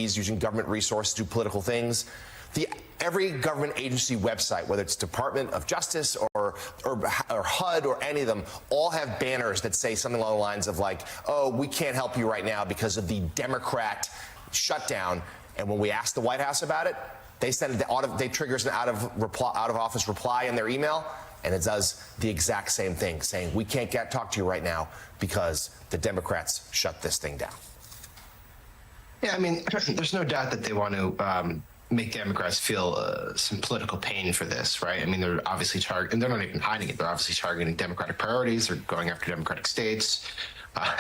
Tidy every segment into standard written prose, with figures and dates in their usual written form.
employees using government resources to do political things. Every government agency website, whether it's Department of Justice or HUD or any of them, all have banners that say something along the lines of like, oh, we can't help you right now because of the Democrat shutdown. And when we asked the White House about it, they send they triggers an out of office reply in their email, and it does the exact same thing, saying we can't talk to you right now because the Democrats shut this thing down. Yeah, I mean, there's no doubt that they want to make Democrats feel some political pain for this, right? I mean, they're obviously and they're not even hiding it. They're obviously targeting Democratic priorities. They're going after Democratic states.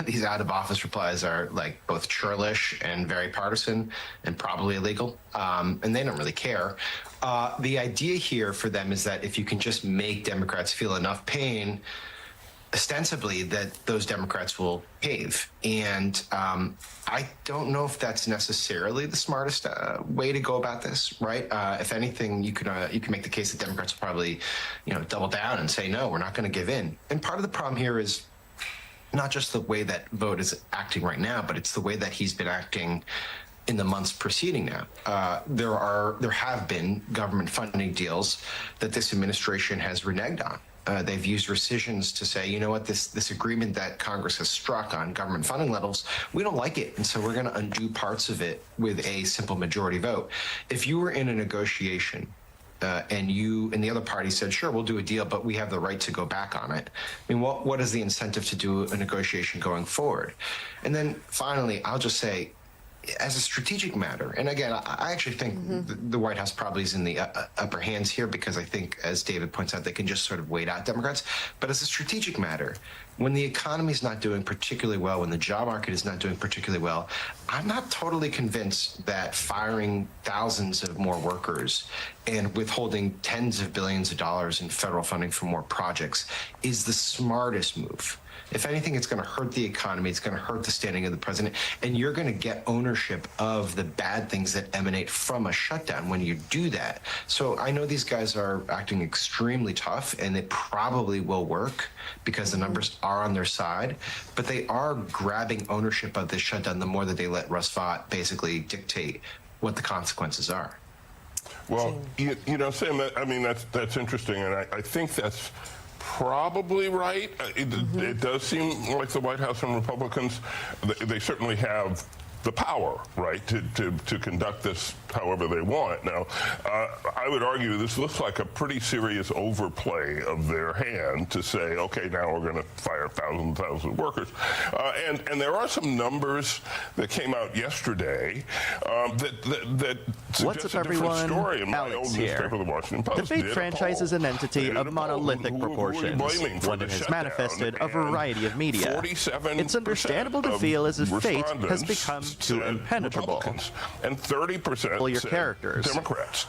These out-of-office replies are like both churlish and very partisan and probably illegal, and they don't really care. The idea here for them is that if you can just make Democrats feel enough pain, ostensibly that those Democrats will cave. And I don't know if that's necessarily the smartest way to go about this, right? If anything, you can make the case that Democrats will probably, double down and say, no, we're not going to give in. And part of the problem here is not just the way that Vogt is acting right now, but it's the way that he's been acting in the months preceding now. There have been government funding deals that this administration has reneged on. They've used rescissions to say, you know what, this agreement that Congress has struck on government funding levels, we don't like it, and so we're going to undo parts of it with a simple majority vote. If you were in a negotiation and you and the other party said, sure, we'll do a deal, but we have the right to go back on it, I mean, what is the incentive to do a negotiation going forward? And then finally, I'll just say, as a strategic matter, and again, I actually think the White House probably is in the upper hands here because I think, as David points out, they can just sort of wait out Democrats. But as a strategic matter, when the economy is not doing particularly well, when the job market is not doing particularly well, I'm not totally convinced that firing thousands of more workers and withholding tens of billions of dollars in federal funding for more projects is the smartest move. If anything, it's going to hurt the economy. It's going to hurt the standing of the president. And you're going to get ownership of the bad things that emanate from a shutdown when you do that. So I know these guys are acting extremely tough, and it probably will work because the numbers are on their side. But they are grabbing ownership of this shutdown the more that they let Russ Vought basically dictate what the consequences are. Well, Sam, I mean, that's interesting. And I think that's probably right. It does seem like the White House and Republicans, they certainly have the power, right, to conduct this however they want. Now, I would argue this looks like a pretty serious overplay of their hand to say, okay, now we're going to fire thousands of workers. And there are some numbers that came out yesterday that suggest a different story. In my old newspaper, the Washington Post, the big franchise is an entity of monolithic proportions, one that has manifested a variety of media. It's understandable to feel as if fate has become too impenetrable. And 30% your characters. Democrats.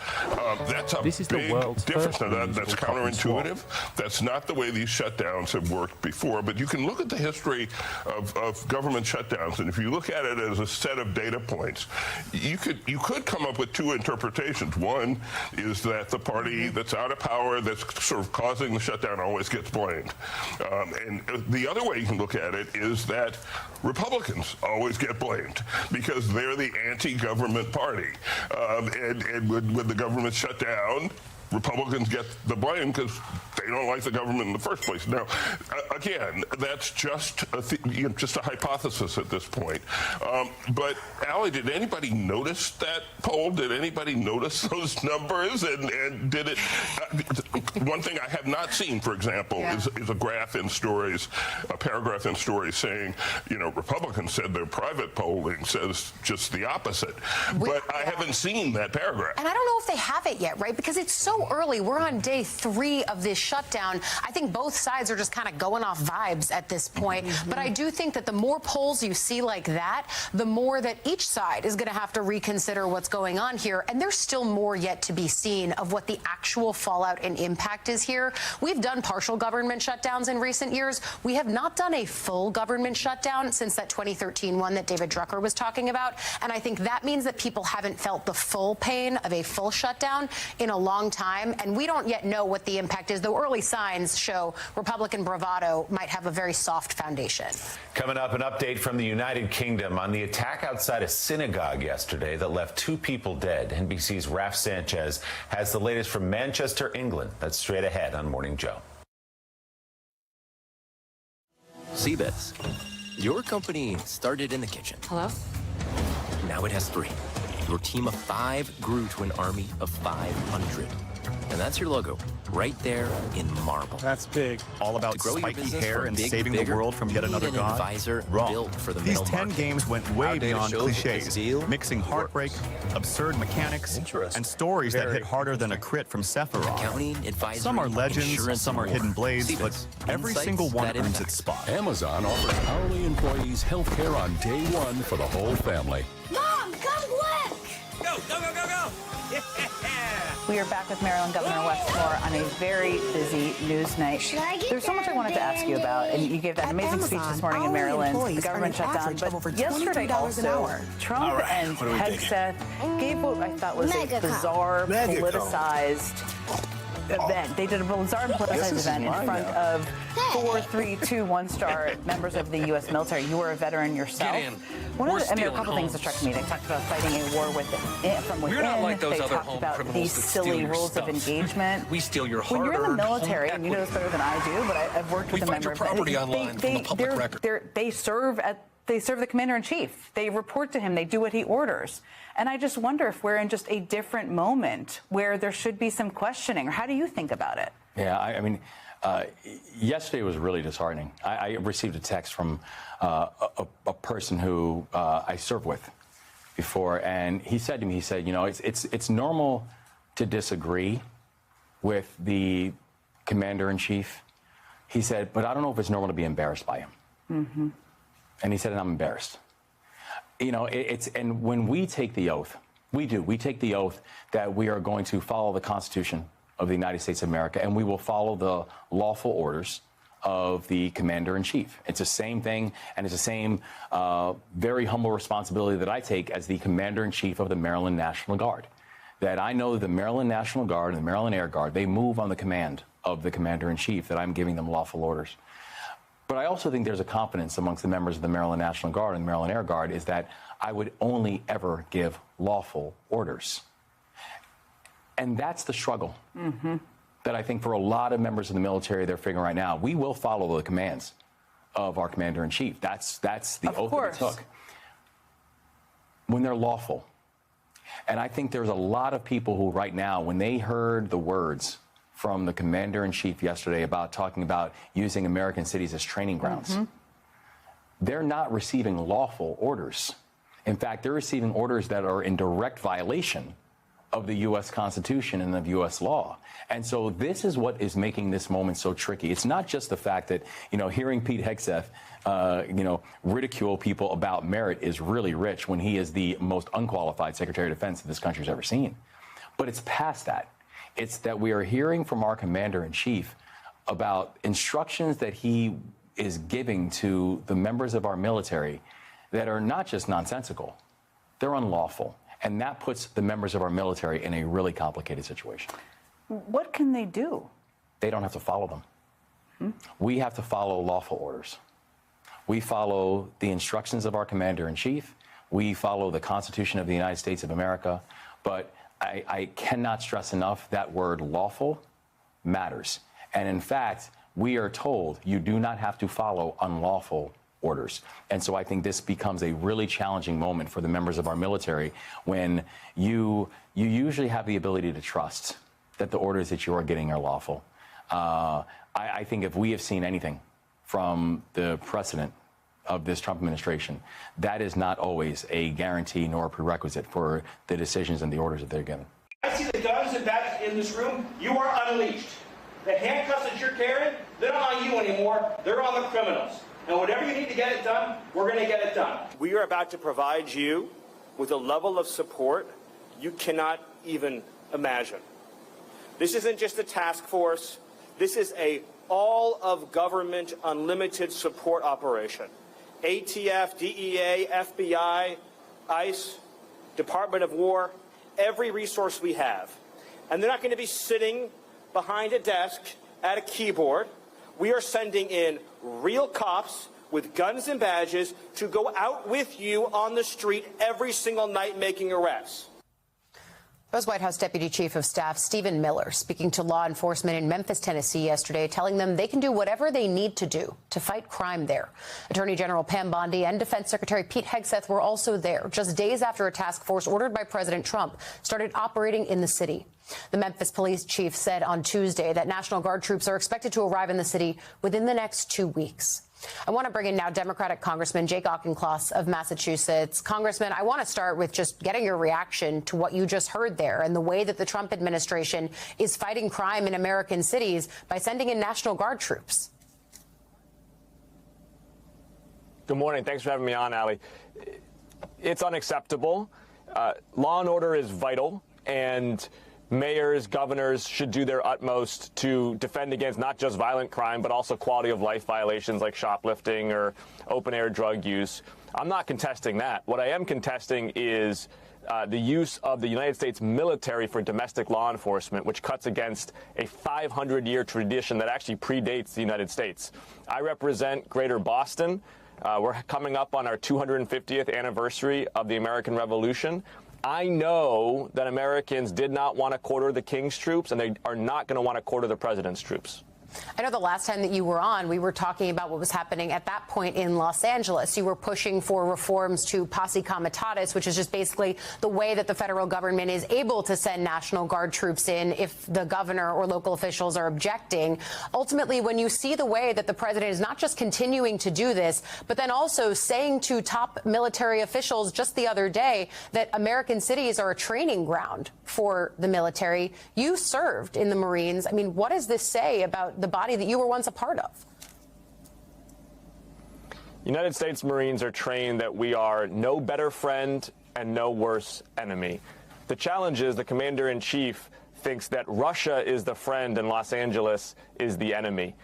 That's a big difference. Now, that's counterintuitive. That's not the way these shutdowns have worked before. But you can look at the history of government shutdowns, and if you look at it as a set of data points, you could come up with two interpretations. One is that the party that's out of power, that's sort of causing the shutdown, always gets blamed. And the other way you can look at it is that Republicans always get blamed because they're the anti-government party. And when the government shut down, Republicans get the blame because they don't like the government in the first place. Now, again, that's just a hypothesis at this point. But, Allie, did anybody notice that poll? Did anybody notice those numbers? And did it... one thing I have not seen, for example, is a graph in stories, a paragraph in stories saying, Republicans said their private polling says just the opposite. But I haven't seen that paragraph. And I don't know if they have it yet, right? Because it's so early. We're on day 3 of this shutdown. I think both sides are just kind of going off vibes at this point. But I do think that the more polls you see like that, the more that each side is going to have to reconsider what's going on here. And there's still more yet to be seen of what the actual fallout and impact is here. We've done partial government shutdowns in recent years. We have not done a full government shutdown since that 2013 one that David Drucker was talking about. And I think that means that people haven't felt the full pain of a full shutdown in a long time. time, and we don't yet know what the impact is, though early signs show Republican bravado might have a very soft foundation. Coming up, an update from the United Kingdom on the attack outside a synagogue yesterday that left 2 people dead. NBC's Raf Sanchez has the latest from Manchester, England. That's straight ahead on Morning Joe. See this? Your company started in the kitchen. Hello? Now it has 3. Your team of 5 grew to an army of 500. And that's your logo, right there in marble. That's big. All about spiky hair and saving the world from yet another god? Advisor Wrong. built for the These middle 10 market. games went way beyond cliches, mixing heartbreak, absurd mechanics, and stories that hit harder than a crit from Sephiroth. Accounting, advisory, Some are legends, insurance, some are and hidden more. blades, See but this? every Insights single one that earns impact. its spot. Amazon offers hourly employees health care on day 1 for the whole family. Mom, come quick! Go, go, go, go, go! Yeah! We are back with Maryland Governor Westmore on a very busy news night. There's so much I wanted to ask you about, and you gave that amazing speech this morning in Maryland. The government shut down, but yesterday also, Trump and Hegseth gave what I thought was a bizarre, politicized event. They did a bizarre politicized event in front of 4, 3, 2, 1-star members of the U.S. military. You were a veteran yourself. Get in. There are a couple homes. things that struck me. They talked about fighting a war from within. We're not like those they other talked home about criminals these that steal silly your rules stuff. of engagement. We steal your When you're in the hard-earned military, home and you know this better than I do, but I've worked with We the find your members. property online from the public record. They serve the commander-in-chief. They report to him. They do what he orders. And I just wonder if we're in just a different moment where there should be some questioning. Or how do you think about it? Yeah, I mean, yesterday was really disheartening. I received a text from a person who I served with before, and he said to me, he said, you know, it's normal to disagree with the commander-in-chief. He said, but I don't know if it's normal to be embarrassed by him. Mm-hmm. And he said, and I'm embarrassed. You know, and when we take the oath, we take the oath that we are going to follow the Constitution of the United States of America, and we will follow the lawful orders of the commander-in-chief. It's the same thing, and it's the same very humble responsibility that I take as the commander-in-chief of the Maryland National Guard. That I know the Maryland National Guard and the Maryland Air Guard, they move on the command of the commander-in-chief, that I'm giving them lawful orders. But I also think there's a confidence amongst the members of the Maryland National Guard and the Maryland Air Guard is that I would only ever give lawful orders. And that's the struggle that I think for a lot of members of the military, they're figuring right now. We will follow the commands of our commander-in-chief. That's the oath that we took. When they're lawful. And I think there's a lot of people who right now, when they heard the words from the commander-in-chief yesterday about talking about using American cities as training grounds, they're not receiving lawful orders. In fact, they're receiving orders that are in direct violation of the U.S. Constitution and of U.S. law. And so this is what is making this moment so tricky. It's not just the fact that, you know, hearing Pete Hegseth, ridicule people about merit is really rich when he is the most unqualified Secretary of Defense that this country's ever seen. But it's past that. It's that we are hearing from our commander-in-chief about instructions that he is giving to the members of our military that are not just nonsensical, they're unlawful. And that puts the members of our military in a really complicated situation. What can they do? They don't have to follow them. We have to follow lawful orders. We follow the instructions of our commander-in-chief. We follow the Constitution of the United States of America. But I cannot stress enough that word lawful matters. And in fact, we are told you do not have to follow unlawful orders. And so I think this becomes a really challenging moment for the members of our military when you usually have the ability to trust that the orders that you are getting are lawful. I think if we have seen anything from the precedent of this Trump administration, that is not always a guarantee nor a prerequisite for the decisions and the orders that they're given. I see the guns and bats in this room. You are unleashed. The handcuffs that you're carrying, they're not on you anymore. They're on the criminals. And whatever you need to get it done, we're going to get it done. We are about to provide you with a level of support you cannot even imagine. This isn't just a task force. This is a all-of-government unlimited support operation. ATF, DEA, FBI, ICE, Department of War, every resource we have. And they're not going to be sitting behind a desk at a keyboard. We are sending in real cops with guns and badges to go out with you on the street every single night making arrests. That was White House Deputy Chief of Staff Stephen Miller speaking to law enforcement in Memphis, Tennessee yesterday, telling them they can do whatever they need to do to fight crime there. Attorney General Pam Bondi and Defense Secretary Pete Hegseth were also there just days after a task force ordered by President Trump started operating in the city. The Memphis police chief said on Tuesday that National Guard troops are expected to arrive in the city within the next 2 weeks. I want to bring in now Democratic Congressman Jake Auchincloss of Massachusetts. Congressman, I want to start with just getting your reaction to what you just heard there and the way that the Trump administration is fighting crime in American cities by sending in National Guard troops. Good morning. Thanks for having me on, Allie. It's unacceptable. Law and order is vital, and mayors, governors should do their utmost to defend against not just violent crime, but also quality of life violations like shoplifting or open air drug use. I'm not contesting that. What I am contesting is the use of the United States military for domestic law enforcement, which cuts against a 500-year tradition that actually predates the United States. I represent Greater Boston. We're coming up on our 250th anniversary of the American Revolution. I know that Americans did not want to quarter the King's troops, and they are not going to want to quarter the president's troops. I know the last time that you were on, we were talking about what was happening at that point in Los Angeles. You were pushing for reforms to posse comitatus, which is just basically the way that the federal government is able to send National Guard troops in if the governor or local officials are objecting. Ultimately, when you see the way that the president is not just continuing to do this, but then also saying to top military officials just the other day that American cities are a training ground for the military. You served in the Marines. I mean, what does this say about the body that you were once a part of? United States Marines are trained that we are no better friend and no worse enemy. The challenge is the commander-in-chief thinks that Russia is the friend and Los Angeles is the enemy.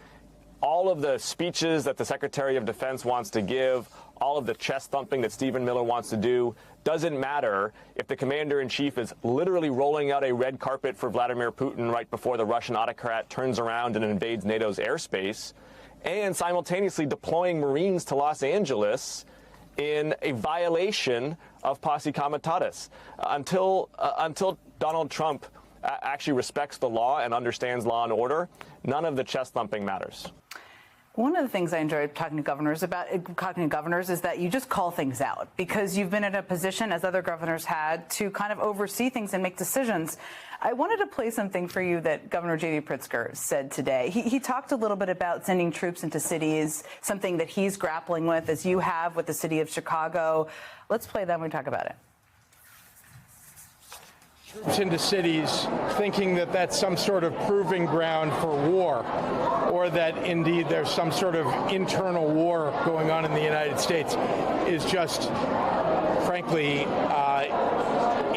All of the speeches that the Secretary of Defense wants to give, all of the chest thumping that Stephen Miller wants to do, doesn't matter if the commander-in-chief is literally rolling out a red carpet for Vladimir Putin right before the Russian autocrat turns around and invades NATO's airspace, and simultaneously deploying Marines to Los Angeles in a violation of posse comitatus. Until Donald Trump actually respects the law and understands law and order, none of the chest thumping matters. One of the things I enjoy talking to governors is that you just call things out, because you've been in a position, as other governors had, to kind of oversee things and make decisions. I wanted to play something for you that Governor J.B. Pritzker said today. He talked a little bit about sending troops into cities, something that he's grappling with, as you have with the city of Chicago. Let's play that when we talk about it. Troops into cities thinking that that's some sort of proving ground for war, or that indeed there's some sort of internal war going on in the United States is just, frankly,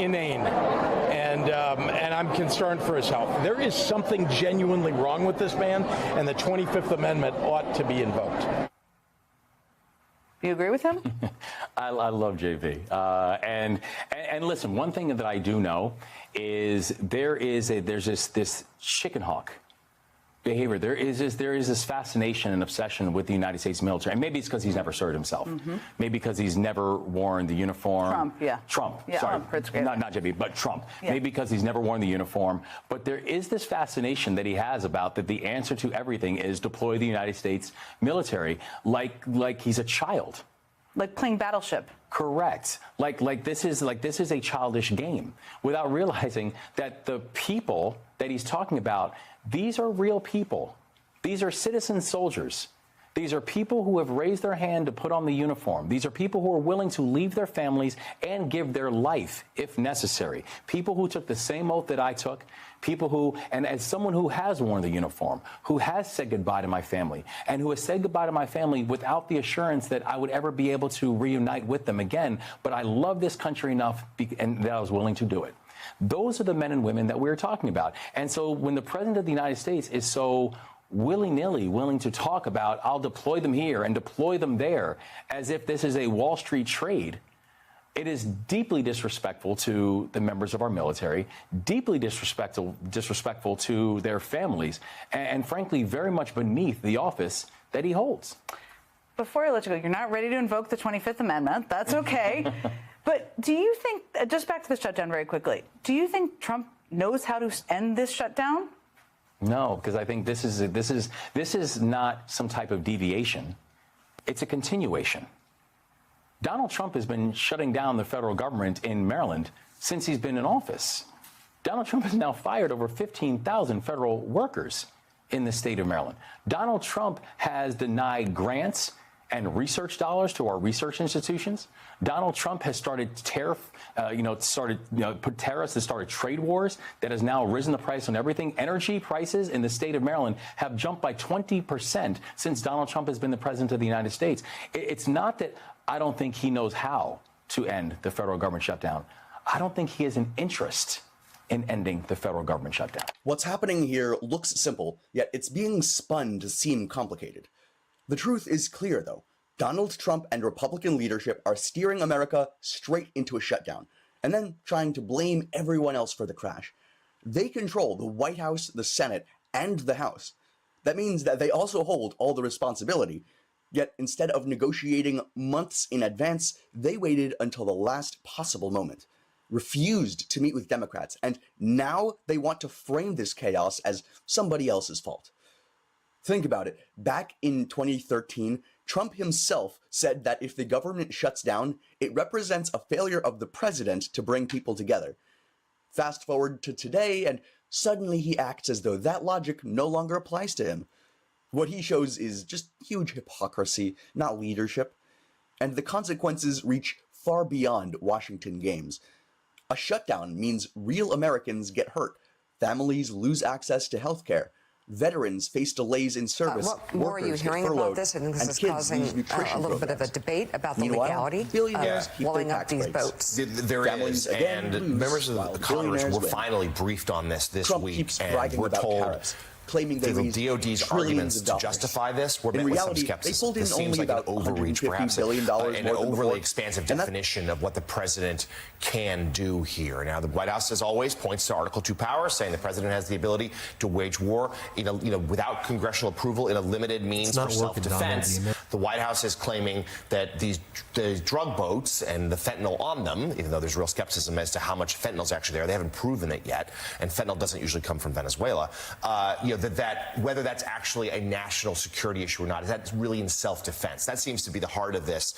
inane. And I'm concerned for his health. There is something genuinely wrong with this man, and the 25th Amendment ought to be invoked. Do you agree with him? I love JV. And listen, one thing that I do know is there's this chicken hawk behavior. There is this fascination and obsession with the United States military. And maybe it's because he's never served himself. Mm-hmm. Maybe because he's never worn the uniform. Trump, yeah, sorry. Not JV, but Trump. Yeah. Maybe because he's never worn the uniform. But there is this fascination that he has about that the answer to everything is deploy the United States military like he's a child. Like playing Battleship. Correct. Like this is a childish game, without realizing that the people that he's talking about, these are real people. These are citizen soldiers. These are people who have raised their hand to put on the uniform. These are people who are willing to leave their families and give their life if necessary. People who took the same oath that I took. People who, and as someone who has worn the uniform, who has said goodbye to my family, and who has said goodbye to my family without the assurance that I would ever be able to reunite with them again, but I love this country enough and that I was willing to do it. Those are the men and women that we're talking about. And so when the President of the United States is so willy-nilly willing to talk about, I'll deploy them here and deploy them there, as if this is a Wall Street trade, It is deeply disrespectful to the members of our military, deeply disrespectful to their families, and frankly, very much beneath the office that he holds. Before I let you go, you're not ready to invoke the 25th Amendment. That's okay. But do you think, just back to the shutdown very quickly, do you think Trump knows how to end this shutdown? No, because I think this is not some type of deviation. It's a continuation. Donald Trump has been shutting down the federal government in Maryland since he's been in office. Donald Trump has now fired over 15,000 federal workers in the state of Maryland. Donald Trump has denied grants and research dollars to our research institutions. Donald Trump has started put tariffs that started trade wars that has now risen the price on everything. Energy prices in the state of Maryland have jumped by 20% since Donald Trump has been the president of the United States. It's not that I don't think he knows how to end the federal government shutdown. I don't think he has an interest in ending the federal government shutdown. What's happening here looks simple, yet it's being spun to seem complicated. The truth is clear, though. Donald Trump and Republican leadership are steering America straight into a shutdown, and then trying to blame everyone else for the crash. They control the White House, the Senate, and the House. That means that they also hold all the responsibility. Yet instead of negotiating months in advance, they waited until the last possible moment, refused to meet with Democrats, and now they want to frame this chaos as somebody else's fault. Think about it. Back in 2013, Trump himself said that if the government shuts down, it represents a failure of the president to bring people together. Fast forward to today, and suddenly he acts as though that logic no longer applies to him. What he shows is just huge hypocrisy, not leadership. And the consequences reach far beyond Washington games. A shutdown means real Americans get hurt. Families lose access to health care. Veterans face delays in service. What more are you hearing about this? I think this is causing a little bit of a debate about the legality of blowing up these boats. There is, and members of Congress were finally briefed on this week, and we're told claiming they the DOD's arguments to justify this were met with some skepticism. This seems like an overreach, perhaps an overly expansive definition of what the president can do here. Now, the White House, as always, points to Article 2 power, saying the president has the ability to wage war, without congressional approval in a limited means for self-defense. The White House is claiming that the drug boats and the fentanyl on them, even though there's real skepticism as to how much fentanyl is actually there, they haven't proven it yet, and fentanyl doesn't usually come from Venezuela. That whether that's actually a national security issue or not, is that really in self-defense? That seems to be the heart of this,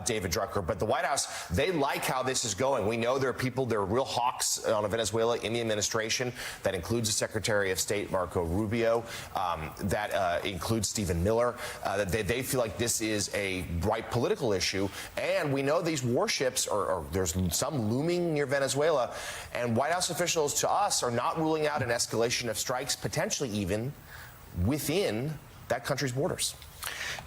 David Drucker. But the White House, they like how this is going. We know there are real hawks on Venezuela in the administration. That includes the Secretary of State, Marco Rubio. That includes Stephen Miller. They feel like this is a right political issue. And we know these warships, or there's some looming near Venezuela. And White House officials, to us, are not ruling out an escalation of strikes, potentially even within that country's borders.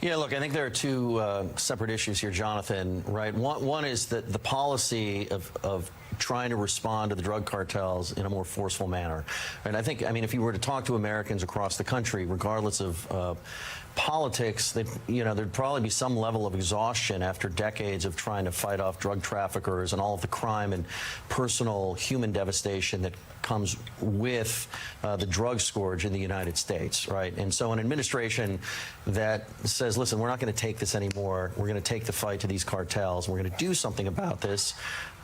Yeah, look, I think there are two separate issues here, Jonathan, right? One is that the policy of trying to respond to the drug cartels in a more forceful manner. And I mean, if you were to talk to Americans across the country, regardless of politics, there'd probably be some level of exhaustion after decades of trying to fight off drug traffickers and all of the crime and personal human devastation that comes with the drug scourge in the United States, right? And so an administration that says, listen, we're not going to take this anymore. We're going to take the fight to these cartels. We're going to do something about this.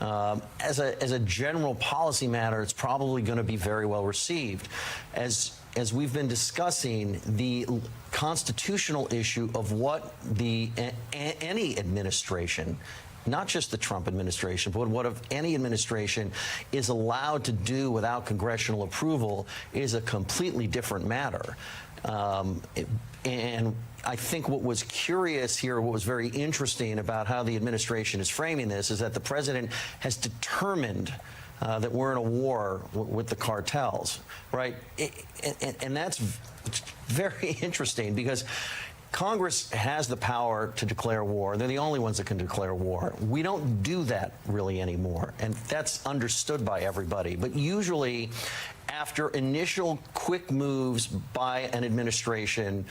As a general policy matter, it's probably going to be very well received. As we've been discussing, the constitutional issue of what any administration, not just the Trump administration, but what if any administration is allowed to do without congressional approval is a completely different matter. And I think what was curious here, what was very interesting about how the administration is framing this, is that the president has determined that we're in a war with the cartels, right? And that's very interesting because Congress has the power to declare war. They're the only ones that can declare war. We don't do that really anymore, and that's understood by everybody. But usually, after initial quick moves by an administration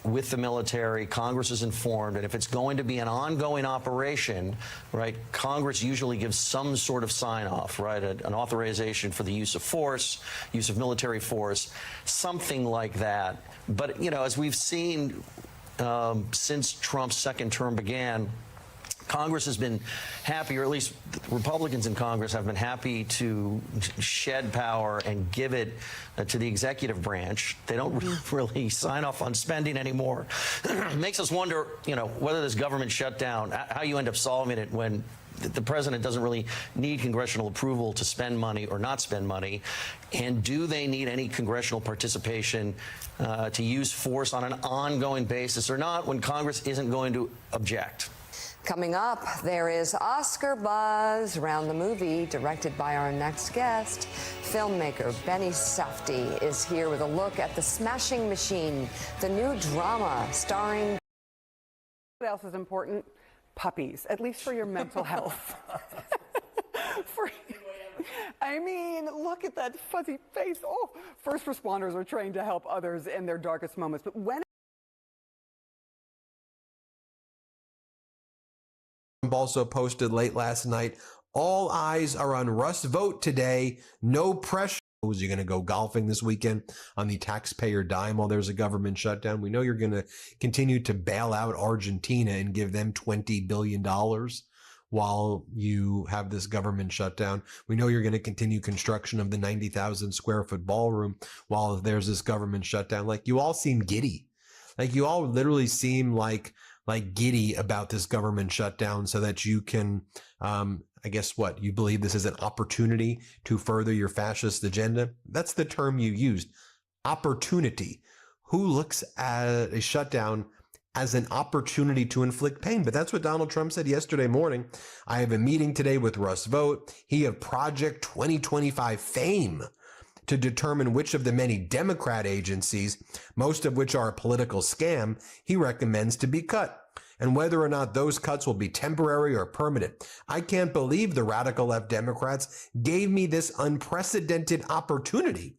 with the military, Congress is informed, and if it's going to be an ongoing operation, right, Congress usually gives some sort of sign-off, right, an authorization for the use of force, use of military force, something like that. But, you know, as we've seen since Trump's second term began, Congress has been happy, or at least Republicans in Congress have been happy to shed power and give it to the executive branch. They don't really sign off on spending anymore. Makes us wonder, you know, whether this government shutdown, how you end up solving it when the president doesn't really need congressional approval to spend money or not spend money. And do they need any congressional participation to use force on an ongoing basis or not when Congress isn't going to object? Coming up, there is Oscar buzz around the movie directed by our next guest. Filmmaker Benny Safdie is here with a look at The Smashing Machine, the new drama starring... What else is important? Puppies, at least for your mental health. I mean, look at that fuzzy face. Oh, first responders are trained to help others in their darkest moments. But when also posted late last night, all eyes are on Russ' vote today. No pressure. Is you going to go golfing this weekend on the taxpayer dime while there's a government shutdown? We know you're going to continue to bail out Argentina and give them $20 billion while you have this government shutdown. We know you're going to continue construction of the 90,000 square foot ballroom while there's this government shutdown. Like, you all seem giddy. Like, you all literally seem like giddy about this government shutdown so that you can, I guess what, you believe this is an opportunity to further your fascist agenda? That's the term you used, opportunity. Who looks at a shutdown as an opportunity to inflict pain? But that's what Donald Trump said yesterday morning. I have a meeting today with Russ Vought, he of Project 2025 fame, to determine which of the many Democrat agencies, most of which are a political scam, he recommends to be cut, and whether or not those cuts will be temporary or permanent. I can't believe the radical left Democrats gave me this unprecedented opportunity.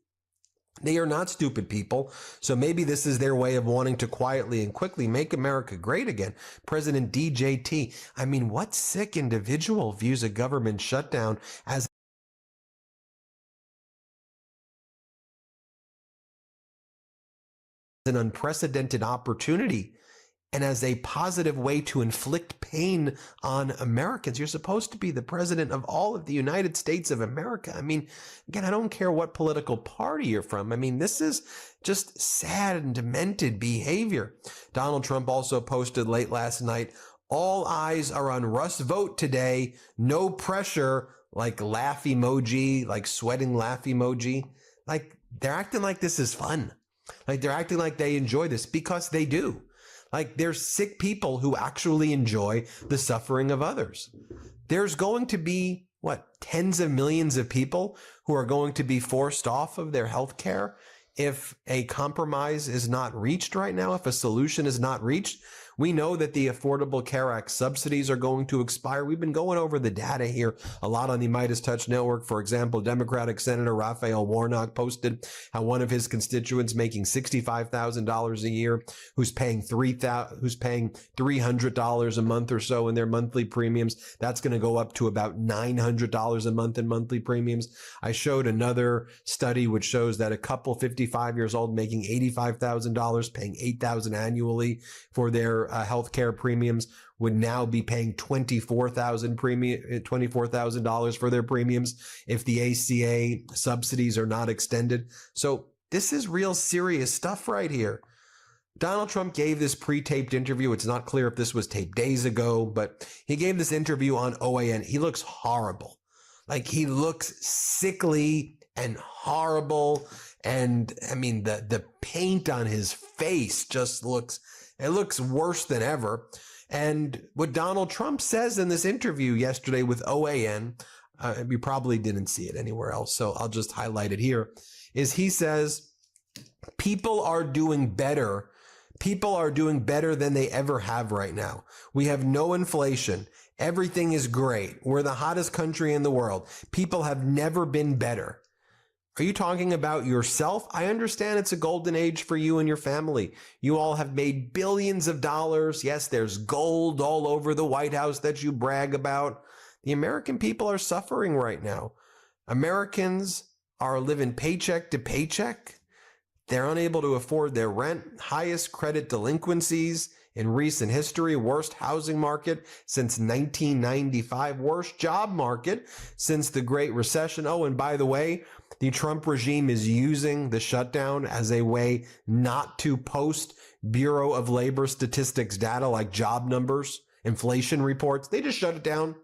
They are not stupid people, so maybe this is their way of wanting to quietly and quickly make America great again. President DJT, I mean, what sick individual views a government shutdown as an unprecedented opportunity and as a positive way to inflict pain on Americans? You're supposed to be the president of all of the United States of America. I mean, again, I don't care what political party you're from. I mean, this is just sad and demented behavior. Donald Trump also posted late last night, all eyes are on Russ Vought today. No pressure, like laugh emoji, like sweating laugh emoji. Like, they're acting like this is fun. Like, they're acting like they enjoy this, because they do. Like, they're sick people who actually enjoy the suffering of others. There's going to be, what, tens of millions of people who are going to be forced off of their health care if a compromise is not reached right now, if a solution is not reached. We know that the Affordable Care Act subsidies are going to expire. We've been going over the data here a lot on the Midas Touch Network. For example, Democratic Senator Raphael Warnock posted how one of his constituents making $65,000 a year, who's paying $300 a month or so in their monthly premiums, that's going to go up to about $900 a month in monthly premiums. I showed another study which shows that a couple 55 years old making $85,000, paying $8,000 annually for their healthcare premiums, would now be paying $24,000 for their premiums if the ACA subsidies are not extended. So this is real serious stuff right here. Donald Trump gave this pre-taped interview. It's not clear if this was taped days ago, but he gave this interview on OAN. He looks horrible. Like, he looks sickly and horrible. And I mean, the paint on his face just looks worse than ever. And what Donald Trump says in this interview yesterday with OAN, you probably didn't see it anywhere else, so I'll just highlight it here, is he says, people are doing better. People are doing better than they ever have right now. We have no inflation. Everything is great. We're the hottest country in the world. People have never been better. Are you talking about yourself? I understand it's a golden age for you and your family. You all have made billions of dollars. Yes, there's gold all over the White House that you brag about. The American people are suffering right now. Americans are living paycheck to paycheck. They're unable to afford their rent, highest credit delinquencies in recent history, worst housing market since 1995, worst job market since the Great Recession. Oh, and by the way, the Trump regime is using the shutdown as a way not to post Bureau of Labor Statistics data like job numbers, inflation reports. They just shut it down.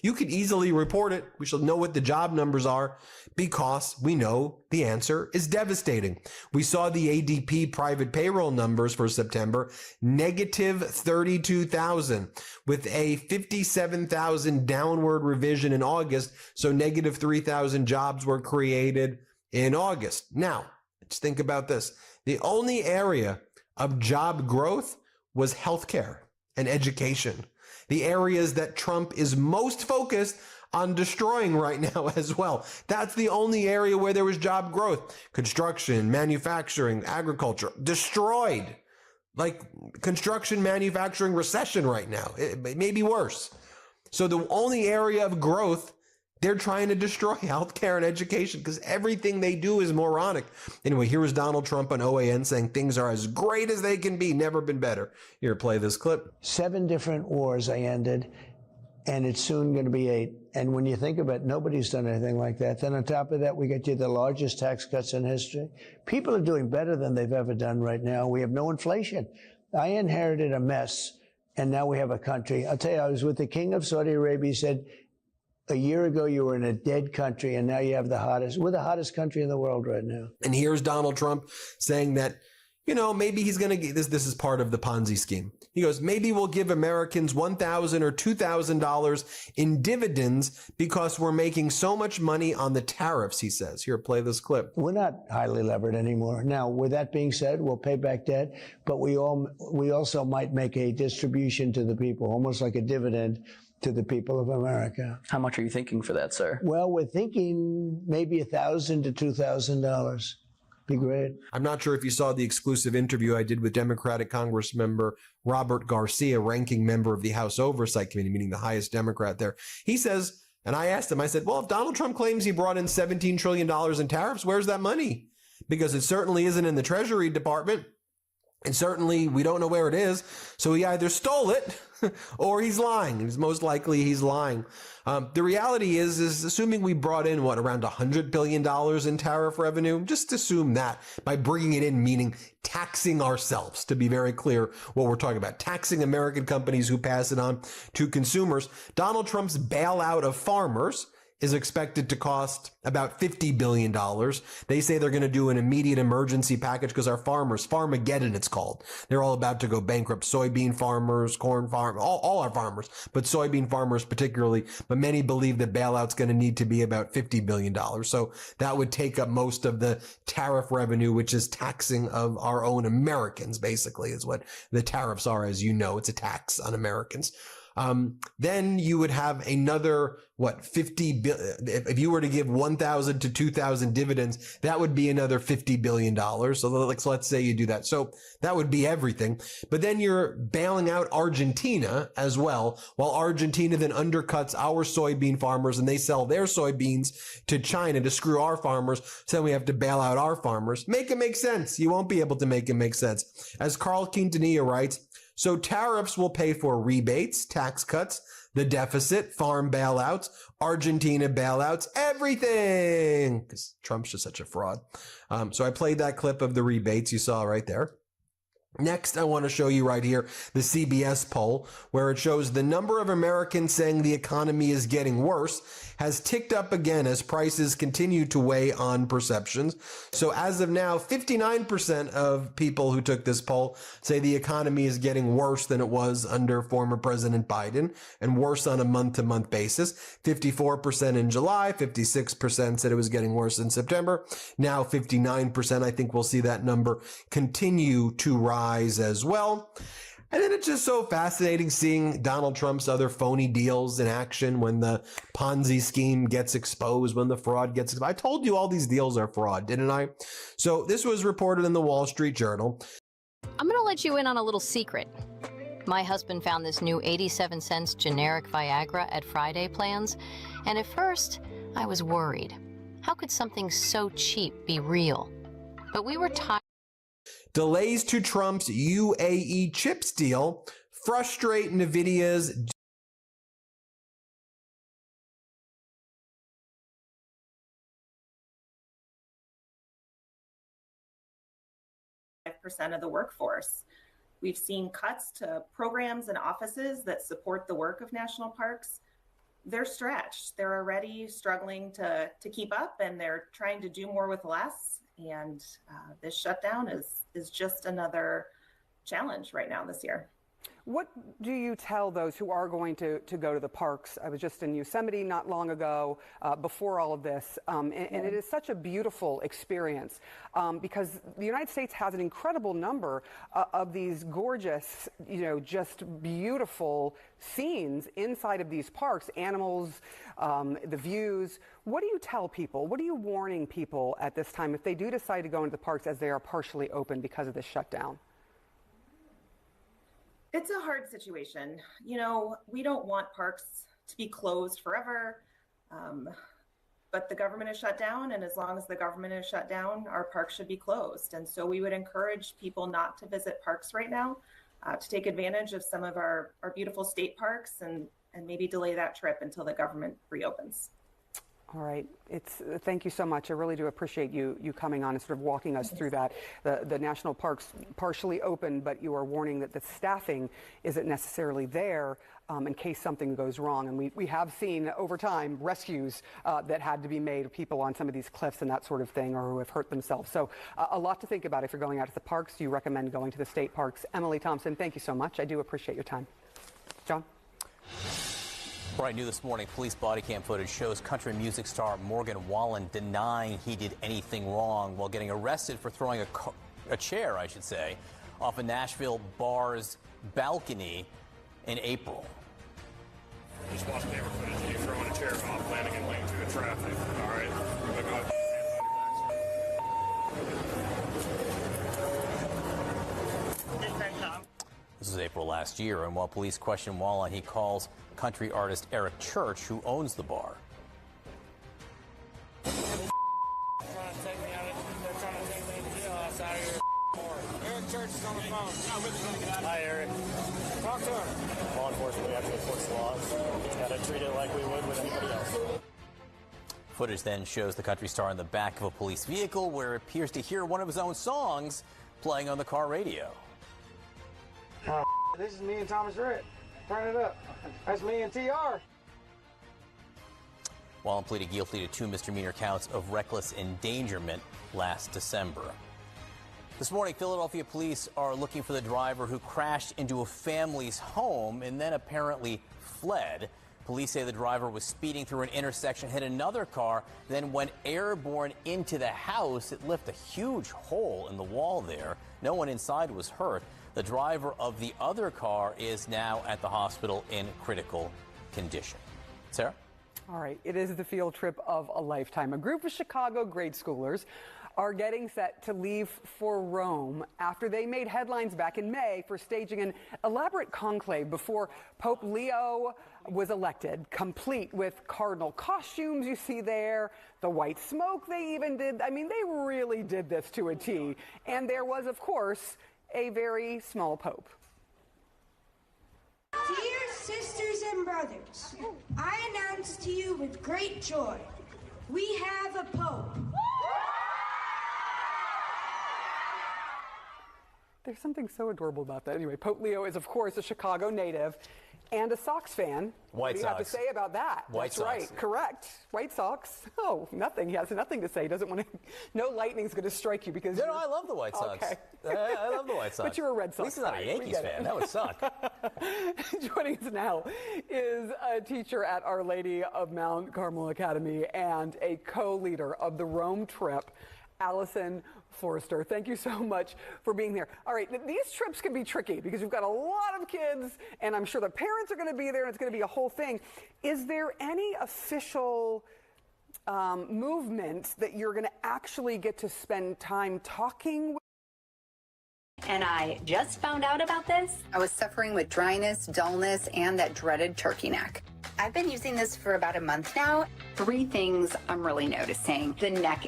You could easily report it. We should know what the job numbers are because we know the answer is devastating. We saw the ADP private payroll numbers for September, negative 32,000 with a 57,000 downward revision in August. So negative 3,000 jobs were created in August. Now, let's think about this. The only area of job growth was healthcare and education. The areas that Trump is most focused on destroying right now as well. That's the only area where there was job growth. Construction, manufacturing, agriculture, destroyed. Like construction, manufacturing recession right now. It may be worse. So the only area of growth, they're trying to destroy healthcare and education because everything they do is moronic. Anyway, here was Donald Trump on OAN saying things are as great as they can be, never been better. Here, play this clip. 7 different wars I ended, and it's soon going to be 8. And when you think of it, nobody's done anything like that. Then on top of that, we get you the largest tax cuts in history. People are doing better than they've ever done right now. We have no inflation. I inherited a mess, and now we have a country. I'll tell you, I was with the king of Saudi Arabia. He said, a year ago, you were in a dead country, and now you have we're the hottest country in the world right now. And here's Donald Trump saying that, you know, maybe he's going to get this is part of the Ponzi scheme. He goes, maybe we'll give Americans $1,000 or $2,000 in dividends because we're making so much money on the tariffs, he says. Here, play this clip. We're not highly levered anymore. Now, with that being said, we'll pay back debt, but we also might make a distribution to the people, almost like a dividend to the people of America. How much are you thinking for that, sir? Well, we're thinking maybe $1,000 to $2,000. Be great. I'm not sure if you saw the exclusive interview I did with Democratic Congressmember Robert Garcia, ranking member of the House Oversight Committee, meaning the highest Democrat there. He says, and I asked him, I said, well, if Donald Trump claims he brought in $17 trillion in tariffs, where's that money? Because it certainly isn't in the Treasury Department. And certainly we don't know where it is. So he either stole it or he's lying. It's most likely he's lying. The reality is assuming we brought in, around $100 billion in tariff revenue, just assume that by bringing it in, meaning taxing ourselves, to be very clear what we're talking about, taxing American companies who pass it on to consumers. Donald Trump's bailout of farmers is expected to cost about $50 billion. They say they're going to do an immediate emergency package because our farmers, Farmageddon it's called, they're all about to go bankrupt. Soybean farmers, corn farmers, all our farmers, but soybean farmers particularly. But many believe that bailout's going to need to be about $50 billion. So that would take up most of the tariff revenue, which is taxing of our own Americans, basically, is what the tariffs are, as you know. It's a tax on Americans. Then you would have another, $50 billion. If you were to give 1,000 to 2,000 dividends, that would be another $50 billion. So let's say you do that. So that would be everything. But then you're bailing out Argentina as well, while Argentina then undercuts our soybean farmers and they sell their soybeans to China to screw our farmers. So then we have to bail out our farmers. Make it make sense. You won't be able to make it make sense. As Carl Quintanilla writes, so tariffs will pay for rebates, tax cuts, the deficit, farm bailouts, Argentina bailouts, everything. Because Trump's just such a fraud. So I played that clip of the rebates you saw right there. Next, I want to show you right here the CBS poll, where it shows the number of Americans saying the economy is getting worse has ticked up again as prices continue to weigh on perceptions. So as of now, 59% of people who took this poll say the economy is getting worse than it was under former President Biden, and worse on a month-to-month basis. 54% in July, 56% said it was getting worse in September. Now 59%, I think we'll see that number continue to rise as well. And then it's just so fascinating seeing Donald Trump's other phony deals in action when the Ponzi scheme gets exposed, when the fraud gets exposed. I told you all these deals are fraud, didn't I? So this was reported in the Wall Street Journal. I'm going to let you in on a little secret. My husband found this new 87 cents generic Viagra at Friday Plans, and at first, I was worried. How could something so cheap be real? But we were tired. Delays to Trump's UAE chips deal frustrate NVIDIA's % of the workforce. We've seen cuts to programs and offices that support the work of national parks. They're stretched. They're already struggling to keep up, and they're trying to do more with less. And this shutdown is just another challenge right now this year. What do you tell those who are going to go to the parks? I was just in Yosemite not long ago, before all of this, and it is such a beautiful experience because the United States has an incredible number of these gorgeous, just beautiful scenes inside of these parks, animals, the views. What do you tell people? What are you warning people at this time if they do decide to go into the parks as they are partially open because of this shutdown? It's a hard situation. We don't want parks to be closed forever, but the government is shut down, and as long as the government is shut down, our parks should be closed. And so we would encourage people not to visit parks right now, to take advantage of some of our beautiful state parks and maybe delay that trip until the government reopens. All right. Thank you so much. I really do appreciate you coming on and sort of walking us through that. The national parks partially open, but you are warning that the staffing isn't necessarily there in case something goes wrong. And we have seen over time rescues that had to be made of people on some of these cliffs and that sort of thing, or who have hurt themselves. So a lot to think about if you're going out to the parks. Do you recommend going to the state parks? Emily Thompson, thank you so much. I do appreciate your time. John? Right, new this morning, police body cam footage shows country music star Morgan Wallen denying he did anything wrong while getting arrested for throwing a chair, I should say, off a Nashville bar's balcony in April. Just watch camera footage of you throwing a chair off, landing and laying through the traffic. All right, everybody go ahead. This was April last year, and while police question Wallen, he calls country artist Eric Church, who owns the bar. They're trying to take me to jail outside of your bar. Eric Church is on the phone. Hi, Eric. Talk to him. Law enforcement, we have to enforce the laws. Got to treat it like we would with anybody else. Footage then shows the country star in the back of a police vehicle where it appears to hear one of his own songs playing on the car radio. Oh, this is me and Thomas Rhett. Turn it up. That's me and TR. Wallen pleaded guilty to 2 misdemeanor counts of reckless endangerment last December. This morning, Philadelphia police are looking for the driver who crashed into a family's home and then apparently fled. Police say the driver was speeding through an intersection, hit another car, then went airborne into the house. It left a huge hole in the wall there. No one inside was hurt. The driver of the other car is now at the hospital in critical condition. Sarah? All right, it is the field trip of a lifetime. A group of Chicago grade schoolers are getting set to leave for Rome after they made headlines back in May for staging an elaborate conclave before Pope Leo was elected, complete with cardinal costumes you see there, the white smoke they even did. I mean, they really did this to a T. And there was, of course, a very small pope. Dear sisters and brothers, I announce to you with great joy, we have a pope. There's something so adorable about that. Anyway, Pope Leo is, of course, a Chicago native and a Sox fan. What do you have to say about that? White Sox. That's right, correct. White Sox. Oh, nothing. He has nothing to say. He doesn't want to. No lightning's going to strike you because. No, I love the White Sox. Okay. I love the White Sox. But you're a Red Sox. At least he's not a Yankees fan. That would suck. Joining us now is a teacher at Our Lady of Mount Carmel Academy and a co-leader of the Rome trip. Allison Forrester, thank you so much for being here. All right, these trips can be tricky because you've got a lot of kids, and I'm sure the parents are going to be there, and it's going to be a whole thing. Is there any official movement that you're going to actually get to spend time talking with? And I just found out about this. I was suffering with dryness, dullness, and that dreaded turkey neck. I've been using this for about a month now. 3 things I'm really noticing. The neck.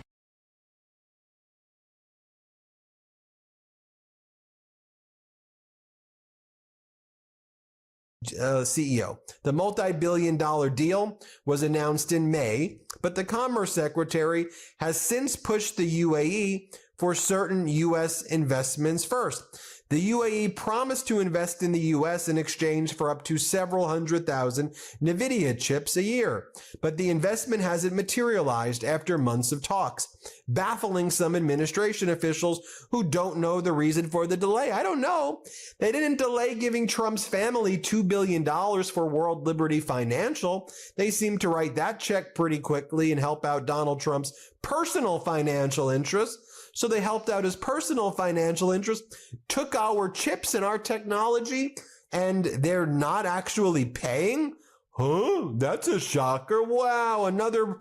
CEO. The multi-billion-dollar deal was announced in May, but the Commerce Secretary has since pushed the UAE for certain U.S. investments first. The UAE promised to invest in the U.S. in exchange for up to several 100,000 NVIDIA chips a year, but the investment hasn't materialized after months of talks, baffling some administration officials who don't know the reason for the delay. I don't know. They didn't delay giving Trump's family $2 billion for World Liberty Financial. They seemed to write that check pretty quickly and help out Donald Trump's personal financial interests. So they helped out his personal financial interests, took our chips and our technology, and they're not actually paying? Huh? That's a shocker. Wow, another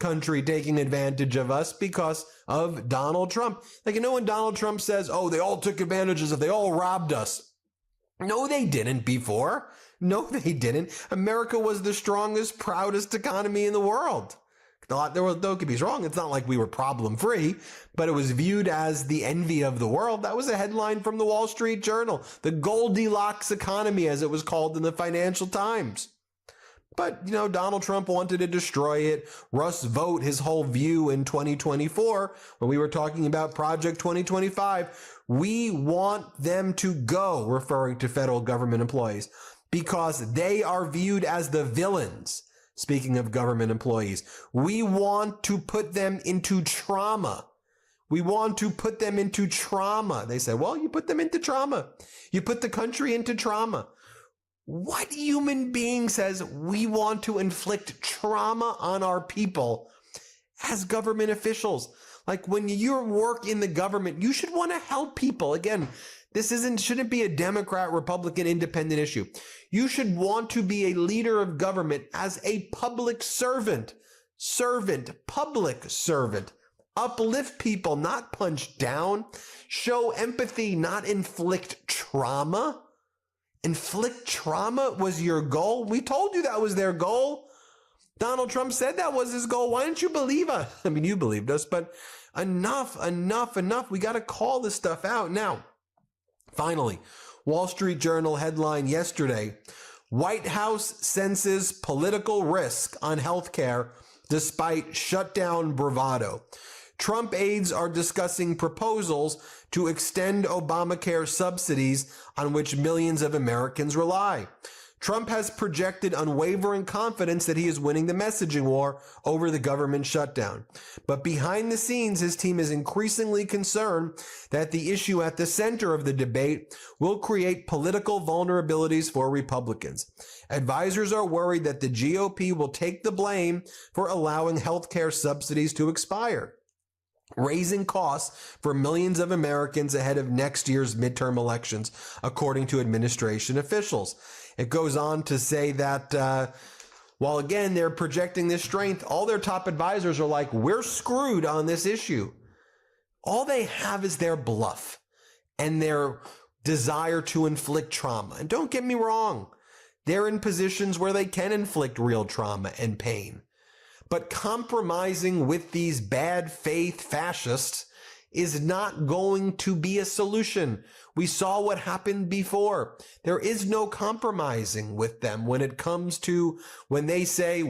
country taking advantage of us because of Donald Trump. Like, you know, when Donald Trump says, oh, they all took advantage of us, they all robbed us. No, they didn't before. No, they didn't. America was the strongest, proudest economy in the world. Don't get me wrong, it's not like we were problem-free, but it was viewed as the envy of the world. That was a headline from the Wall Street Journal. The Goldilocks economy, as it was called in the Financial Times. But, you know, Donald Trump wanted to destroy it. Russ Vought, his whole view in 2024, when we were talking about Project 2025, we want them to go, referring to federal government employees, because they are viewed as the villains. Speaking of government employees, we want to put them into trauma. We want to put them into trauma. They say, well, you put them into trauma. You put the country into trauma. What human being says we want to inflict trauma on our people as government officials? Like, when you work in the government, you should want to help people. Again, this shouldn't be a Democrat, Republican, independent issue. You should want to be a leader of government as a public servant. Public servant. Uplift people, not punch down. Show empathy, not inflict trauma. Inflict trauma was your goal? We told you that was their goal. Donald Trump said that was his goal. Why didn't you believe us? I mean, you believed us, but enough. We got to call this stuff out. Now, finally, Wall Street Journal headline yesterday, White House senses political risk on healthcare despite shutdown bravado. Trump aides are discussing proposals to extend Obamacare subsidies on which millions of Americans rely. Trump has projected unwavering confidence that he is winning the messaging war over the government shutdown. But behind the scenes, his team is increasingly concerned that the issue at the center of the debate will create political vulnerabilities for Republicans. Advisors are worried that the GOP will take the blame for allowing healthcare subsidies to expire, raising costs for millions of Americans ahead of next year's midterm elections, according to administration officials. It goes on to say that while, again, they're projecting this strength, all their top advisors are like, we're screwed on this issue. All they have is their bluff and their desire to inflict trauma. And don't get me wrong, they're in positions where they can inflict real trauma and pain. But compromising with these bad faith fascists is not going to be a solution. We saw what happened before. There is no compromising with them when it comes to when they say,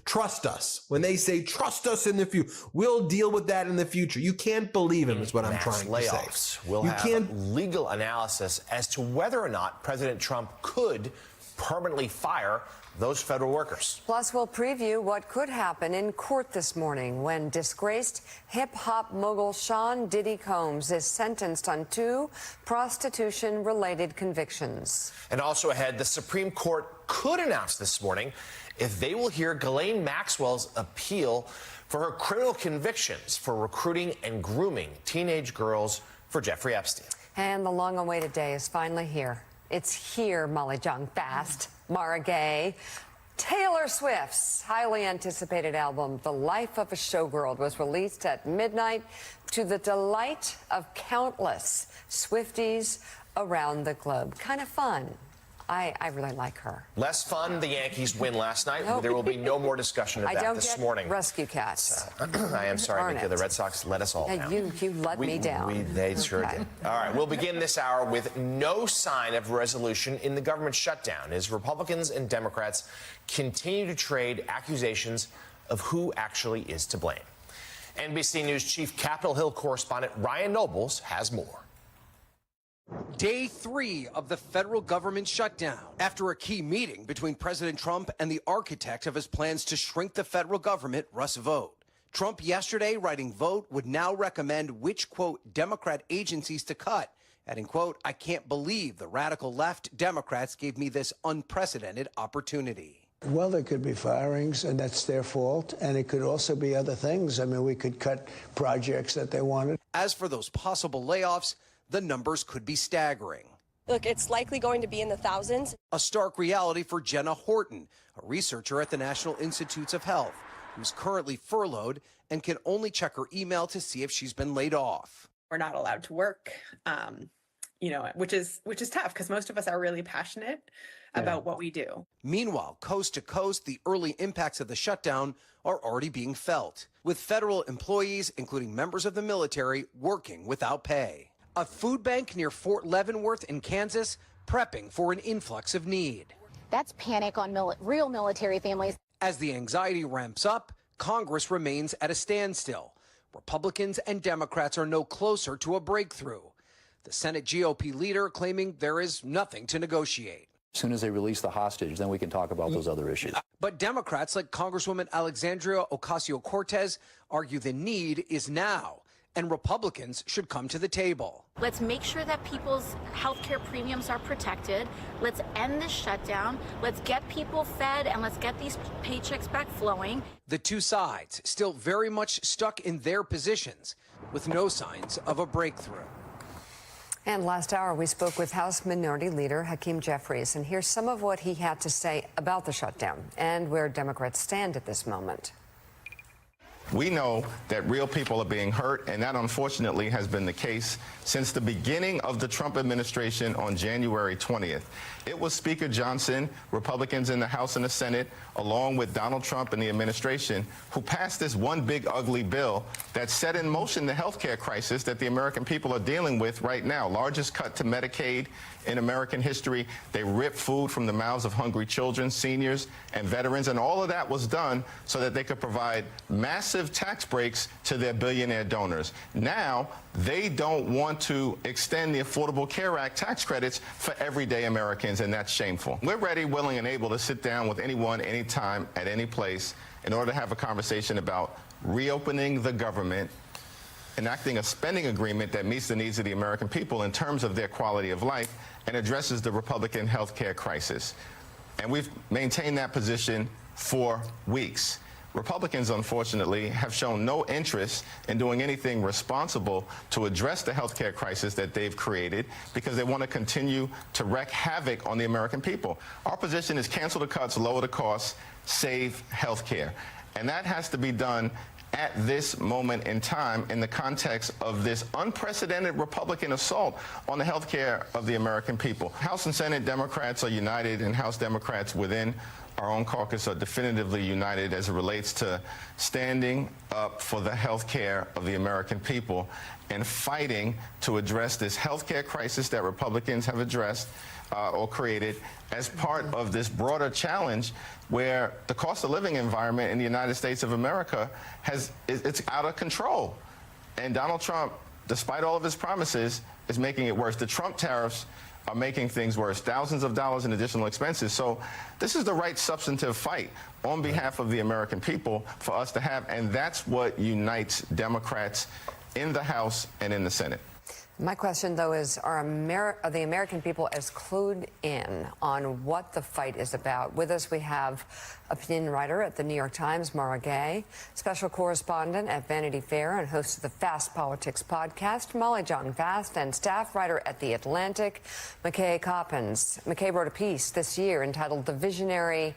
trust us. When they say, trust us in the future, we'll deal with that in the future. You can't believe him, is what I'm trying to say. We'll have legal analysis as to whether or not President Trump could permanently fire those federal workers. Plus, we'll preview what could happen in court this morning when disgraced hip-hop mogul Sean Diddy Combs is sentenced on 2 prostitution-related convictions. And also ahead, the Supreme Court could announce this morning if they will hear Ghislaine Maxwell's appeal for her criminal convictions for recruiting and grooming teenage girls for Jeffrey Epstein. And the long-awaited day is finally here. It's here, Molly Jong Fast, Mara Gay. Taylor Swift's highly anticipated album, The Life of a Showgirl, was released at midnight to the delight of countless Swifties around the globe. Kind of fun. I really like her. Less fun, the Yankees win last night. Nope. There will be no more discussion of I that don't this get morning. rescue cats. I am sorry, Darn Nikki. it. The Red Sox let us all Yeah, down. you let me down. They sure Okay. did. All right, we'll begin this hour with no sign of resolution in the government shutdown as Republicans and Democrats continue to trade accusations of who actually is to blame. NBC News Chief Capitol Hill correspondent Ryan Nobles has more. Day 3 of the federal government shutdown after a key meeting between President Trump and the architect of his plans to shrink the federal government, Russ Vought. Trump yesterday writing Vought would now recommend which, quote, Democrat agencies to cut, adding, quote, I can't believe the radical left Democrats gave me this unprecedented opportunity. Well, there could be firings, and that's their fault. And it could also be other things. I mean, we could cut projects that they wanted. As for those possible layoffs, the numbers could be staggering. Look, it's likely going to be in the thousands. A stark reality for Jenna Horton, a researcher at the National Institutes of Health, who's currently furloughed and can only check her email to see if she's been laid off. We're not allowed to work, which is tough because most of us are really passionate about what we do. Meanwhile, coast to coast, the early impacts of the shutdown are already being felt, with federal employees, including members of the military, working without pay. A food bank near Fort Leavenworth in Kansas prepping for an influx of need. That's panic on real military families. As the anxiety ramps up, Congress remains at a standstill. Republicans and Democrats are no closer to a breakthrough. The Senate GOP leader claiming there is nothing to negotiate. As soon as they release the hostage, then we can talk about those other issues. But Democrats like Congresswoman Alexandria Ocasio-Cortez argue the need is now, and Republicans should come to the table. Let's make sure that people's health care premiums are protected. Let's end this shutdown. Let's get people fed, and let's get these paychecks back flowing. The two sides still very much stuck in their positions, with no signs of a breakthrough. And last hour, we spoke with House Minority Leader Hakeem Jeffries, and here's some of what he had to say about the shutdown and where Democrats stand at this moment. We know that real people are being hurt, and that unfortunately has been the case since the beginning of the Trump administration on January 20th. It was Speaker Johnson, Republicans in the House and the Senate, along with Donald Trump and the administration, who passed this one big ugly bill that set in motion the health care crisis that the American people are dealing with right now. Largest cut to Medicaid in American history. They ripped food from the mouths of hungry children, seniors, and veterans, and all of that was done so that they could provide massive tax breaks to their billionaire donors. Now, they don't want to extend the Affordable Care Act tax credits for everyday Americans, and that's shameful. We're ready, willing, and able to sit down with anyone, anytime, at any place in order to have a conversation about reopening the government, enacting a spending agreement that meets the needs of the American people in terms of their quality of life and addresses the Republican health care crisis. And we've maintained that position for weeks. Republicans, unfortunately, have shown no interest in doing anything responsible to address the health care crisis that they've created because they want to continue to wreak havoc on the American people. Our position is cancel the cuts, lower the costs, save health care. And that has to be done at this moment in time in the context of this unprecedented Republican assault on the health care of the American people. House and Senate Democrats are united, and House Democrats within our own caucus are definitively united as it relates to standing up for the health care of the American people and fighting to address this health care crisis that Republicans have addressed or created as part of this broader challenge where the cost of living environment in the United States of America it's out of control. And Donald Trump, despite all of his promises, is making it worse. The Trump tariffs are making things worse, thousands of dollars in additional expenses. So this is the right substantive fight on behalf of the American people for us to have, and that's what unites Democrats in the House and in the Senate. My question, though, is are the American people as clued in on what the fight is about? With us, we have opinion writer at the New York Times, Mara Gay, special correspondent at Vanity Fair and host of the Fast Politics podcast, Molly John Fast, and staff writer at The Atlantic, McKay Coppins. McKay wrote a piece this year entitled The Visionary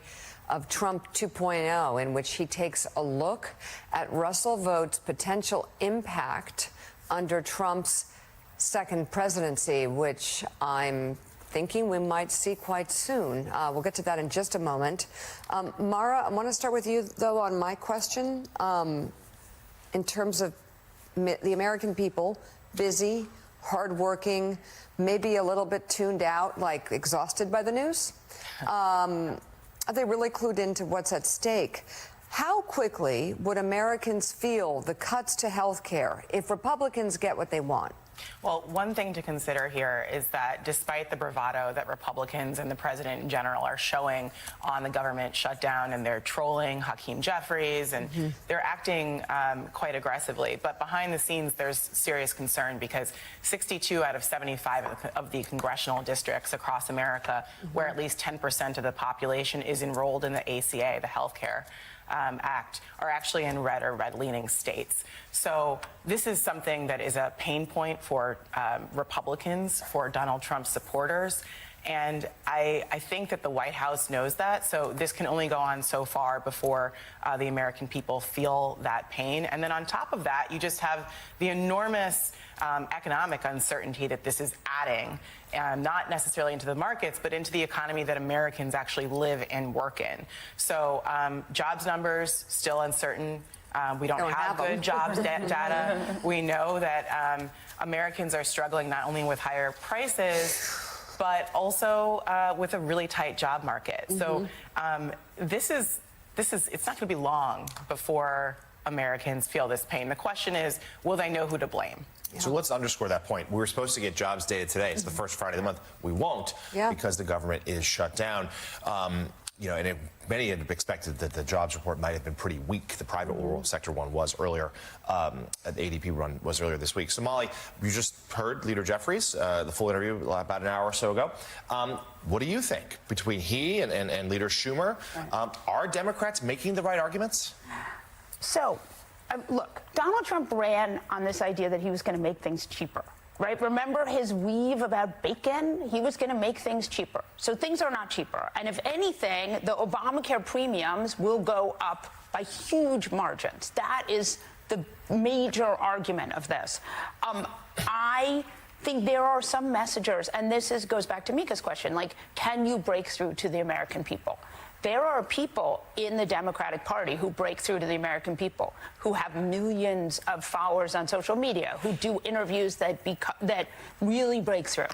of Trump 2.0, in which he takes a look at Russell Vought's potential impact under Trump's second presidency, which I'm thinking we might see quite soon. We'll get to that in just a moment. Mara, I want to start with you, though, on my question. In terms of the American people, busy, hardworking, maybe a little bit tuned out, like exhausted by the news. Are they really clued into what's at stake? How quickly would Americans feel the cuts to health care if Republicans get what they want? Well, one thing to consider here is that despite the bravado that Republicans and the president in general are showing on the government shutdown, and they're trolling Hakeem Jeffries and they're acting quite aggressively, but behind the scenes there's serious concern because 62 out of 75 of the congressional districts across America, where at least 10% of the population is enrolled in the ACA, the Healthcare Act, are actually in red or red-leaning states. So this is something that is a pain point for Republicans, for Donald Trump supporters. And I think that the White House knows that. So this can only go on so far before the American people feel that pain. And then on top of that, you just have the enormous economic uncertainty that this is adding, not necessarily into the markets, but into the economy that Americans actually live and work in. So jobs numbers, still uncertain. We don't have good jobs data. We know that Americans are struggling not only with higher prices, but also with a really tight job market. So it's not going to be long before Americans feel this pain. The question is, will they know who to blame? So let's underscore that point. We were supposed to get jobs data today. It's the first Friday of the month. We won't because the government is shut down. You know, and many had expected that the jobs report might have been pretty weak. The private sector one was earlier. The ADP run was earlier this week. So, Molly, you just heard Leader Jeffries, the full interview about an hour or so ago. What do you think between he and Leader Schumer? Are Democrats making the right arguments? So, look, Donald Trump ran on this idea that he was going to make things cheaper. Right? Remember his weave about bacon? He was going to make things cheaper. So things are not cheaper. And if anything, the Obamacare premiums will go up by huge margins. That is the major argument of this. I think there are some messengers, and goes back to Mika's question, like, can you break through to the American people? There are people in the Democratic Party who break through to the American people, who have millions of followers on social media, who do interviews that really break through.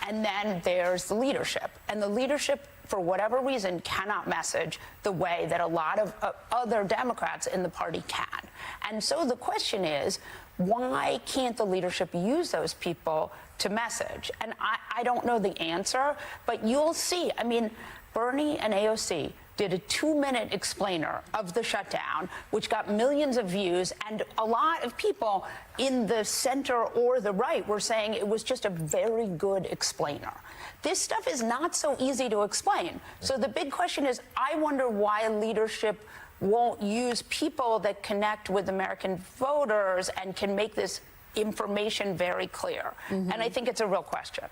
And then there's the leadership. And the leadership, for whatever reason, cannot message the way that a lot of other Democrats in the party can. And so the question is, why can't the leadership use those people to message? And I don't know the answer, but you'll see. I mean, Bernie and AOC did a 2-minute explainer of the shutdown, which got millions of views, and a lot of people in the center or the right were saying it was just a very good explainer. This stuff is not so easy to explain. So the big question is, I wonder why leadership won't use people that connect with American voters and can make this information very clear. And I think it's a real question.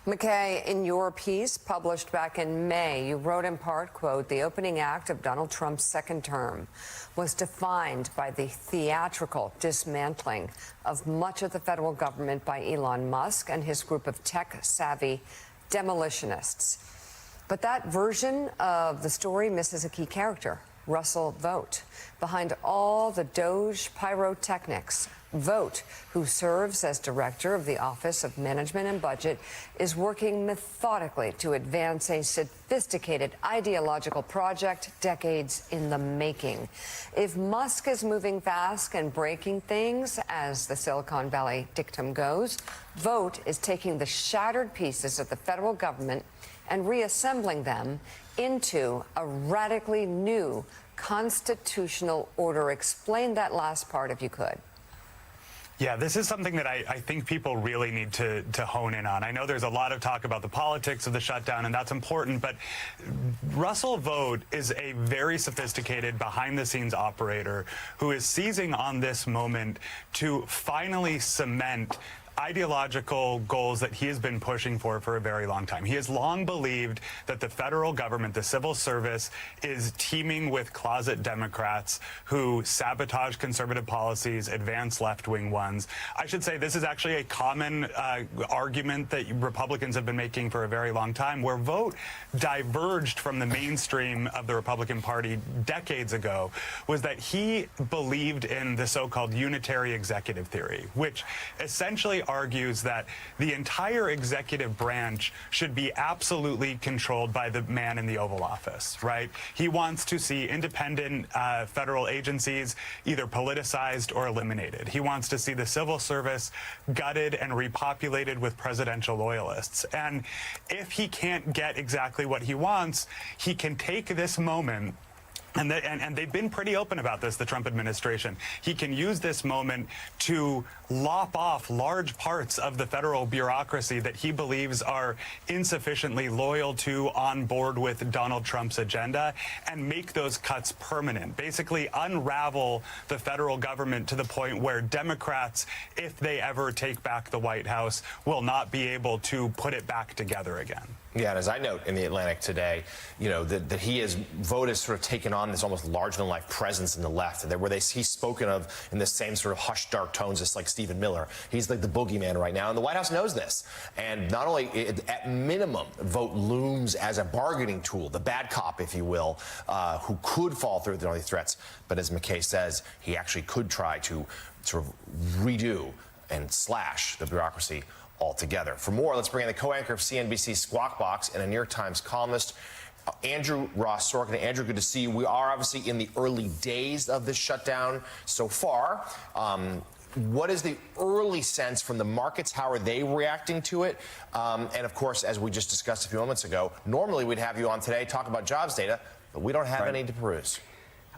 McKay, in your piece published back in May, you wrote in part, quote, the opening act of Donald Trump's second term was defined by the theatrical dismantling of much of the federal government by Elon Musk and his group of tech-savvy demolitionists. But that version of the story misses a key character, Russell Vought. Behind all the Doge pyrotechnics, Vought, who serves as director of the Office of Management and Budget, is working methodically to advance a sophisticated ideological project decades in the making. If Musk is moving fast and breaking things, as the Silicon Valley dictum goes, Vought is taking the shattered pieces of the federal government and reassembling them into a radically new constitutional order. Explain that last part if you could. Yeah, this is something that I think people really need to hone in on. I know there's a lot of talk about the politics of the shutdown, and that's important, but Russell Vought is a very sophisticated behind-the-scenes operator who is seizing on this moment to finally cement ideological goals that he has been pushing for a very long time. He has long believed that the federal government, the civil service, is teeming with closet Democrats who sabotage conservative policies, advance left-wing ones. I should say this is actually a common argument that Republicans have been making for a very long time, where Vought diverged from the mainstream of the Republican Party decades ago, was that he believed in the so-called unitary executive theory, which essentially argues that the entire executive branch should be absolutely controlled by the man in the Oval Office, right? He wants to see independent federal agencies either politicized or eliminated. He wants to see the civil service gutted and repopulated with presidential loyalists. And if he can't get exactly what he wants, he can take this moment. And they've been pretty open about this, the Trump administration. He can use this moment to lop off large parts of the federal bureaucracy that he believes are insufficiently loyal to, on board with Donald Trump's agenda, and make those cuts permanent. Basically unravel the federal government to the point where Democrats, if they ever take back the White House, will not be able to put it back together again. Yeah, and as I note in the Atlantic today, you know, that Vought has sort of taken on this almost larger-than-life presence in the left, where he's spoken of in the same sort of hushed, dark tones, just like Stephen Miller. He's like the boogeyman right now, and the White House knows this. And not only, at minimum, Vought looms as a bargaining tool, the bad cop, if you will, who could fall through with all these threats. But as McKay says, he actually could try to sort of redo and slash the bureaucracy altogether. For more, let's bring in the co-anchor of CNBC's Squawk Box and a New York Times columnist, Andrew Ross Sorkin. Andrew, good to see you. We are obviously in the early days of this shutdown so far. What is the early sense from the markets? How are they reacting to it? And of course, as we just discussed a few moments ago, normally we'd have you on today talk about jobs data, but we don't have any to peruse.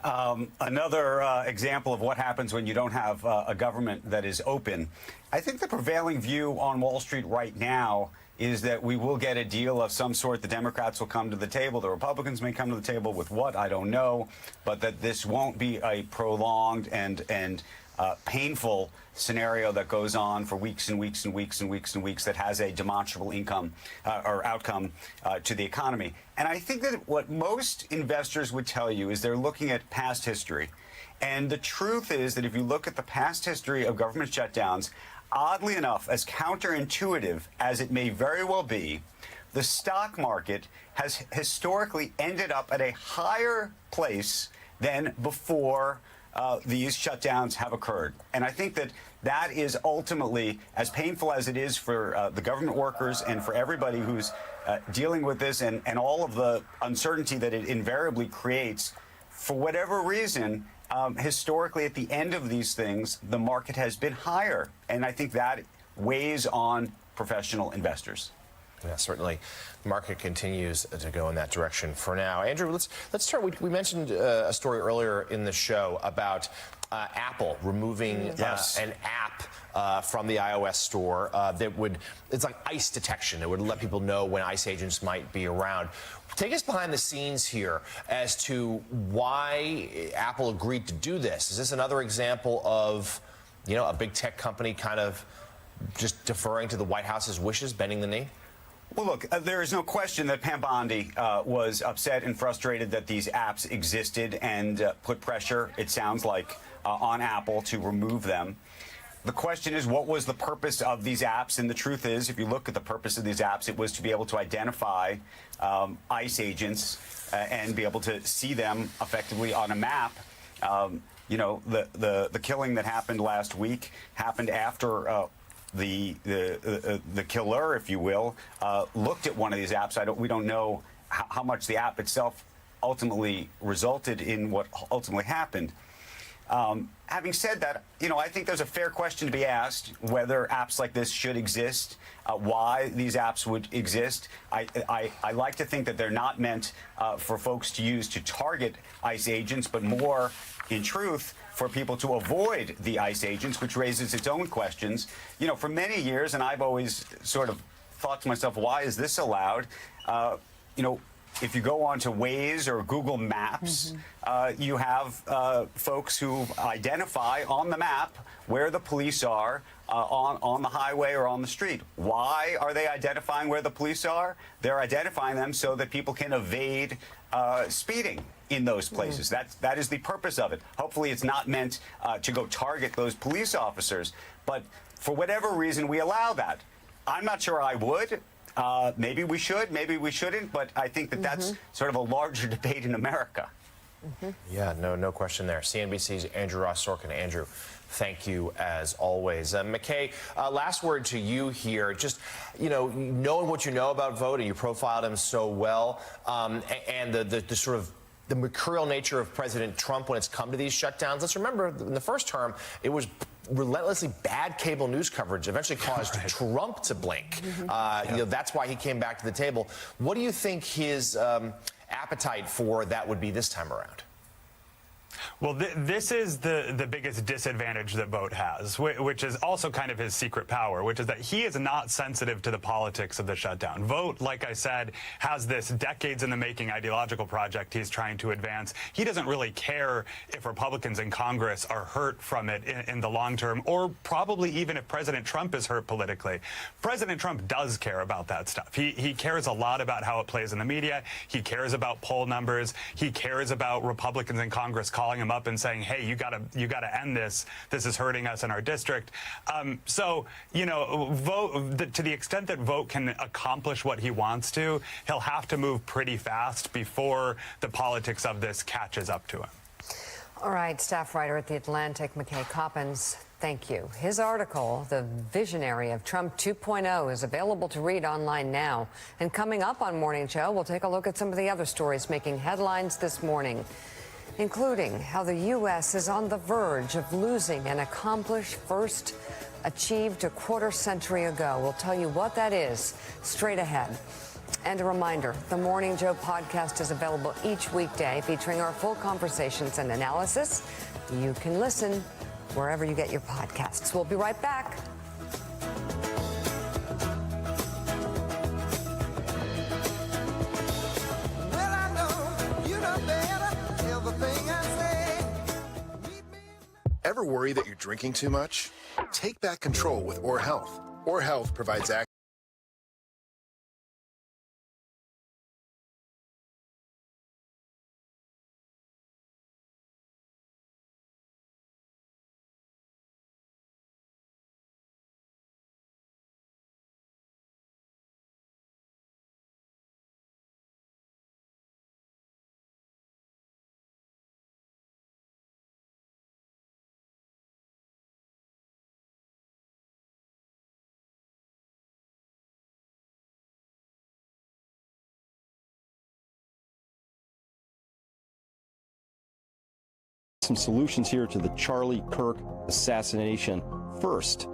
Another example of what happens when you don't have a government that is open. I think the prevailing view on Wall Street right now is that we will get a deal of some sort. The Democrats will come to the table. The Republicans may come to the table with what, I don't know, but that this won't be a prolonged and painful scenario that goes on for weeks and weeks and weeks and weeks and weeks that has a demonstrable income or outcome to the economy. And I think that what most investors would tell you is they're looking at past history. And the truth is that if you look at the past history of government shutdowns, oddly enough, as counterintuitive as it may very well be, the stock market has historically ended up at a higher place than before these shutdowns have occurred. And I think that that is ultimately, as painful as it is for the government workers and for everybody who's dealing with this and all of the uncertainty that it invariably creates, for whatever reason, historically at the end of these things, the market has been higher. And I think that weighs on professional investors. Yeah, certainly. The market continues to go in that direction for now. Andrew, let's start. We mentioned a story earlier in the show about Apple removing an app from the iOS store that would, it's like ice detection. It would let people know when ICE agents might be around. Take us behind the scenes here as to why Apple agreed to do this. Is this another example of, you know, a big tech company kind of just deferring to the White House's wishes, bending the knee? Well, look, there is no question that Pam Bondi was upset and frustrated that these apps existed and put pressure, it sounds like, on Apple to remove them. The question is, what was the purpose of these apps? And the truth is, if you look at the purpose of these apps, it was to be able to identify ICE agents and be able to see them effectively on a map. You know, the killing that happened last week happened after the killer, if you will, looked at one of these apps. We don't know how much the app itself ultimately resulted in what ultimately happened. Having said that, you know, I think there's a fair question to be asked whether apps like this should exist, why these apps would exist. I like to think that they're not meant for folks to use to target ICE agents, but more in truth, for people to avoid the ICE agents, which raises its own questions. You know, for many years, and I've always sort of thought to myself, why is this allowed? You know, if you go onto Waze or Google Maps, you have folks who identify on the map where the police are on the highway or on the street. Why are they identifying where the police are? They're identifying them so that people can evade speeding in those places. That is the purpose of it. Hopefully it's not meant to go target those police officers. But for whatever reason, we allow that. I'm not sure I would. Maybe we should, maybe we shouldn't, but I think that that's sort of a larger debate in America. Yeah, no question there. CNBC's Andrew Ross Sorkin. Andrew, thank you as always. McKay, last word to you here. Just, you know, knowing what you know about Vogt, and you profiled him so well, and the sort of the mercurial nature of President Trump when it's come to these shutdowns. Let's remember, in the first term, it was relentlessly bad cable news coverage eventually caused Trump to blink. You know, that's why he came back to the table. What do you think his appetite for that would be this time around? Well, this is the biggest disadvantage that Vogt has, which is also kind of his secret power, which is that he is not sensitive to the politics of the shutdown. Vogt, like I said, has this decades in the making ideological project he's trying to advance. He doesn't really care if Republicans in Congress are hurt from it in the long term, or probably even if President Trump is hurt politically. President Trump does care about that stuff. He cares a lot about how it plays in the media. He cares about poll numbers. He cares about Republicans in Congress calling him up and saying, hey, you gotta end this. This is hurting us in our district. So, you know, Vogt, to the extent that Vogt can accomplish what he wants to, he'll have to move pretty fast before the politics of this catches up to him. All right, staff writer at The Atlantic, McKay Coppins, thank you. His article, The Visionary of Trump 2.0, is available to read online now. And coming up on Morning Joe, we'll take a look at some of the other stories making headlines this morning, including how the U.S. is on the verge of losing an accomplished first achieved a quarter century ago. We'll tell you what that is straight ahead. And a reminder, the Morning Joe podcast is available each weekday, featuring our full conversations and analysis. You can listen wherever you get your podcasts. We'll be right back. Ever worry that you're drinking too much? Take back control with Or Health. Or Health provides access. Some solutions here to the Charlie Kirk assassination. First,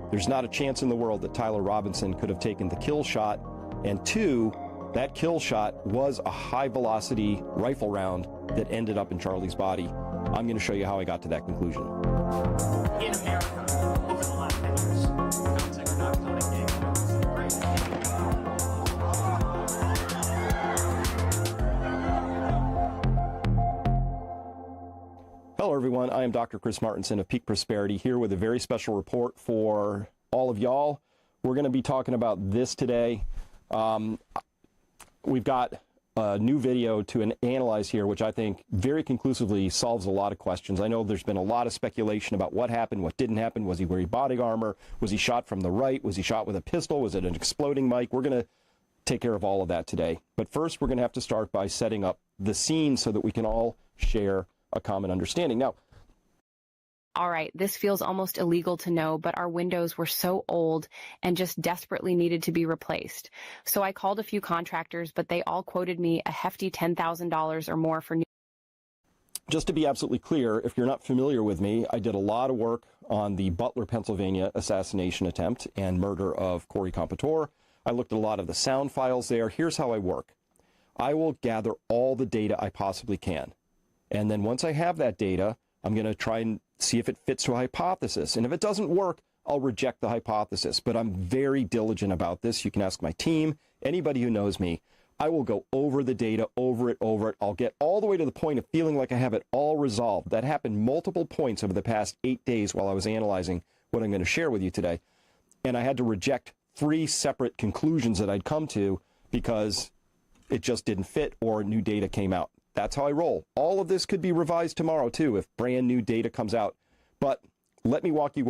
there's not a chance in the world that Tyler Robinson could have taken the kill shot. And two, that kill shot was a high-velocity rifle round that ended up in Charlie's body. I'm going to show you how I got to that conclusion. In America, over the last 10 years, guns are not connected. Hello, everyone. I am Dr. Chris Martinson of Peak Prosperity, here with a very special report for all of y'all. We're going to be talking about this today. We've got a new video to analyze here, which I think very conclusively solves a lot of questions. I know there's been a lot of speculation about what happened, what didn't happen. Was he wearing body armor? Was he shot from the right? Was he shot with a pistol? Was it an exploding mic? We're going to take care of all of that today. But first, we're going to have to start by setting up the scene so that we can all share a common understanding. Now, all right, this feels almost illegal to know, but our windows were so old and just desperately needed to be replaced. So I called a few contractors, but they all quoted me a hefty $10,000 or more for new. Just to be absolutely clear, if you're not familiar with me, I did a lot of work on the Butler, Pennsylvania assassination attempt and murder of Corey Compatore. I looked at a lot of the sound files there. Here's how I work. I will gather all the data I possibly can. And then once I have that data, I'm going to try and see if it fits to a hypothesis. And if it doesn't work, I'll reject the hypothesis. But I'm very diligent about this. You can ask my team, anybody who knows me. I will go over the data, over it. I'll get all the way to the point of feeling like I have it all resolved. That happened multiple points over the past 8 days while I was analyzing what I'm going to share with you today. And I had to reject 3 separate conclusions that I'd come to because it just didn't fit or new data came out. That's how I roll. All of this could be revised tomorrow too if brand new data comes out. But let me walk you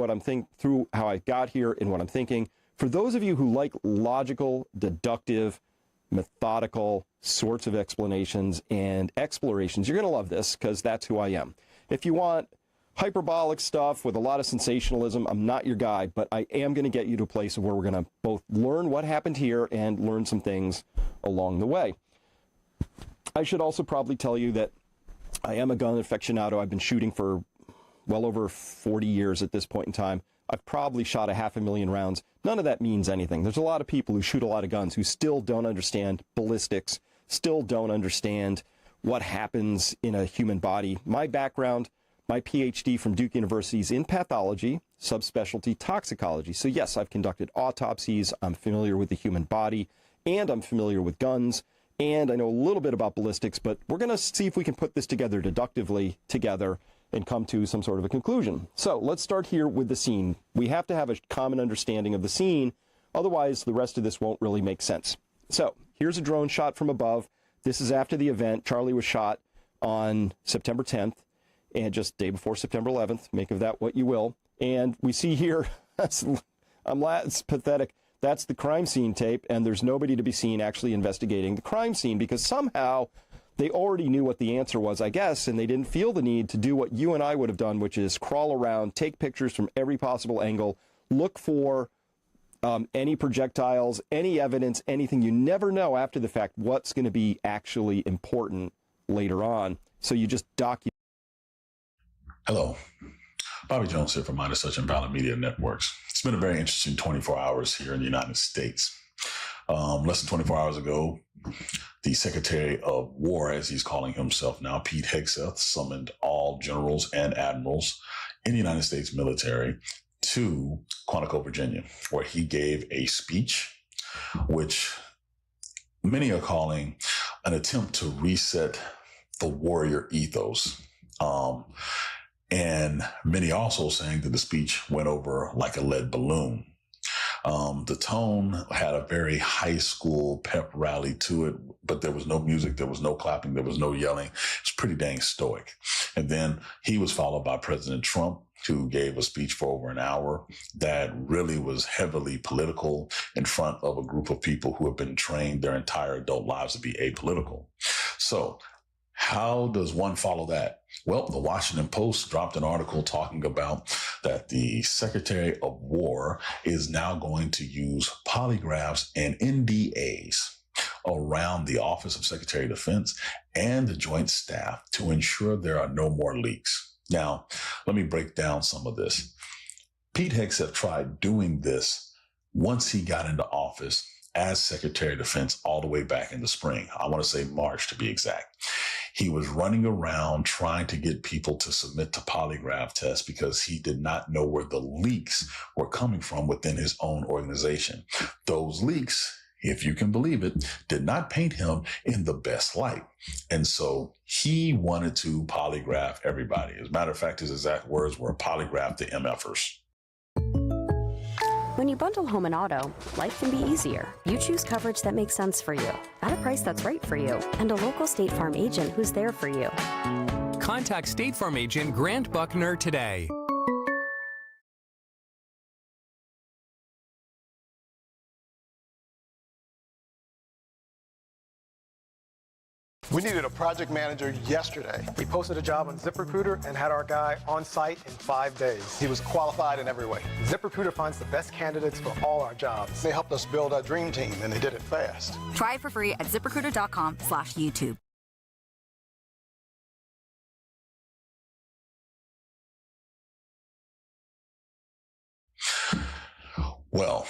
through how I got here and what I'm thinking. For those of you who like logical, deductive, methodical sorts of explanations and explorations, you're going to love this because that's who I am. If you want hyperbolic stuff with a lot of sensationalism, I'm not your guy, but I am going to get you to a place where we're going to both learn what happened here and learn some things along the way. I should also probably tell you that I am a gun aficionado. I've been shooting for well over 40 years at this point in time. I've probably shot 500,000 rounds. None of that means anything. There's a lot of people who shoot a lot of guns who still don't understand ballistics, still don't understand what happens in a human body. My background, my PhD from Duke University is in pathology, subspecialty toxicology. So yes, I've conducted autopsies. I'm familiar with the human body, and I'm familiar with guns, and I know a little bit about ballistics, but we're going to see if we can put this together deductively together and come to some sort of a conclusion. So let's start here with the scene. We have to have a common understanding of the scene, otherwise the rest of this won't really make sense. So here's a drone shot from above. This is after the event. Charlie was shot on September 10th and just day before September 11th. Make of that what you will. And we see here, it's pathetic. That's the crime scene tape, and there's nobody to be seen actually investigating the crime scene because somehow they already knew what the answer was, I guess, and they didn't feel the need to do what you and I would have done, which is crawl around, take pictures from every possible angle, look for any projectiles, any evidence, anything. You never know after the fact what's going to be actually important later on. So you just document. Hello. Bobby Jones here from Minor Such and Valid Media Networks. It's been a very interesting 24 hours here in the United States. Less than 24 hours ago, the Secretary of War, as he's calling himself now, Pete Hegseth, summoned all generals and admirals in the United States military to Quantico, Virginia, where he gave a speech, which many are calling an attempt to reset the warrior ethos. And many also saying that the speech went over like a lead balloon. The tone had a very high school pep rally to it, but there was no music, there was no clapping, there was no yelling. It was pretty dang stoic. And then he was followed by President Trump, who gave a speech for over an hour that really was heavily political in front of a group of people who have been trained their entire adult lives to be apolitical. So how does one follow that? Well, the Washington Post dropped an article talking about that the Secretary of War is now going to use polygraphs and NDAs around the Office of Secretary of Defense and the Joint Staff to ensure there are no more leaks. Now, let me break down some of this. Pete Hegseth tried doing this once he got into office as Secretary of Defense all the way back in the spring. I want to say March to be exact. He was running around trying to get people to submit to polygraph tests because he did not know where the leaks were coming from within his own organization. Those leaks, if you can believe it, did not paint him in the best light. And so he wanted to polygraph everybody. As a matter of fact, his exact words were polygraph the MFers. When you bundle home and auto, life can be easier. You choose coverage that makes sense for you, at a price that's right for you, and a local State Farm agent who's there for you. Contact State Farm agent Grant Buckner today. We needed a project manager yesterday. We posted a job on ZipRecruiter and had our guy on site in 5 days. He was qualified in every way. ZipRecruiter finds the best candidates for all our jobs. They helped us build our dream team, and they did it fast. Try it for free at ZipRecruiter.com/YouTube. Well,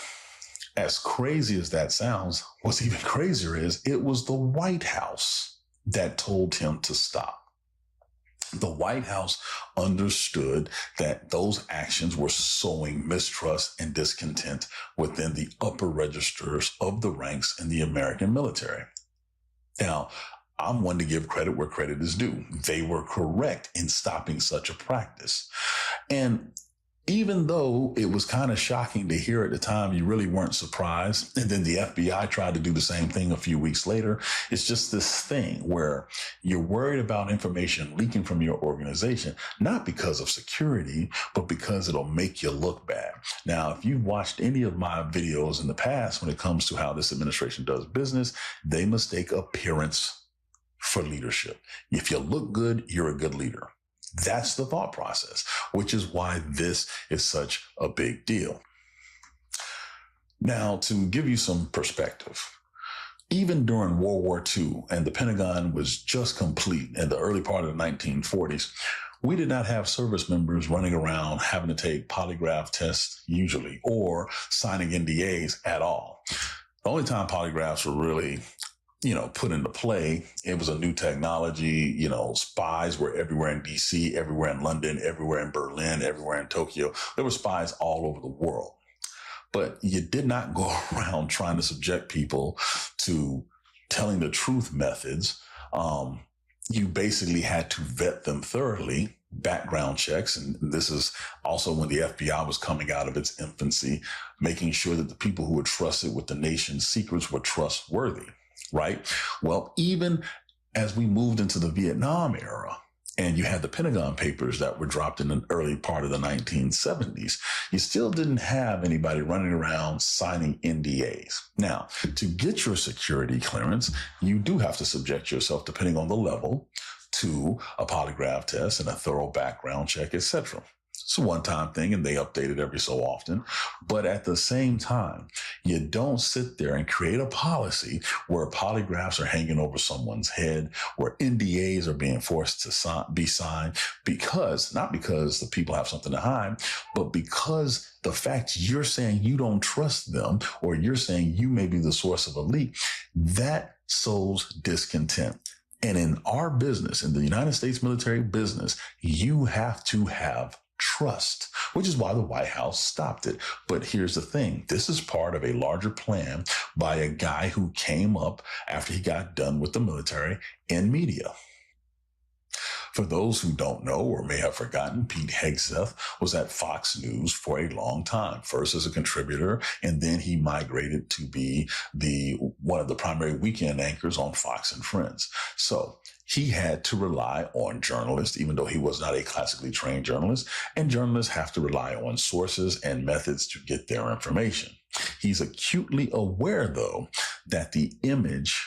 as crazy as that sounds, what's even crazier is it was the White House that told him to stop. The White House understood that those actions were sowing mistrust and discontent within the upper registers of the ranks in the American military. Now, I'm one to give credit where credit is due. They were correct in stopping such a practice. And even though it was kind of shocking to hear at the time, you really weren't surprised. And then the FBI tried to do the same thing a few weeks later. It's just this thing where you're worried about information leaking from your organization, not because of security, but because it'll make you look bad. Now, if you've watched any of my videos in the past when it comes to how this administration does business, they mistake appearance for leadership. If you look good, you're a good leader. That's the thought process, which is why this is such a big deal. Now, to give you some perspective, even during World War II and the Pentagon was just complete in the early part of the 1940s, we did not have service members running around having to take polygraph tests usually or signing NDAs at all. The only time polygraphs were really put into play, it was a new technology. Spies were everywhere in DC, everywhere in London, everywhere in Berlin, everywhere in Tokyo. There were spies all over the world. But you did not go around trying to subject people to telling the truth methods. You basically had to vet them thoroughly, background checks. And this is also when the FBI was coming out of its infancy, making sure that the people who were trusted with the nation's secrets were trustworthy. Right? Well, even as we moved into the Vietnam era and you had the Pentagon Papers that were dropped in the early part of the 1970s, you still didn't have anybody running around signing NDAs. Now, to get your security clearance, you do have to subject yourself, depending on the level, to a polygraph test and a thorough background check, etc. It's a one-time thing, and they update it every so often. But at the same time, you don't sit there and create a policy where polygraphs are hanging over someone's head, where NDAs are being forced to be signed, not because the people have something to hide, but because the fact you're saying you don't trust them, or you're saying you may be the source of a leak, that sows discontent. And in our business, in the United States military business, you have to have trust, which is why the White House stopped it. But here's the thing. This is part of a larger plan by a guy who came up after he got done with the military in media. For those who don't know or may have forgotten, Pete Hegseth was at Fox News for a long time, first as a contributor, and then he migrated to be one of the primary weekend anchors on Fox and Friends. So he had to rely on journalists, even though he was not a classically trained journalist, and journalists have to rely on sources and methods to get their information. He's acutely aware, though, that the image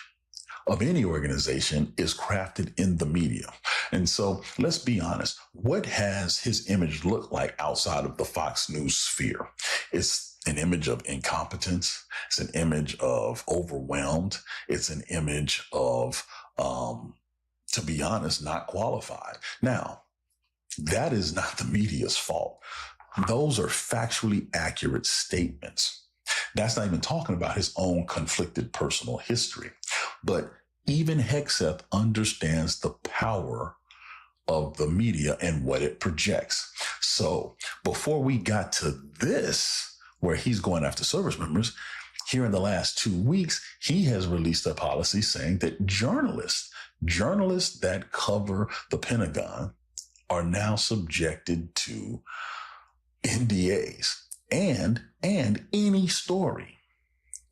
of any organization is crafted in the media. And so let's be honest, what has his image look like outside of the Fox News sphere? It's an image of incompetence. It's an image of overwhelmed. It's an image of, to be honest, not qualified. Now, that is not the media's fault. Those are factually accurate statements. That's not even talking about his own conflicted personal history. But even Hegseth understands the power of the media and what it projects. So before we got to this, where he's going after service members, here in the last 2 weeks, he has released a policy saying that journalists that cover the Pentagon are now subjected to NDAs, and any story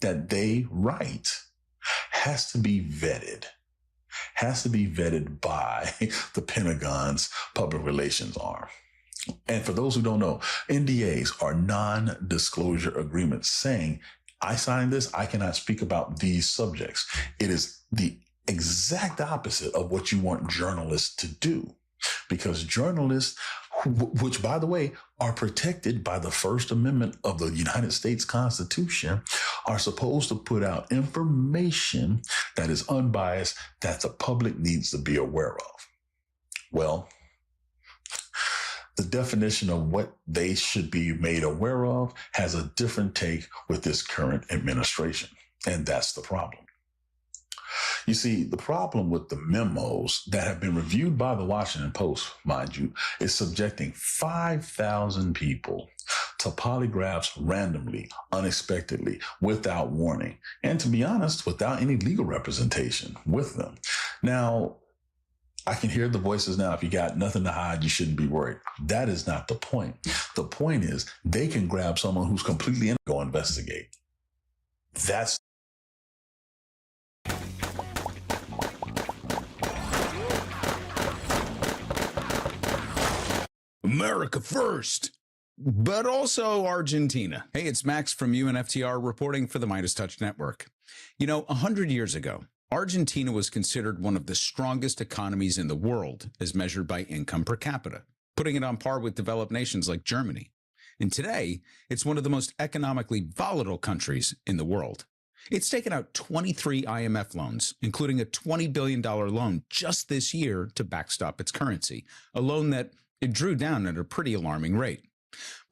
that they write has to be vetted by the Pentagon's public relations arm. And for those who don't know, NDAs are non-disclosure agreements saying, I signed this, I cannot speak about these subjects. It is the exact opposite of what you want journalists to do, because journalists, which, by the way, are protected by the First Amendment of the United States Constitution, are supposed to put out information that is unbiased, that the public needs to be aware of. Well, the definition of what they should be made aware of has a different take with this current administration, and that's the problem. You see, the problem with the memos that have been reviewed by the Washington Post, mind you, is subjecting 5,000 people to polygraphs randomly, unexpectedly, without warning, and to be honest, without any legal representation with them. Now, I can hear the voices now. If you got nothing to hide, you shouldn't be worried. That is not the point. The point is they can grab someone who's completely in and go investigate. That's America first, but also Argentina. Hey, it's Max from UNFTR reporting for the Midas Touch Network. You know, 100 years ago, Argentina was considered one of the strongest economies in the world as measured by income per capita, putting it on par with developed nations like Germany. And today, it's one of the most economically volatile countries in the world. It's taken out 23 IMF loans, including a $20 billion loan just this year to backstop its currency, a loan that it drew down at a pretty alarming rate.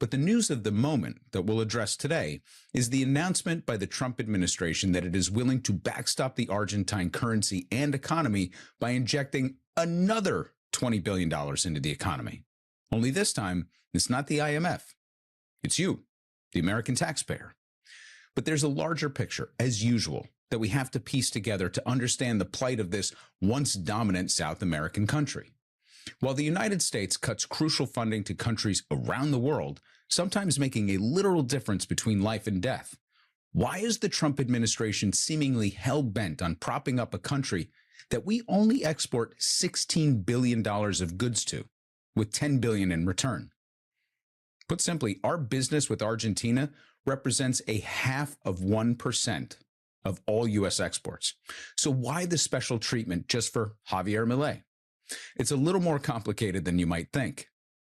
But the news of the moment that we'll address today is the announcement by the Trump administration that it is willing to backstop the Argentine currency and economy by injecting another $20 billion into the economy. Only this time, it's not the IMF. It's you, the American taxpayer. But there's a larger picture, as usual, that we have to piece together to understand the plight of this once dominant South American country. While the United States cuts crucial funding to countries around the world, sometimes making a literal difference between life and death, why is the Trump administration seemingly hell-bent on propping up a country that we only export $16 billion of goods to, with $10 billion in return? Put simply, our business with Argentina represents 0.5% of all U.S. exports. So why the special treatment just for Javier Milei? It's a little more complicated than you might think.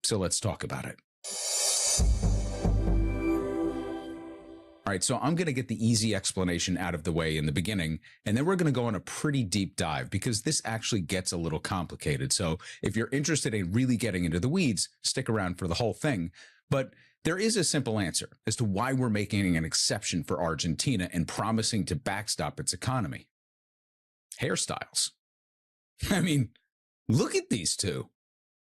So let's talk about it. All right, so I'm going to get the easy explanation out of the way in the beginning, and then we're going to go on a pretty deep dive because this actually gets a little complicated. So if you're interested in really getting into the weeds, stick around for the whole thing. But there is a simple answer as to why we're making an exception for Argentina and promising to backstop its economy. Hairstyles. I mean, look at these two.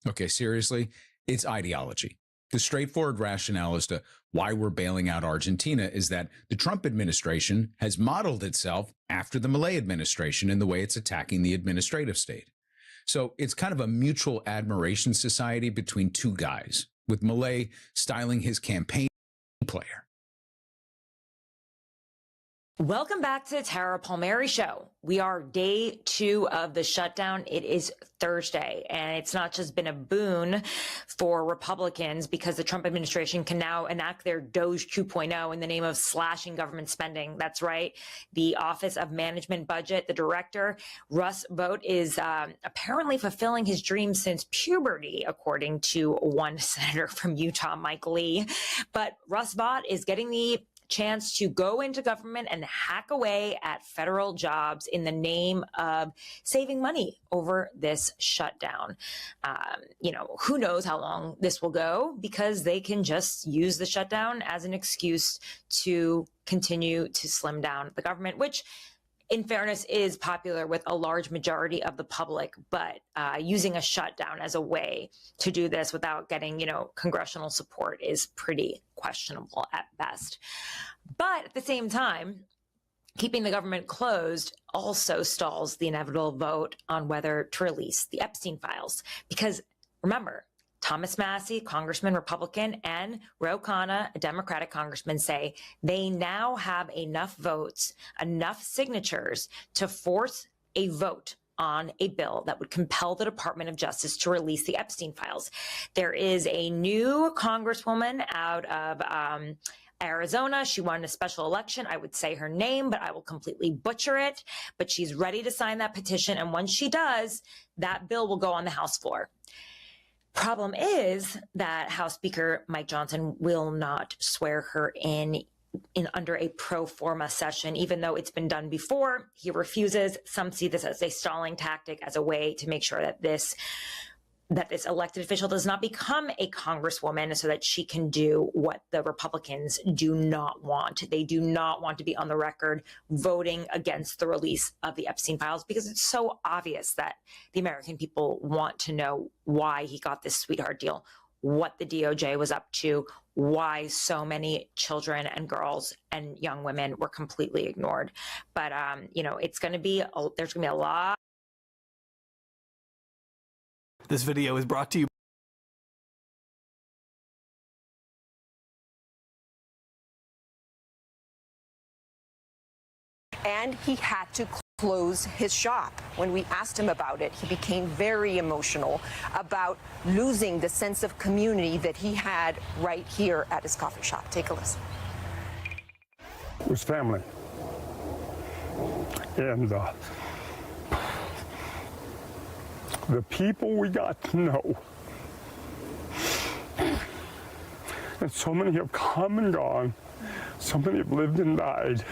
Okay, seriously, it's ideology. The straightforward rationale as to why we're bailing out Argentina is that the Trump administration has modeled itself after the Milei administration in the way it's attacking the administrative state. So it's kind of a mutual admiration society between two guys, with Milei styling his campaign player. Welcome back to the Tara Palmieri Show. We are day 2 of the shutdown. It is Thursday, and it's not just been a boon for Republicans because the Trump administration can now enact their DOGE 2.0 in the name of slashing government spending. That's right. The Office of Management Budget, the director, Russ Vought, is apparently fulfilling his dream since puberty, according to one senator from Utah, Mike Lee. But Russ Vought is getting the chance to go into government and hack away at federal jobs in the name of saving money over this shutdown. Who knows how long this will go because they can just use the shutdown as an excuse to continue to slim down the government, which in fairness is popular with a large majority of the public, but using a shutdown as a way to do this without getting, congressional support is pretty questionable at best. But at the same time, keeping the government closed also stalls the inevitable vote on whether to release the Epstein files. Because remember, Thomas Massie, Congressman, Republican, and Ro Khanna, a Democratic congressman, say they now have enough votes, enough signatures to force a vote on a bill that would compel the Department of Justice to release the Epstein files. There is a new congresswoman out of Arizona. She won a special election. I would say her name, but I will completely butcher it. But she's ready to sign that petition. And once she does, that bill will go on the House floor. Problem is that House Speaker Mike Johnson will not swear her in under a pro forma session, even though it's been done before. He refuses. Some see this as a stalling tactic, as a way to make sure that this that this elected official does not become a congresswoman so that she can do what the Republicans do not want. They do not want to be on the record voting against the release of the Epstein files, because it's so obvious that the American people want to know why he got this sweetheart deal, what the DOJ was up to, why so many children and girls and young women were completely ignored. But, it's going to be, there's going to be a lot. This video is brought to you. And he had to close his shop. When we asked him about it, he became very emotional about losing the sense of community that he had right here at his coffee shop. Take a listen. It was family. And the people we got to know, and so many have come and gone, so many have lived and died,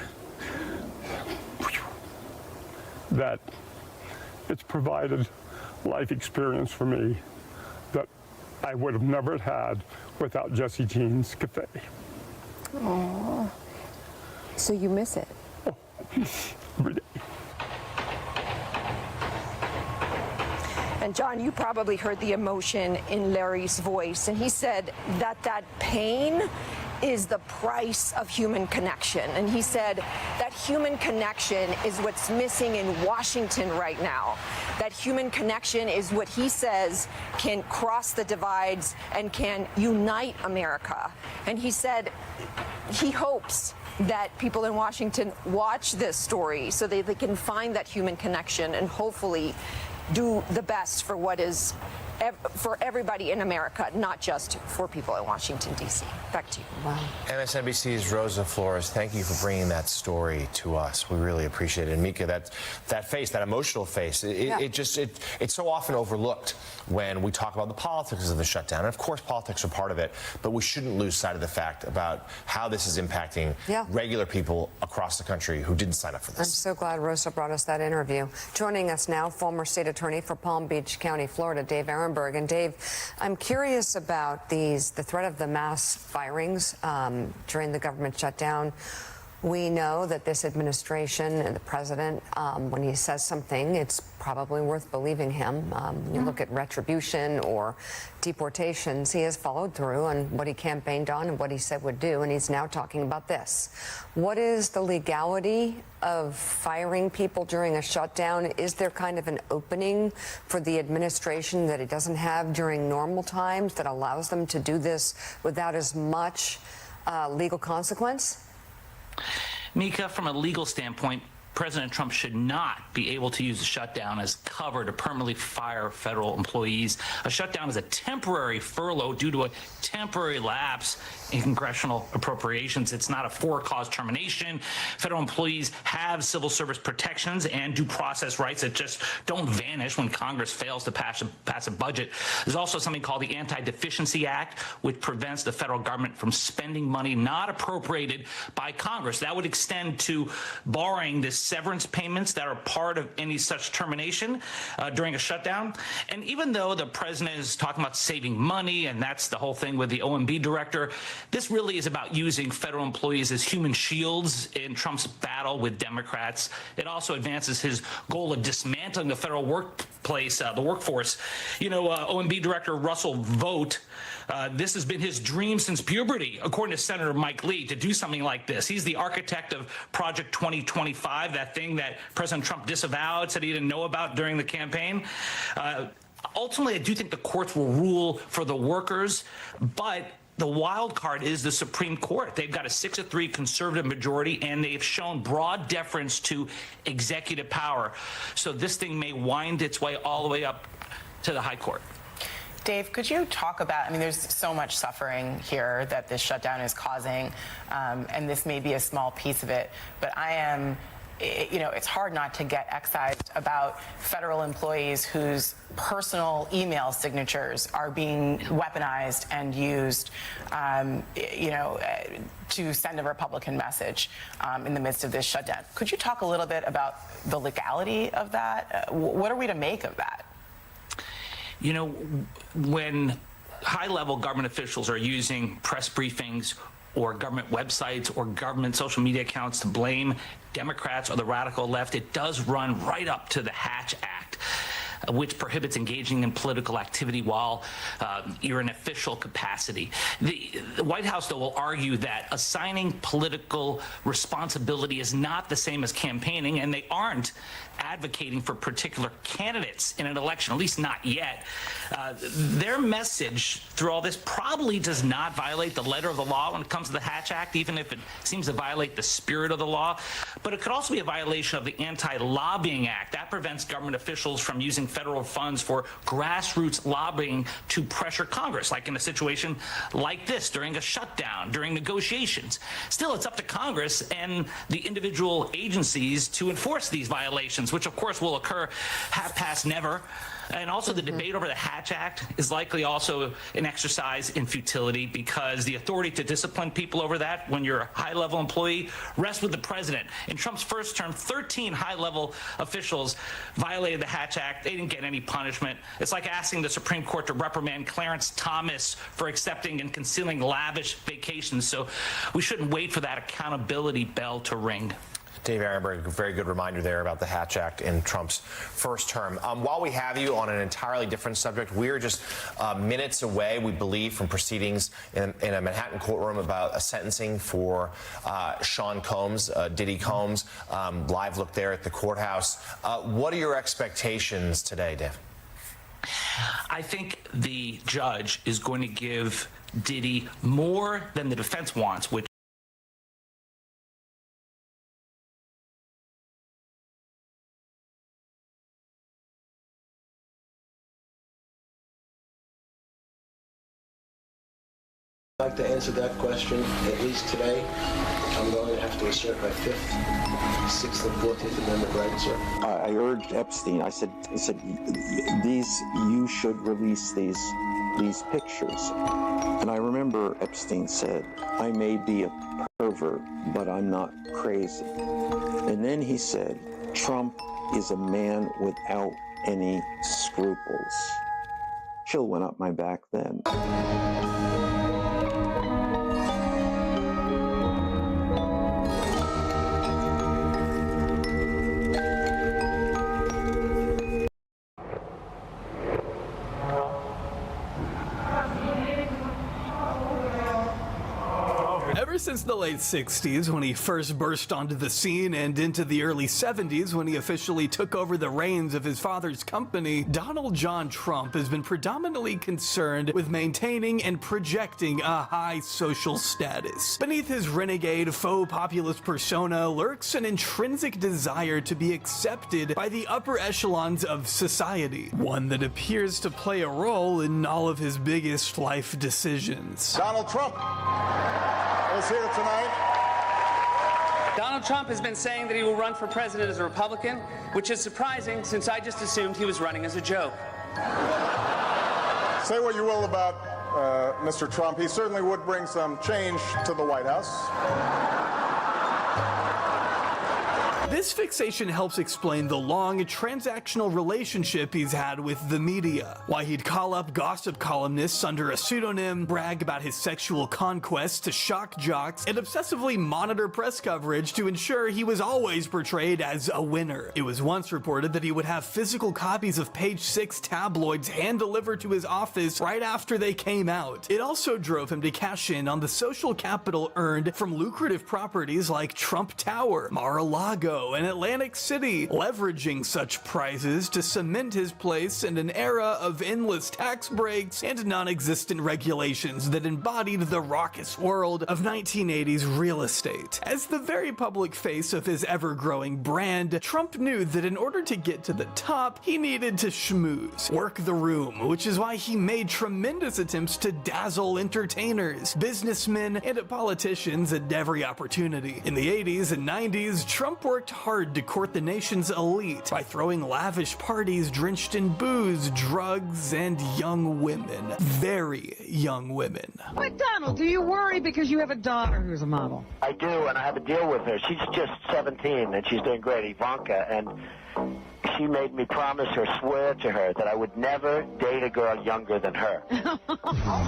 that it's provided life experience for me that I would have never had without Jesse Jean's Cafe. Oh, so you miss it? Oh, every day. And John, you probably heard the emotion in Larry's voice, and he said that pain is the price of human connection. And he said that human connection is what's missing in Washington right now. That human connection is what he says can cross the divides and can unite America. And he said he hopes that people in Washington watch this story so that they can find that human connection and hopefully do the best for what is for everybody in America, not just for people in Washington, D.C. Back to you. Wow. MSNBC's Rosa Flores, thank you for bringing that story to us. We really appreciate it. And Mika, that face, that emotional face, it's so often overlooked when we talk about the politics of the shutdown. And of course, politics are part of it, but we shouldn't lose sight of the fact about how this is impacting regular people across the country who didn't sign up for this. I'm so glad Rosa brought us that interview. Joining us now, former state attorney for Palm Beach County, Florida, Dave Ehrenberg. And Dave, I'm curious about the threat of the mass firings during the government shutdown. We know that this administration and the president, when he says something, it's probably worth believing him. You look at retribution or deportations, he has followed through on what he campaigned on and what he said would do, and he's now talking about this. What is the legality of firing people during a shutdown? Is there kind of an opening for the administration that it doesn't have during normal times that allows them to do this without as much legal consequence? Mika, from a legal standpoint, President Trump should not be able to use the shutdown as cover to permanently fire federal employees. A shutdown is a temporary furlough due to a temporary lapse in congressional appropriations. It's not a for-cause termination. Federal employees have civil service protections and due process rights that just don't vanish when Congress fails to pass a budget. There's also something called the Anti-Deficiency Act, which prevents the federal government from spending money not appropriated by Congress. That would extend to barring the severance payments that are part of any such termination during a shutdown. And even though the president is talking about saving money, and that's the whole thing with the OMB director, this really is about using federal employees as human shields in Trump's battle with Democrats. It also advances his goal of dismantling the federal workplace, the workforce. You know, OMB Director Russell Vogt, this has been his dream since puberty, according to Senator Mike Lee, to do something like this. He's the architect of Project 2025, that thing that President Trump disavowed, said he didn't know about during the campaign. Ultimately, I do think the courts will rule for the workers, but the wild card is the Supreme Court. They've got a 6-3 conservative majority, and they've shown broad deference to executive power. So this thing may wind its way all the way up to the high court. Dave, could you talk about, I mean, there's so much suffering here that this shutdown is causing, and this may be a small piece of it, but it's hard not to get excised about federal employees whose personal email signatures are being weaponized and used, to send a Republican message in the midst of this shutdown. Could you talk a little bit about the legality of that? What are we to make of that? You know, when high-level government officials are using press briefings or government websites or government social media accounts to blame Democrats or the radical left, it does run right up to the Hatch Act, which prohibits engaging in political activity while you're in official capacity. The White House, though, will argue that assigning political responsibility is not the same as campaigning, and they aren't advocating for particular candidates in an election, at least not yet. Their message through all this probably does not violate the letter of the law when it comes to the Hatch Act, even if it seems to violate the spirit of the law. But it could also be a violation of the Anti-Lobbying Act. That prevents government officials from using federal funds for grassroots lobbying to pressure Congress, like in a situation like this, during a shutdown, during negotiations. Still, it's up to Congress and the individual agencies to enforce these violations, which of course will occur half past never. And also the debate over the Hatch Act is likely also an exercise in futility, because the authority to discipline people over that when you're a high-level employee rests with the president. In Trump's first term, 13 high-level officials violated the Hatch Act. They didn't get any punishment. It's like asking the Supreme Court to reprimand Clarence Thomas for accepting and concealing lavish vacations. So we shouldn't wait for that accountability bell to ring. Dave Ehrenberg, a very good reminder there about the Hatch Act in Trump's first term. While we have you on an entirely different subject, we're just minutes away, we believe, from proceedings in a Manhattan courtroom about a sentencing for Sean Combs, Diddy Combs. Live look there at the courthouse. What are your expectations today, Dave? I think the judge is going to give Diddy more than the defense wants, which I'd like to answer that question, at least today. I'm going to have to assert my 5th, 6th, and 14th Amendment rights, sir. I urged Epstein, I said, you should release these pictures. And I remember Epstein said, I may be a pervert, but I'm not crazy. And then he said, Trump is a man without any scruples. Chill went up my back then. Ever since the late 60s, when he first burst onto the scene, and into the early 70s, when he officially took over the reins of his father's company, Donald John Trump has been predominantly concerned with maintaining and projecting a high social status. Beneath his renegade, faux populist persona lurks an intrinsic desire to be accepted by the upper echelons of society, one that appears to play a role in all of his biggest life decisions. Donald Trump is here tonight. Donald Trump has been saying that he will run for president as a Republican, which is surprising since I just assumed he was running as a joke. Say what you will about Mr. Trump. He certainly would bring some change to the White House. This fixation helps explain the long transactional relationship he's had with the media. Why he'd call up gossip columnists under a pseudonym, brag about his sexual conquests to shock jocks, and obsessively monitor press coverage to ensure he was always portrayed as a winner. It was once reported that he would have physical copies of Page 6 tabloids hand-delivered to his office right after they came out. It also drove him to cash in on the social capital earned from lucrative properties like Trump Tower, Mar-a-Lago, and Atlantic City, leveraging such prizes to cement his place in an era of endless tax breaks and non-existent regulations that embodied the raucous world of 1980s real estate. As the very public face of his ever-growing brand, Trump knew that in order to get to the top, he needed to schmooze, work the room, which is why he made tremendous attempts to dazzle entertainers, businessmen, and politicians at every opportunity. In the 80s and 90s, Trump worked hard to court the nation's elite by throwing lavish parties drenched in booze, drugs, and young women. Very young women. But Donald, do you worry because you have a daughter who's a model? I do, and I have a deal with her. She's just 17, and she's doing great, Ivanka, and she made me promise or swear to her that I would never date a girl younger than her.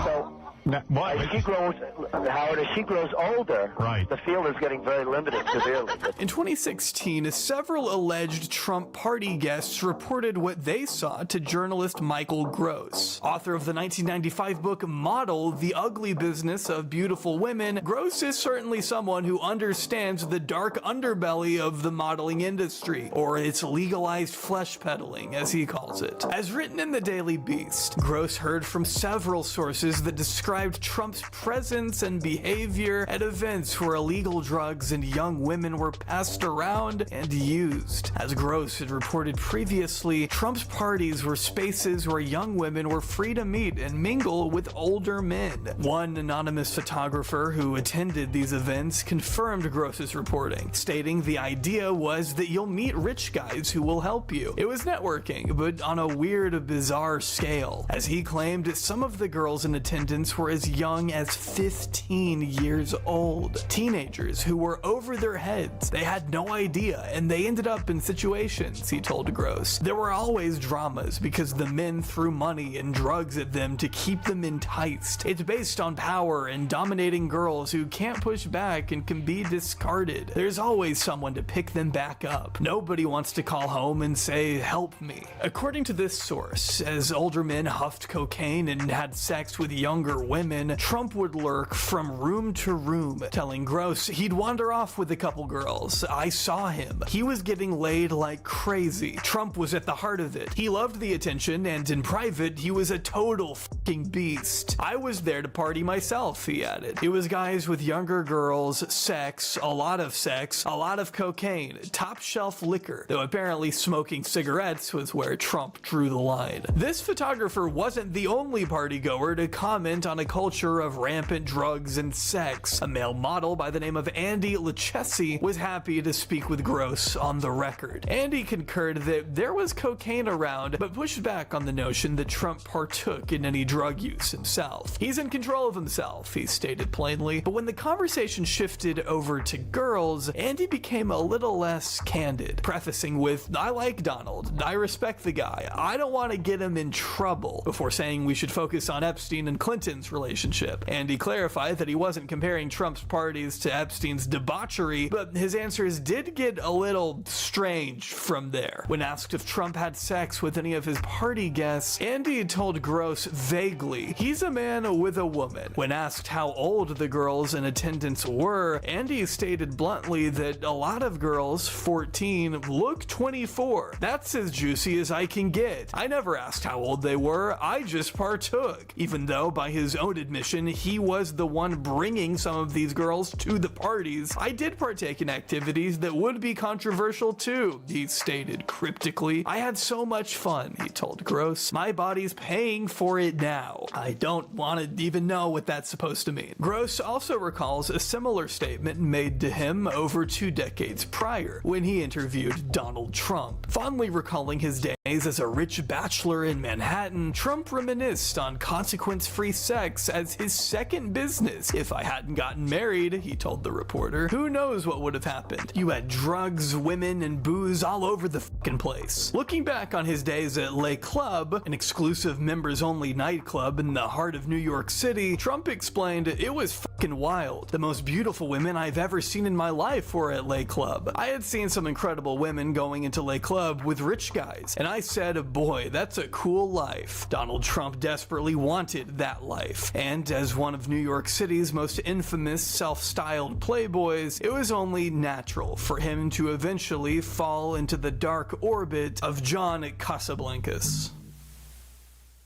So, as she grows, Howard, as she grows older, the field is getting very limited severely. In 2016, several alleged Trump party guests reported what they saw to journalist Michael Gross. Author of the 1995 book Model, The Ugly Business of Beautiful Women, Gross is certainly someone who understands the dark underbelly of the modeling industry, or its legalized flesh peddling, as he calls it. As written in the Daily Beast, Gross heard from several sources that described Trump's presence and behavior at events where illegal drugs and young women were passed around and used. As Gross had reported previously, Trump's parties were spaces where young women were free to meet and mingle with older men. One anonymous photographer who attended these events confirmed Gross's reporting, stating the idea was that you'll meet rich guys who will help you. It was networking, but on a weird, bizarre scale. As he claimed, some of the girls in attendance were as young as 15 years old. Teenagers who were over their heads. They had no idea, and they ended up in situations, he told Gross. There were always dramas because the men threw money and drugs at them to keep them enticed. It's based on power and dominating girls who can't push back and can be discarded. There's always someone to pick them back up. Nobody wants to call home and say, help me. According to this source, as older men huffed cocaine and had sex with younger women, Trump would lurk from room to room, telling Gross he'd wander off with a couple girls. I saw him. He was getting laid like crazy. Trump was at the heart of it. He loved the attention, and in private, he was a total fucking beast. I was there to party myself, he added. It was guys with younger girls, sex, a lot of cocaine, top shelf liquor, though apparently smoking cigarettes was where Trump drew the line. This photographer wasn't the only party goer to comment on a culture of rampant drugs and sex. A male model by the name of Andy Lachesi was happy to speak with Gross on the record. Andy concurred that there was cocaine around, but pushed back on the notion that Trump partook in any drug use himself. He's in control of himself, he stated plainly, but when the conversation shifted over to girls, Andy became a little less candid, prefacing with, I like Donald, I respect the guy, I don't want to get him in trouble, before saying we should focus on Epstein and Clinton's relationship. Andy clarified that he wasn't comparing Trump's parties to Epstein's debauchery, but his answers did get a little strange from there. When asked if Trump had sex with any of his party guests, Andy told Gross vaguely he's a man with a woman. When asked how old the girls in attendance were, Andy stated bluntly that a lot of girls, 14, look 24. That's as juicy as I can get. I never asked how old they were, I just partook. Even though, by his own admission, he was the one bringing some of these girls to the parties, I did partake in activities that would be controversial too, he stated cryptically. I had so much fun, he told Gross. My body's paying for it now. I don't want to even know what that's supposed to mean. Gross also recalls a similar statement made to him over 2 decades prior, when he interviewed Donald Trump. Fondly recalling his days as a rich bachelor in Manhattan, Trump reminisced on consequence-free sex as his second business. If I hadn't gotten married, he told the reporter, who knows what would have happened? You had drugs, women, and booze all over the fucking place. Looking back on his days at Le Club, an exclusive members-only nightclub in the heart of New York City, Trump explained, it was fucking wild. The most beautiful women I've ever seen in my life were at Le Club. I had seen some incredible women going into Le Club with rich guys, and I said, boy, that's a cool life. Donald Trump desperately wanted that life, and as one of New York City's most infamous self-styled playboys, it was only natural for him to eventually fall into the dark orbit of John Casablancas.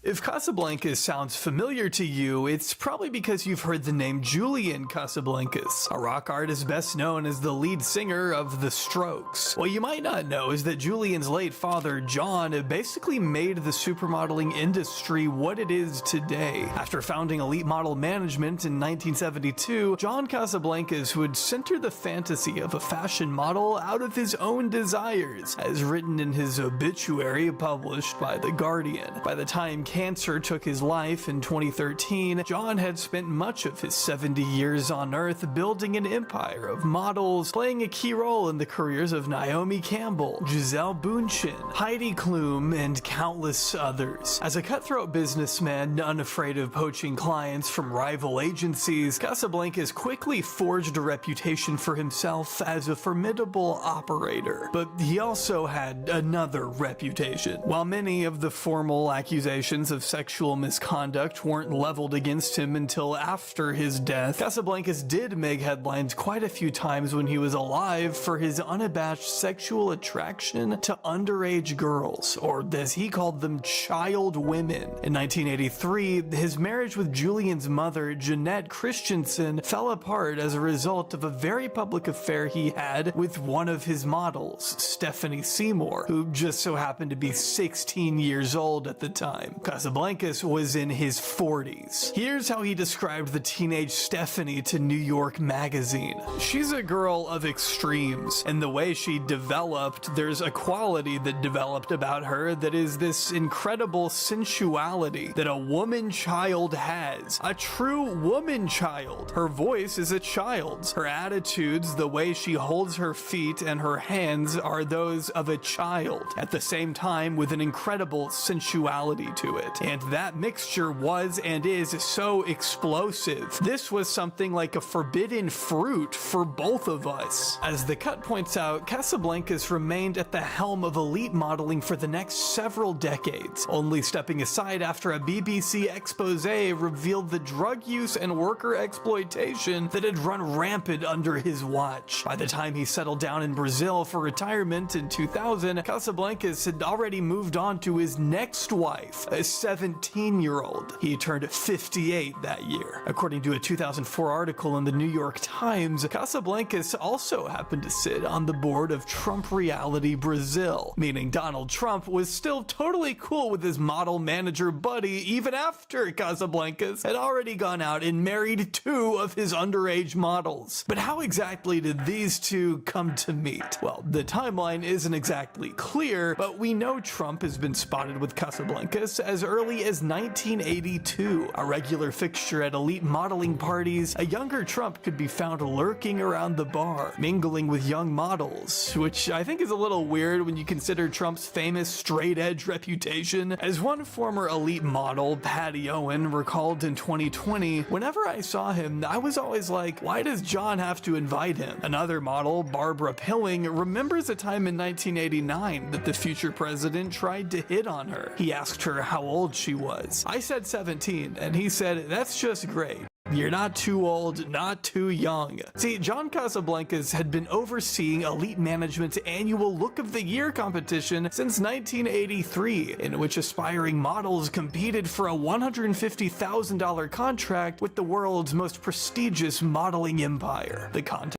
If Casablancas sounds familiar to you, it's probably because you've heard the name Julian Casablancas, a rock artist best known as the lead singer of The Strokes. What you might not know is that Julian's late father, John, basically made the supermodeling industry what it is today. After founding Elite Model Management in 1972, John Casablancas would center the fantasy of a fashion model out of his own desires, as written in his obituary published by The Guardian. By the time cancer took his life in 2013, John had spent much of his 70 years on Earth building an empire of models, playing a key role in the careers of Naomi Campbell, Gisele Bündchen, Heidi Klum, and countless others. As a cutthroat businessman, unafraid of poaching clients from rival agencies, Casablancas quickly forged a reputation for himself as a formidable operator. But he also had another reputation. While many of the formal accusations of sexual misconduct weren't leveled against him until after his death, Casablancas did make headlines quite a few times when he was alive for his unabashed sexual attraction to underage girls, or as he called them, child women. In 1983, his marriage with Julian's mother, Jeanette Christensen, fell apart as a result of a very public affair he had with one of his models, Stephanie Seymour, who just so happened to be 16 years old at the time. Casablancas was in his 40s. Here's how he described the teenage Stephanie to New York Magazine. "She's a girl of extremes, and the way she developed, there's a quality that developed about her that is this incredible sensuality that a woman child has. A true woman child. Her voice is a child's. Her attitudes, the way she holds her feet and her hands are those of a child, at the same time with an incredible sensuality to it. And that mixture was and is so explosive. This was something like a forbidden fruit for both of us." As the cut points out, Casablancas remained at the helm of elite modeling for the next several decades, only stepping aside after a BBC expose revealed the drug use and worker exploitation that had run rampant under his watch. By the time he settled down in Brazil for retirement in 2000, Casablancas had already moved on to his next wife, a 17-year-old. He turned 58 that year. According to a 2004 article in the New York Times, Casablancas also happened to sit on the board of Trump Reality Brazil, meaning Donald Trump was still totally cool with his model manager buddy even after Casablancas had already gone out and married 2 of his underage models. But how exactly did these two come to meet? Well, the timeline isn't exactly clear, but we know Trump has been spotted with Casablancas as early as 1982. A regular fixture at elite modeling parties, a younger Trump could be found lurking around the bar, mingling with young models, which I think is a little weird when you consider Trump's famous straight-edge reputation. As one former elite model, Patty Owen, recalled in 2020, "Whenever I saw him, I was always like, why does John have to invite him?" Another model, Barbara Pilling, remembers a time in 1989 that the future president tried to hit on her. He asked her how old she was. "I said 17, and he said, that's just great. You're not too old, not too young." See, John Casablancas had been overseeing elite management's annual Look of the Year competition since 1983, in which aspiring models competed for a $150,000 contract with the world's most prestigious modeling empire. The contest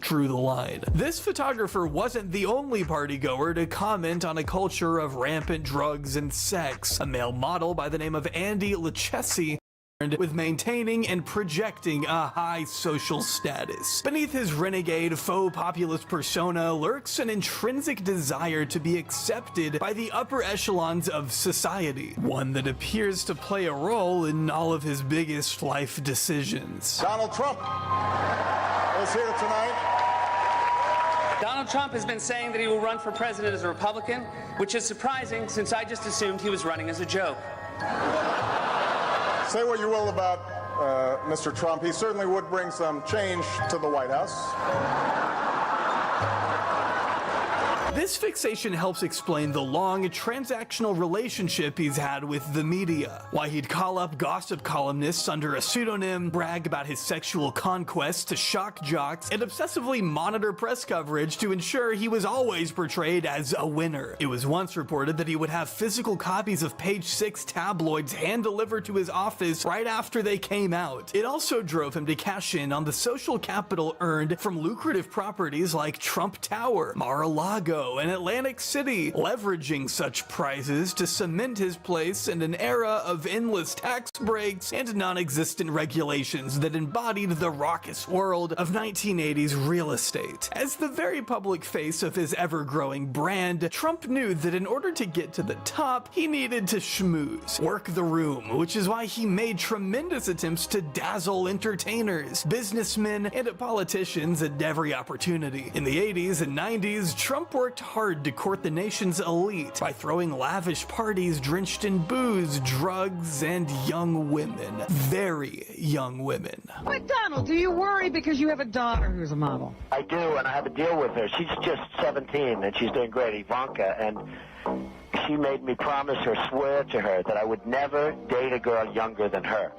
drew the line. This photographer wasn't the only partygoer to comment on a culture of rampant drugs and sex. A male model by the name of Andy Lachesi with maintaining and projecting a high social status. Beneath his renegade faux populist persona lurks an intrinsic desire to be accepted by the upper echelons of society, one that appears to play a role in all of his biggest life decisions. Donald Trump is here tonight. Donald Trump has been saying that he will run for president as a Republican, which is surprising since I just assumed he was running as a joke. Say what you will about Mr. Trump, he certainly would bring some change to the White House. This fixation helps explain the long transactional relationship he's had with the media. Why he'd call up gossip columnists under a pseudonym, brag about his sexual conquests to shock jocks, and obsessively monitor press coverage to ensure he was always portrayed as a winner. It was once reported that he would have physical copies of Page 6 tabloids hand-delivered to his office right after they came out. It also drove him to cash in on the social capital earned from lucrative properties like Trump Tower, Mar-a-Lago, Chicago and Atlantic City, leveraging such prizes to cement his place in an era of endless tax breaks and non-existent regulations that embodied the raucous world of 1980s real estate. As the very public face of his ever-growing brand, Trump knew that in order to get to the top, he needed to schmooze, work the room, which is why he made tremendous attempts to dazzle entertainers, businessmen, and politicians at every opportunity. In the 80s and 90s, Trump worked hard to court the nation's elite by throwing lavish parties drenched in booze, drugs, and young women. Very young women. But Donald, do you worry because you have a daughter who's a model? I do, and I have a deal with her. She's just 17, and she's doing great, Ivanka, and she made me promise or swear to her that I would never date a girl younger than her.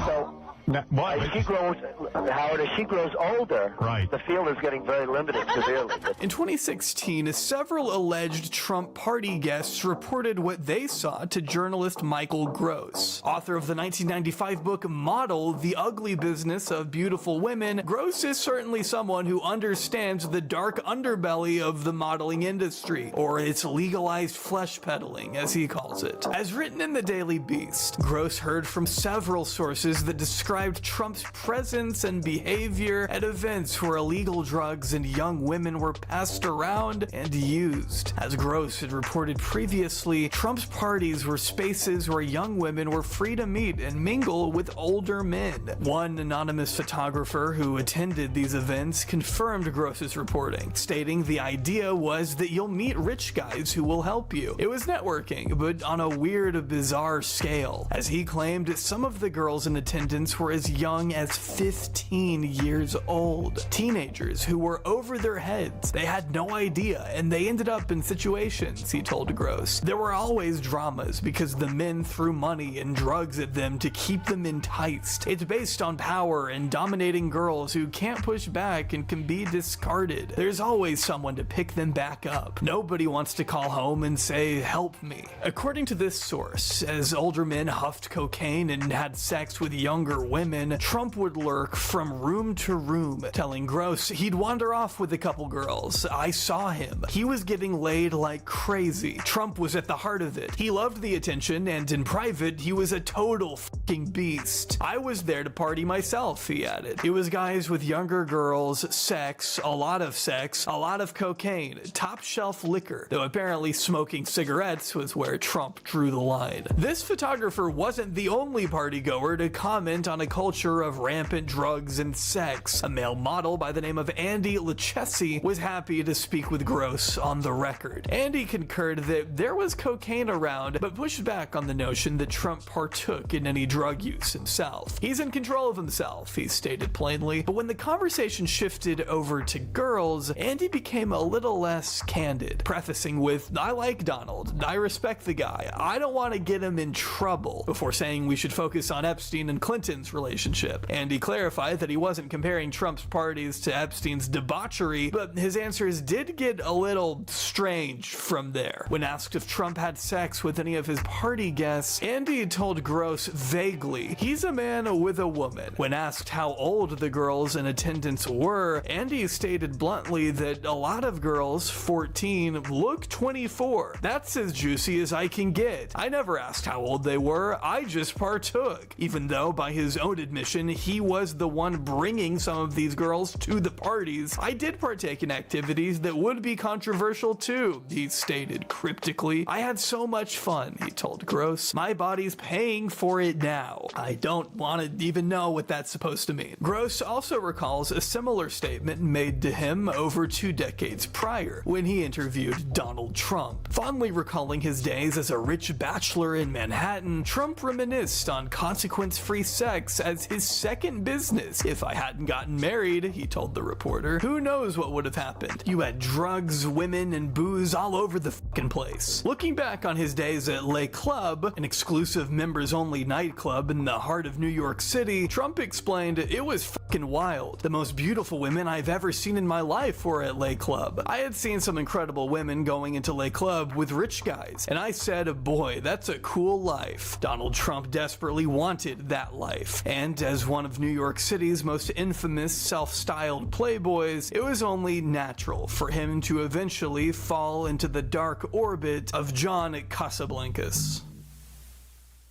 So, as she grows, Howard, as she grows older, the field is getting very limited severely. In 2016, several alleged Trump party guests reported what they saw to journalist Michael Gross. Author of the 1995 book Model, The Ugly Business of Beautiful Women, Gross is certainly someone who understands the dark underbelly of the modeling industry, or its legalized flesh peddling, as he calls it. As written in the Daily Beast, Gross heard from several sources that described Trump's presence and behavior at events where illegal drugs and young women were passed around and used. As Gross had reported previously, Trump's parties were spaces where young women were free to meet and mingle with older men. One anonymous photographer who attended these events confirmed Gross's reporting, stating the idea was that you'll meet rich guys who will help you. It was networking, but on a weird, bizarre scale. As he claimed, some of the girls in attendance were as young as 15 years old. Teenagers who were over their heads. They had no idea, and they ended up in situations, he told Gross. There were always dramas because the men threw money and drugs at them to keep them enticed. It's based on power and dominating girls who can't push back and can be discarded. There's always someone to pick them back up. Nobody wants to call home and say, "Help me." According to this source, as older men huffed cocaine and had sex with younger women, Trump would lurk from room to room, telling Gross he'd wander off with a couple girls. I saw him. He was getting laid like crazy. Trump was at the heart of it. He loved the attention, and in private, he was a total fucking beast. I was there to party myself, he added. It was guys with younger girls, sex, a lot of cocaine, top shelf liquor, though apparently smoking cigarettes was where Trump drew the line. This photographer wasn't the only party goer to comment on a culture of rampant drugs and sex. A male model by the name of Andy Lachesi was happy to speak with Gross on the record. Andy concurred that there was cocaine around, but pushed back on the notion that Trump partook in any drug use himself. He's in control of himself, he stated plainly, but when the conversation shifted over to girls, Andy became a little less candid, prefacing with, "I like Donald, I respect the guy, I don't want to get him in trouble," before saying we should focus on Epstein and Clinton's relationship. Andy clarified that he wasn't comparing Trump's parties to Epstein's debauchery, but his answers did get a little strange from there. When asked if Trump had sex with any of his party guests, Andy told Gross vaguely he's a man with a woman. When asked how old the girls in attendance were, Andy stated bluntly that a lot of girls, 14, look 24. That's as juicy as I can get. I never asked how old they were, I just partook. Even though, by his own admission, he was the one bringing some of these girls to the parties, I did partake in activities that would be controversial too, he stated cryptically. I had so much fun, he told Gross. My body's paying for it now. I don't want to even know what that's supposed to mean. Gross also recalls a similar statement made to him over 2 decades prior, when he interviewed Donald Trump. Fondly recalling his days as a rich bachelor in Manhattan, Trump reminisced on consequence-free sex as his second business. If I hadn't gotten married, he told the reporter, who knows what would have happened. You had drugs, women, and booze all over the fucking place. Looking back on his days at Le Club, an exclusive members-only nightclub in the heart of New York City, Trump explained, "It was fucking wild. The most beautiful women I've ever seen in my life were at Le Club. I had seen some incredible women going into Le Club with rich guys, and I said, boy, that's a cool life." Donald Trump desperately wanted that life. life. And as one of New York City's most infamous self-styled playboys, it was only natural for him to eventually fall into the dark orbit of John Casablancas.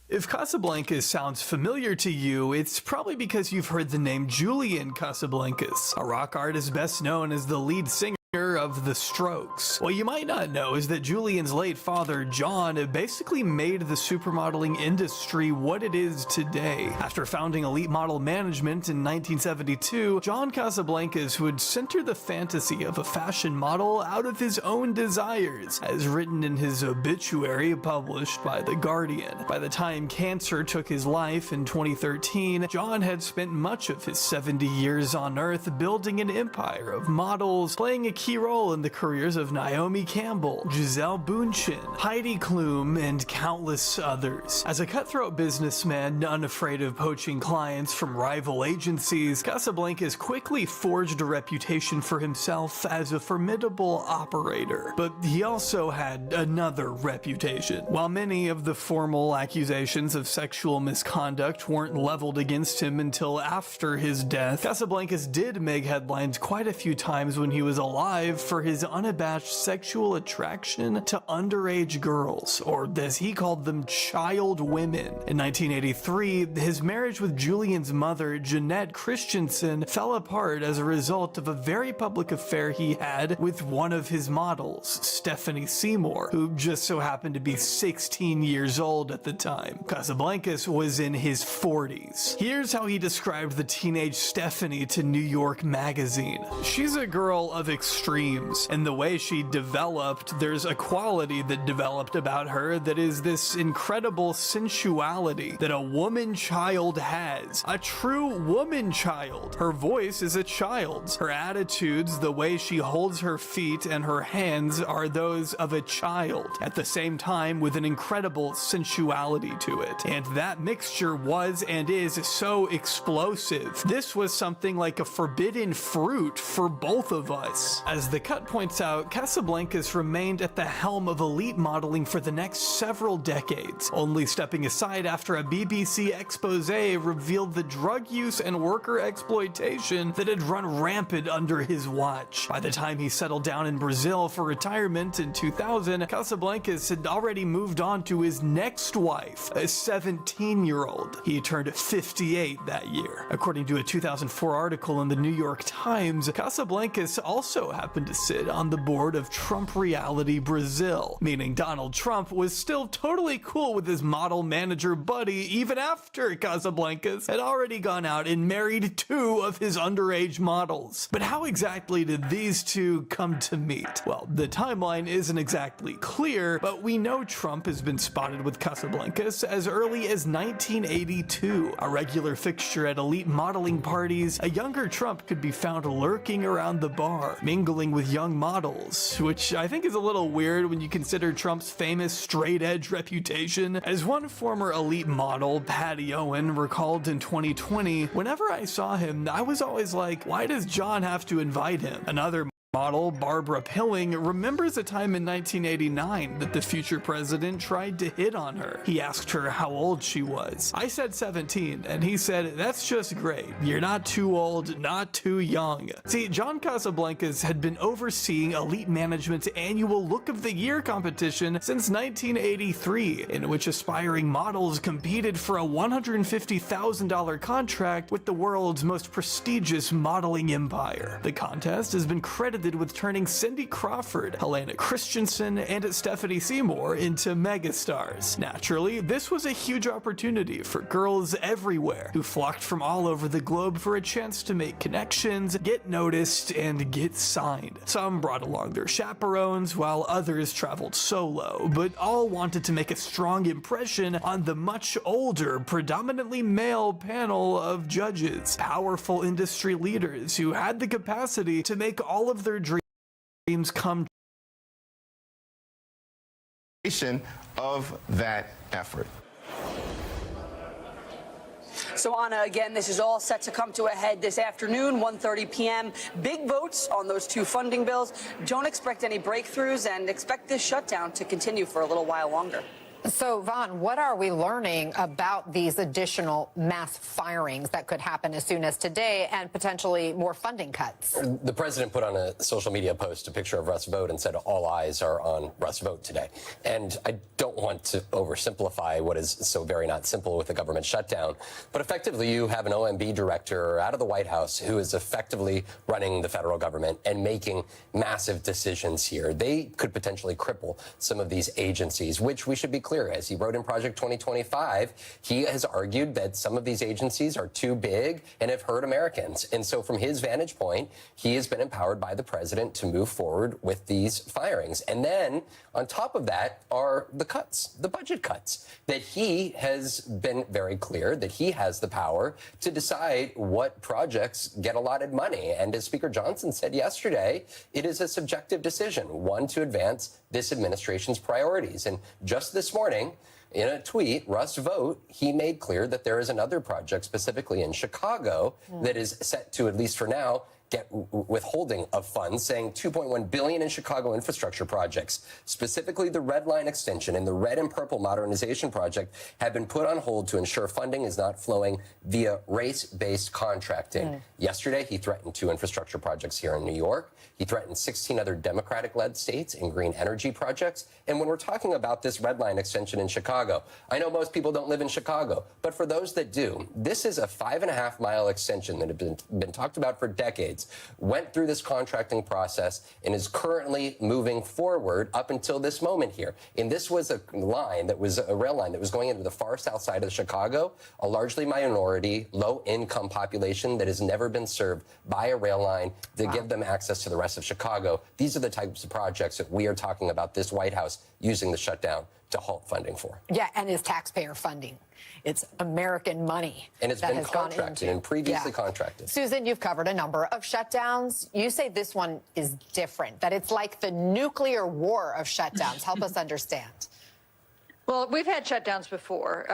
If Casablancas sounds familiar to you, it's probably because you've heard the name Julian Casablancas, a rock artist best known as the lead singer of The Strokes. What you might not know is that Julian's late father, John, basically made the supermodeling industry what it is today. After founding Elite Model Management in 1972, John Casablancas would center the fantasy of a fashion model out of his own desires, as written in his obituary published by The Guardian. By the time cancer took his life in 2013, John had spent much of his 70 years on Earth building an empire of models, playing a key role in the careers of Naomi Campbell, Gisele Bündchen, Heidi Klum, and countless others. As a cutthroat businessman, unafraid of poaching clients from rival agencies, Casablancas quickly forged a reputation for himself as a formidable operator. But he also had another reputation. While many of the formal accusations of sexual misconduct weren't leveled against him until after his death, Casablancas did make headlines quite a few times when he was alive for his unabashed sexual attraction to underage girls, or as he called them, child women. In 1983, his marriage with Julian's mother, Jeanette Christensen, fell apart as a result of a very public affair he had with one of his models, Stephanie Seymour, who just so happened to be 16 years old at the time. Casablancas was in his 40s. Here's how he described the teenage Stephanie to New York Magazine. "She's a girl of extremes. In the way she developed, there's a quality that developed about her that is this incredible sensuality that a woman child has. A true woman child. Her voice is a child's. Her attitudes, the way she holds her feet and her hands are those of a child, at the same time with an incredible sensuality to it. And that mixture was and is so explosive. This was something like a forbidden fruit for both of us." As The Cut points out, Casablancas remained at the helm of elite modeling for the next several decades, only stepping aside after a BBC expose revealed the drug use and worker exploitation that had run rampant under his watch. By the time he settled down in Brazil for retirement in 2000, Casablancas had already moved on to his next wife, a 17-year-old. He turned 58 that year. According to a 2004 article in the New York Times, Casablancas also happened to sit on the board of Trump Reality Brazil, meaning Donald Trump was still totally cool with his model manager buddy even after Casablancas had already gone out and married 2 of his underage models. But how exactly did these two come to meet? Well, the timeline isn't exactly clear, but we know Trump has been spotted with Casablancas as early as 1982. A regular fixture at elite modeling parties, a younger Trump could be found lurking around the bar, mingling with young models, which I think is a little weird when you consider Trump's famous straight-edge reputation. As one former elite model, Patty Owen, recalled in 2020, "Whenever I saw him, I was always like, why does John have to invite him?" Another model, Barbara Pilling, remembers a time in 1989 that the future president tried to hit on her. He asked her how old she was. "I said 17, and he said, 'That's just great. You're not too old, not too young.'" See, John Casablancas had been overseeing Elite Management's annual Look of the Year competition since 1983, in which aspiring models competed for a $150,000 contract with the world's most prestigious modeling empire. The contest has been credited with turning Cindy Crawford, Helena Christensen, and Stephanie Seymour into megastars. Naturally, this was a huge opportunity for girls everywhere who flocked from all over the globe for a chance to make connections, get noticed, and get signed. Some brought along their chaperones, while others traveled solo, but all wanted to make a strong impression on the much older, predominantly male panel of judges, powerful industry leaders who had the capacity to make all of their dreams come of that effort. So, Anna, again, this is all set to come to a head this afternoon, 1:30 p.m. Big votes on those 2 funding bills. Don't expect any breakthroughs and expect this shutdown to continue for a little while longer. So, Vaughn, what are we learning about these additional mass firings that could happen as soon as today and potentially more funding cuts? The president put on a social media post a picture of Russ Vought and said all eyes are on Russ Vought today. And I don't want to oversimplify what is so very not simple with the government shutdown, but effectively you have an OMB director out of the White House who is effectively running the federal government and making massive decisions here. They could potentially cripple some of these agencies, which we should be clear. As he wrote in Project 2025, he has argued that some of these agencies are too big and have hurt Americans. And so from his vantage point, he has been empowered by the president to move forward with these firings. And then on top of that are the cuts, the budget cuts, that he has been very clear that he has the power to decide what projects get allotted money. And as Speaker Johnson said yesterday, it is a subjective decision, one to advance this administration's priorities. And just this morning, in a tweet, Russ Vought, he made clear that there is another project specifically in Chicago that is set to, at least for now, get withholding of funds, saying $2.1 billion in Chicago infrastructure projects, specifically the Red Line extension and the Red and Purple modernization project, have been put on hold to ensure funding is not flowing via race-based contracting. Yesterday, he threatened 2 infrastructure projects here in New York. He threatened 16 other Democratic-led states in green energy projects. And when we're talking about this Red Line extension in Chicago, I know most people don't live in Chicago, but for those that do, this is a 5.5-mile extension that had been talked about for decades, went through this contracting process, and is currently moving forward up until this moment here. And this was a line that was a rail line that was going into the far south side of Chicago, a largely minority, low-income population that has never been served by a rail line to give them access to the rest of Chicago. These are the types of projects that we are talking about this White House using the shutdown to halt funding for. Yeah, and it's taxpayer funding. It's American money. And it's been contracted and previously contracted. Susan, you've covered a number of shutdowns. You say this one is different, that it's like the nuclear war of shutdowns. Help us understand. Well, we've had shutdowns before,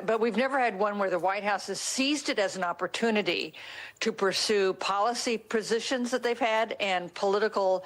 but we've never had one where the White House has seized it as an opportunity to pursue policy positions that they've had and political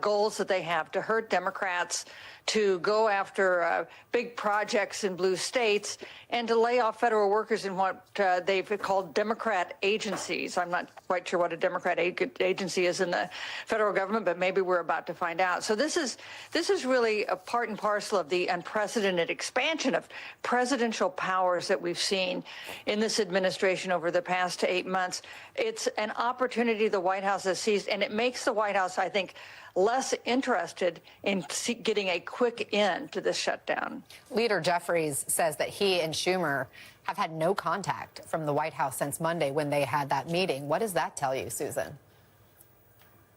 goals that they have to hurt Democrats, to go after big projects in blue states, and to lay off federal workers in what they've called Democrat agencies. I'm not quite sure what a Democrat agency is in the federal government, but maybe we're about to find out. So this is really a part and parcel of the unprecedented expansion of presidential powers that we've seen in this administration over the past 8 months. It's an opportunity the White House has seized, and it makes the White House, I think, less interested in getting a quick end to this shutdown. Leader Jeffries says that he and Schumer have had no contact from the White House since Monday when they had that meeting. What does that tell you, Susan?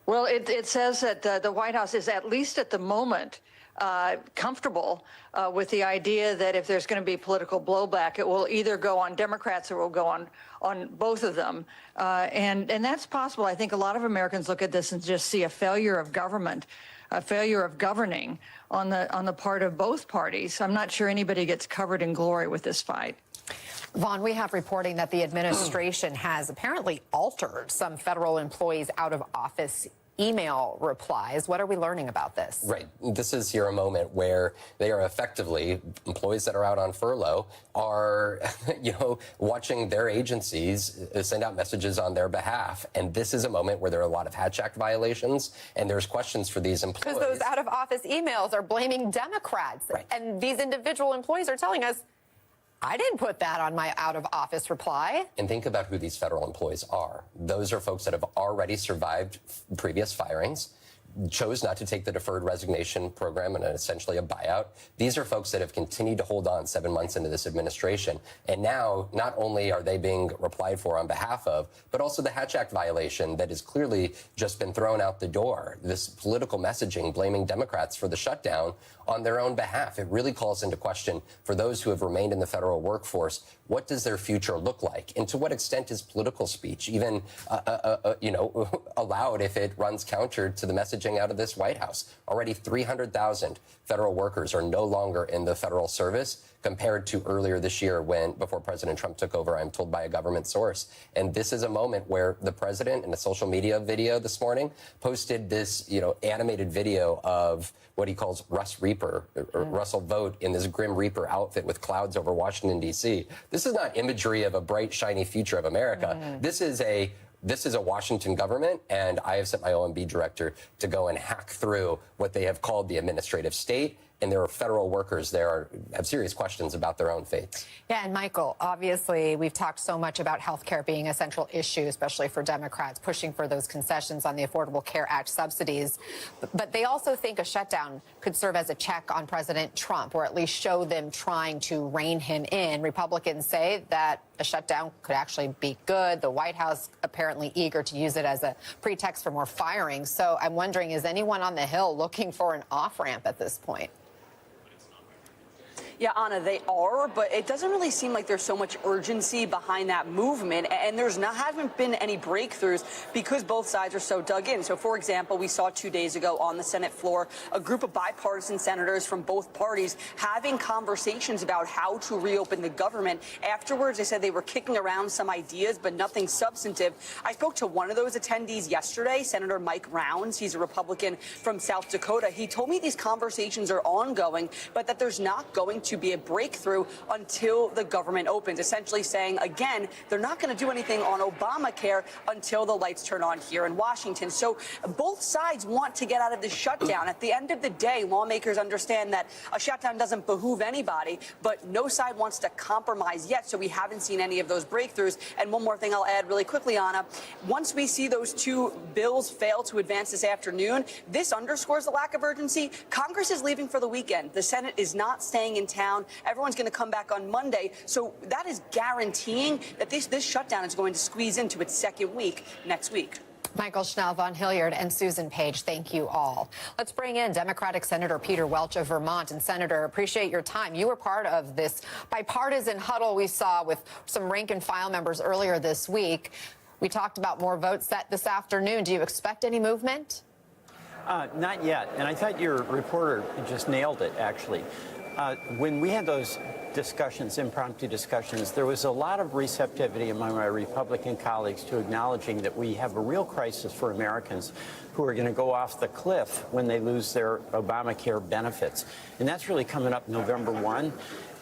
Well, it says that the White House is, at least at the moment, comfortable with the idea that if there's going to be political blowback, it will either go on Democrats or will go on both of them. And that's possible. I think a lot of Americans look at this and just see a failure of government, a failure of governing on the part of both parties. I'm not sure anybody gets covered in glory with this fight. Vaughn, we have reporting that the administration has apparently altered some federal employees' out-of-office email replies. What are we learning about this? Right. This is here a moment where they are effectively, employees that are out on furlough are, watching their agencies send out messages on their behalf. And this is a moment where there are a lot of Hatch Act violations, and there's questions for these employees. Because those out-of-office emails are blaming Democrats. Right. And these individual employees are telling us, I didn't put that on my out-of-office reply. And think about who these federal employees are. Those are folks that have already survived previous firings, chose not to take the deferred resignation program and essentially a buyout. These are folks that have continued to hold on 7 months into this administration. And now, not only are they being replied for on behalf of, but also the Hatch Act violation that has clearly just been thrown out the door. This political messaging blaming Democrats for the shutdown on their own behalf. It really calls into question, for those who have remained in the federal workforce, what does their future look like? And to what extent is political speech even, allowed if it runs counter to the message messaging out of this White House. Already 300,000 federal workers are no longer in the federal service compared to earlier this year before President Trump took over, I'm told by a government source. And this is a moment where the president, in a social media video this morning, posted this, animated video of what he calls Russ Reaper, or Russell Vogt, in this Grim Reaper outfit with clouds over Washington, D.C. This is not imagery of a bright, shiny future of America. This is a Washington government, and I have sent my OMB director to go and hack through what they have called the administrative state. And there are federal workers there have serious questions about their own fates. Yeah, and Michael, obviously, we've talked so much about health care being a central issue, especially for Democrats, pushing for those concessions on the Affordable Care Act subsidies. But they also think a shutdown could serve as a check on President Trump, or at least show them trying to rein him in. Republicans say that a shutdown could actually be good. The White House apparently eager to use it as a pretext for more firings. So I'm wondering, is anyone on the Hill looking for an off-ramp at this point? Yeah, Anna, they are, but it doesn't really seem like there's so much urgency behind that movement, and haven't been any breakthroughs because both sides are so dug in. So, for example, we saw 2 days ago on the Senate floor a group of bipartisan senators from both parties having conversations about how to reopen the government. Afterwards, they said they were kicking around some ideas, but nothing substantive. I spoke to one of those attendees yesterday, Senator Mike Rounds. He's a Republican from South Dakota. He told me these conversations are ongoing, but that there's not going to be a breakthrough until the government opens, essentially saying, again, they're not going to do anything on Obamacare until the lights turn on here in Washington. So both sides want to get out of this shutdown. At the end of the day, lawmakers understand that a shutdown doesn't behoove anybody, but no side wants to compromise yet, so we haven't seen any of those breakthroughs. And one more thing I'll add really quickly, Anna, once we see those two bills fail to advance this afternoon, this underscores the lack of urgency. Congress is leaving for the weekend. The Senate is not staying in town. Everyone's going to come back on Monday. So that is guaranteeing that this shutdown is going to squeeze into its second week next week. Michael Schnell, Von Hilliard, and Susan Page, thank you all. Let's bring in Democratic Senator Peter Welch of Vermont. And Senator, appreciate your time. You were part of this bipartisan huddle we saw with some rank and file members earlier this week. We talked about more votes set this afternoon. Do you expect any movement? Not yet. And I thought your reporter just nailed it, actually. When we had those discussions, impromptu discussions, there was a lot of receptivity among my Republican colleagues to acknowledging that we have a real crisis for Americans who are going to go off the cliff when they lose their Obamacare benefits. And that's really coming up November 1.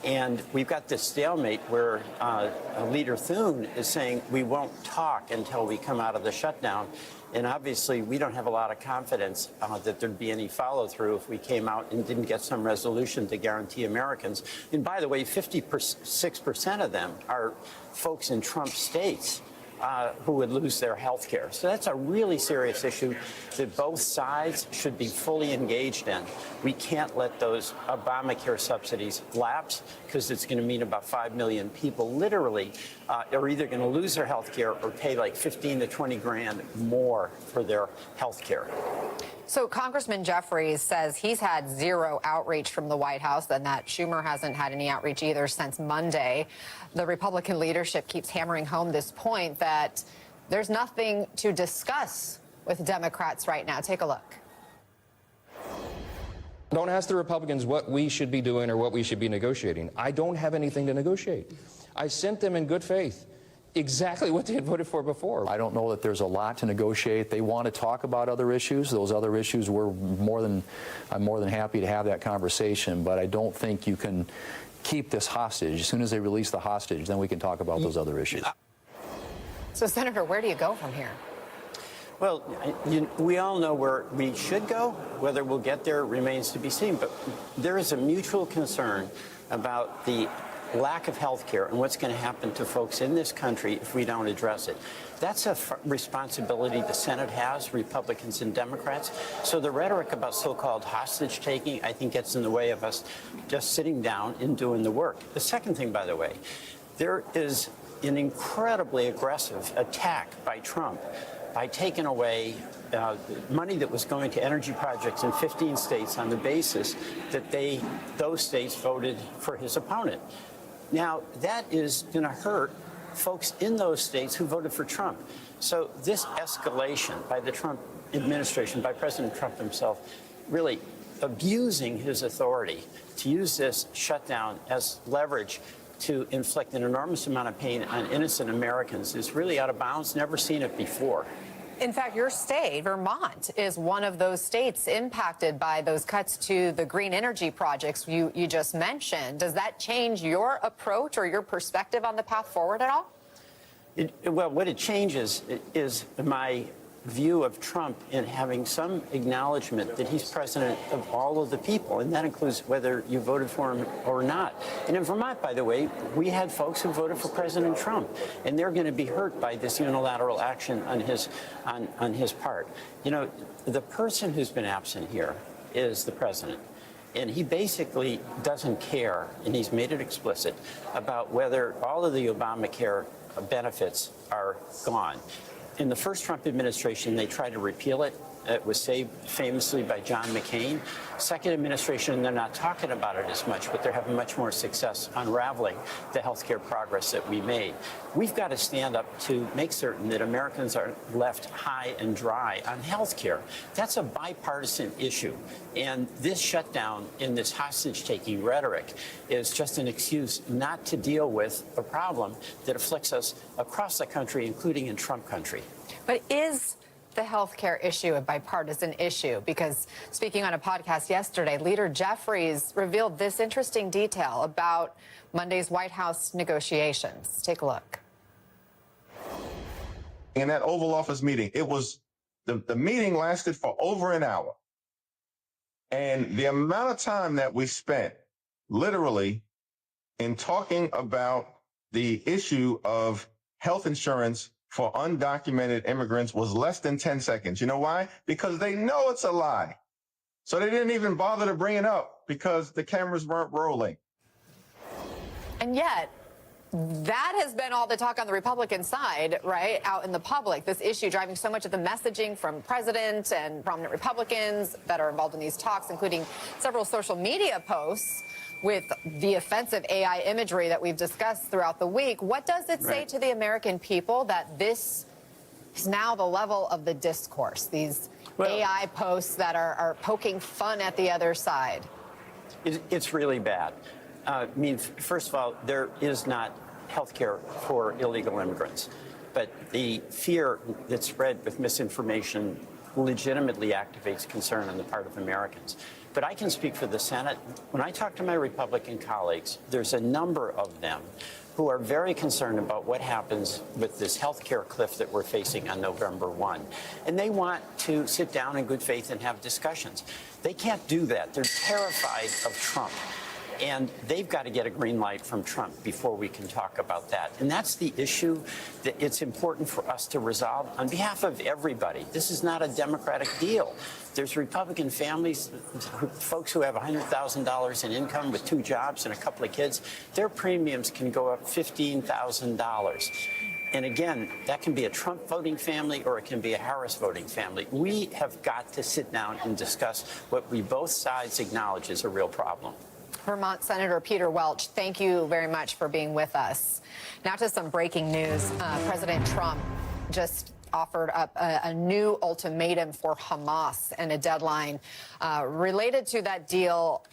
And we've got this stalemate where Leader Thune is saying we won't talk until we come out of the shutdown. And obviously, we don't have a lot of confidence that there'd be any follow-through if we came out and didn't get some resolution to guarantee Americans. And by the way, 56% of them are folks in Trump states who would lose their health care. So that's a really serious issue that both sides should be fully engaged in. We can't let those Obamacare subsidies lapse because it's going to mean about 5 million people literally are either going to lose their health care or pay like 15 to 20 grand more for their health care. So Congressman Jeffries says he's had zero outreach from the White House and that Schumer hasn't had any outreach either since Monday. The Republican leadership keeps hammering home this point that there's nothing to discuss with Democrats right now. Take a look. Don't ask the Republicans what we should be doing or what we should be negotiating. I don't have anything to negotiate. I sent them in good faith exactly what they had voted for before. I don't know that there's a lot to negotiate. They want to talk about other issues. Those other issues I'm more than happy to have that conversation, but I don't think you can keep this hostage. As soon as they release the hostage, then we can talk about those other issues. So, Senator, where do you go from here? Well, we all know where we should go. Whether we'll get there remains to be seen. But there is a mutual concern about the lack of health care and what's going to happen to folks in this country if we don't address it. That's a responsibility the Senate has, Republicans and Democrats. So the rhetoric about so-called hostage-taking, I think, gets in the way of us just sitting down and doing the work. The second thing, by the way, there is an incredibly aggressive attack by Trump by taking away money that was going to energy projects in 15 states on the basis that those states voted for his opponent. Now, that is going to hurt folks in those states who voted for Trump. So this escalation by the Trump administration, by President Trump himself, really abusing his authority to use this shutdown as leverage to inflict an enormous amount of pain on innocent Americans is really out of bounds, never seen it before. In fact, your state, Vermont, is one of those states impacted by those cuts to the green energy projects you just mentioned. Does that change your approach or your perspective on the path forward at all? Well, what it changes is my view of Trump in having some acknowledgement that he's president of all of the people, and that includes whether you voted for him or not. And in Vermont, by the way, we had folks who voted for President Trump, and they're going to be hurt by this unilateral action on his part. You know, the person who's been absent here is the president. And he basically doesn't care, and he's made it explicit, about whether all of the Obamacare benefits are gone. In the first Trump administration, they tried to repeal it. It was saved famously by John McCain. Second administration, they're not talking about it as much, but they're having much more success unraveling the healthcare progress that we made. We've got to stand up to make certain that Americans are left high and dry on healthcare. That's a bipartisan issue. And this shutdown in this hostage-taking rhetoric is just an excuse not to deal with a problem that afflicts us across the country, including in Trump country. But is the healthcare issue a bipartisan issue? Because speaking on a podcast yesterday, Leader Jeffries revealed this interesting detail about Monday's White House negotiations. Take a look. In that Oval Office meeting, it was the meeting lasted for over an hour. And the amount of time that we spent literally in talking about the issue of health insurance for undocumented immigrants was less than 10 seconds. You know why? Because they know it's a lie. So they didn't even bother to bring it up because the cameras weren't rolling. And yet, that has been all the talk on the Republican side, right, out in the public, this issue driving so much of the messaging from president and prominent Republicans that are involved in these talks, including several social media posts with the offensive AI imagery that we've discussed throughout the week. What does it say to the American people that this is now the level of the discourse, these AI posts that are poking fun at the other side? It's really bad. I mean, first of all, there is not health care for illegal immigrants. But the fear that's spread with misinformation legitimately activates concern on the part of Americans. But I can speak for the Senate. When I talk to my Republican colleagues, there's a number of them who are very concerned about what happens with this health care cliff that we're facing on November 1. And they want to sit down in good faith and have discussions. They can't do that. They're terrified of Trump. And they've got to get a green light from Trump before we can talk about that. And that's the issue that it's important for us to resolve on behalf of everybody. This is not a Democratic deal. There's Republican families, folks who have $100,000 in income with 2 jobs and a couple of kids. Their premiums can go up $15,000. And again, that can be a Trump voting family or it can be a Harris voting family. We have got to sit down and discuss what we both sides acknowledge is a real problem. Vermont Senator Peter Welch, thank you very much for being with us. Now to some breaking news. President Trump just offered up a new ultimatum for Hamas and a deadline related to that deal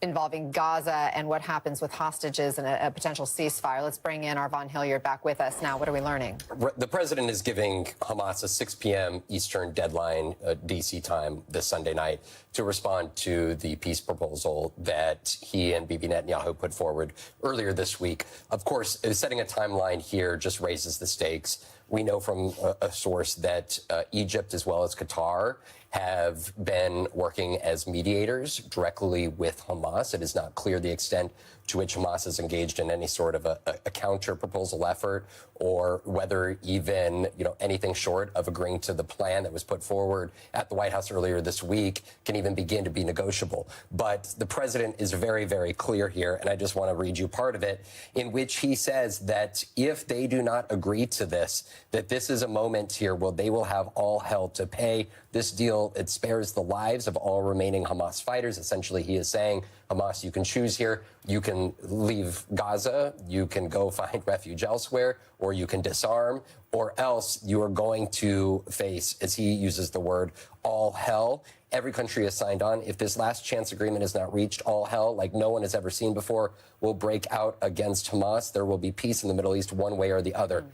involving Gaza and what happens with hostages and a potential ceasefire. Let's bring in our Von Hilliard back with us now. What are we learning? The president is giving Hamas a 6 p.m. Eastern deadline, D.C. time, this Sunday night, to respond to the peace proposal that he and Bibi Netanyahu put forward earlier this week. Of course, setting a timeline here just raises the stakes. We know from a source that Egypt as well as Qatar have been working as mediators directly with Hamas. It is not clear the extent to which Hamas is engaged in any sort of a counter-proposal effort or whether even, anything short of agreeing to the plan that was put forward at the White House earlier this week can even begin to be negotiable. But the president is very, very clear here, and I just want to read you part of it, in which he says that if they do not agree to this, that this is a moment here where they will have all hell to pay. This deal, it spares the lives of all remaining Hamas fighters. Essentially, he is saying, Hamas, you can choose here. You can leave Gaza, you can go find refuge elsewhere, or you can disarm, or else you are going to face, as he uses the word, all hell. Every country has signed on. If this last chance agreement is not reached, all hell, like no one has ever seen before, will break out against Hamas. There will be peace in the Middle East one way or the other.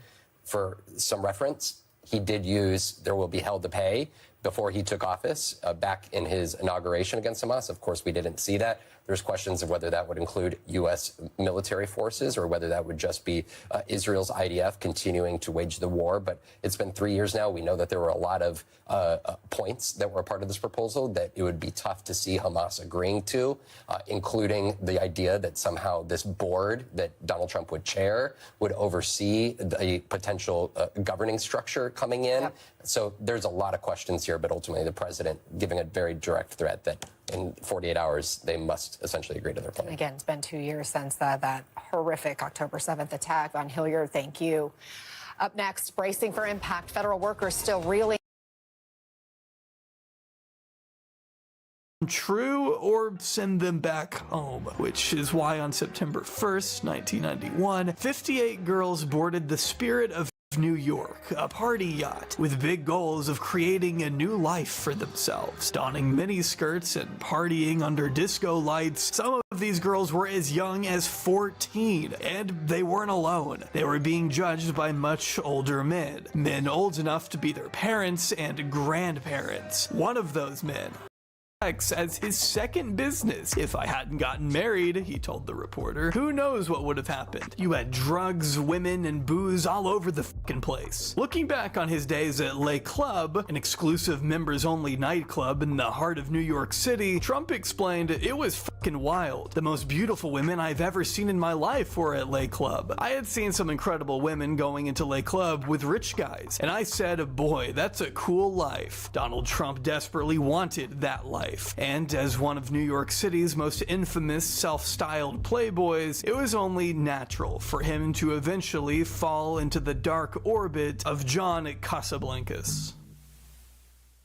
For some reference, he did use there will be hell to pay before he took office back in his inauguration against Hamas. Of course, we didn't see that. There's questions of whether that would include U.S. military forces or whether that would just be Israel's IDF continuing to wage the war. But it's been 3 years now. We know that there were a lot of points that were a part of this proposal that it would be tough to see Hamas agreeing to, including the idea that somehow this board that Donald Trump would chair would oversee the potential governing structure coming in. Yep. So there's a lot of questions here, but ultimately the president giving a very direct threat that in 48 hours, they must essentially agree to their plan. And again, it's been 2 years since that horrific October 7th attack. Von Hilliard, thank you. Up next, bracing for impact, federal workers still reeling. True or send them back home, which is why on September 1st, 1991, 58 girls boarded the Spirit of New York, a party yacht with big goals of creating a new life for themselves, donning miniskirts and partying under disco lights. Some of these girls were as young as 14, and they weren't alone. They were being judged by much older men old enough to be their parents and grandparents. One of those men as his second business. If I hadn't gotten married, he told the reporter, who knows what would have happened. You had drugs, women, and booze all over the fucking place. Looking back on his days at Le Club, an exclusive members-only nightclub in the heart of New York City, Trump explained, it was fucking wild. The most beautiful women I've ever seen in my life were at Le Club. I had seen some incredible women going into Le Club with rich guys, and I said, boy, that's a cool life. Donald Trump desperately wanted that life. And as one of New York City's most infamous self-styled playboys, it was only natural for him to eventually fall into the dark orbit of John Casablancas.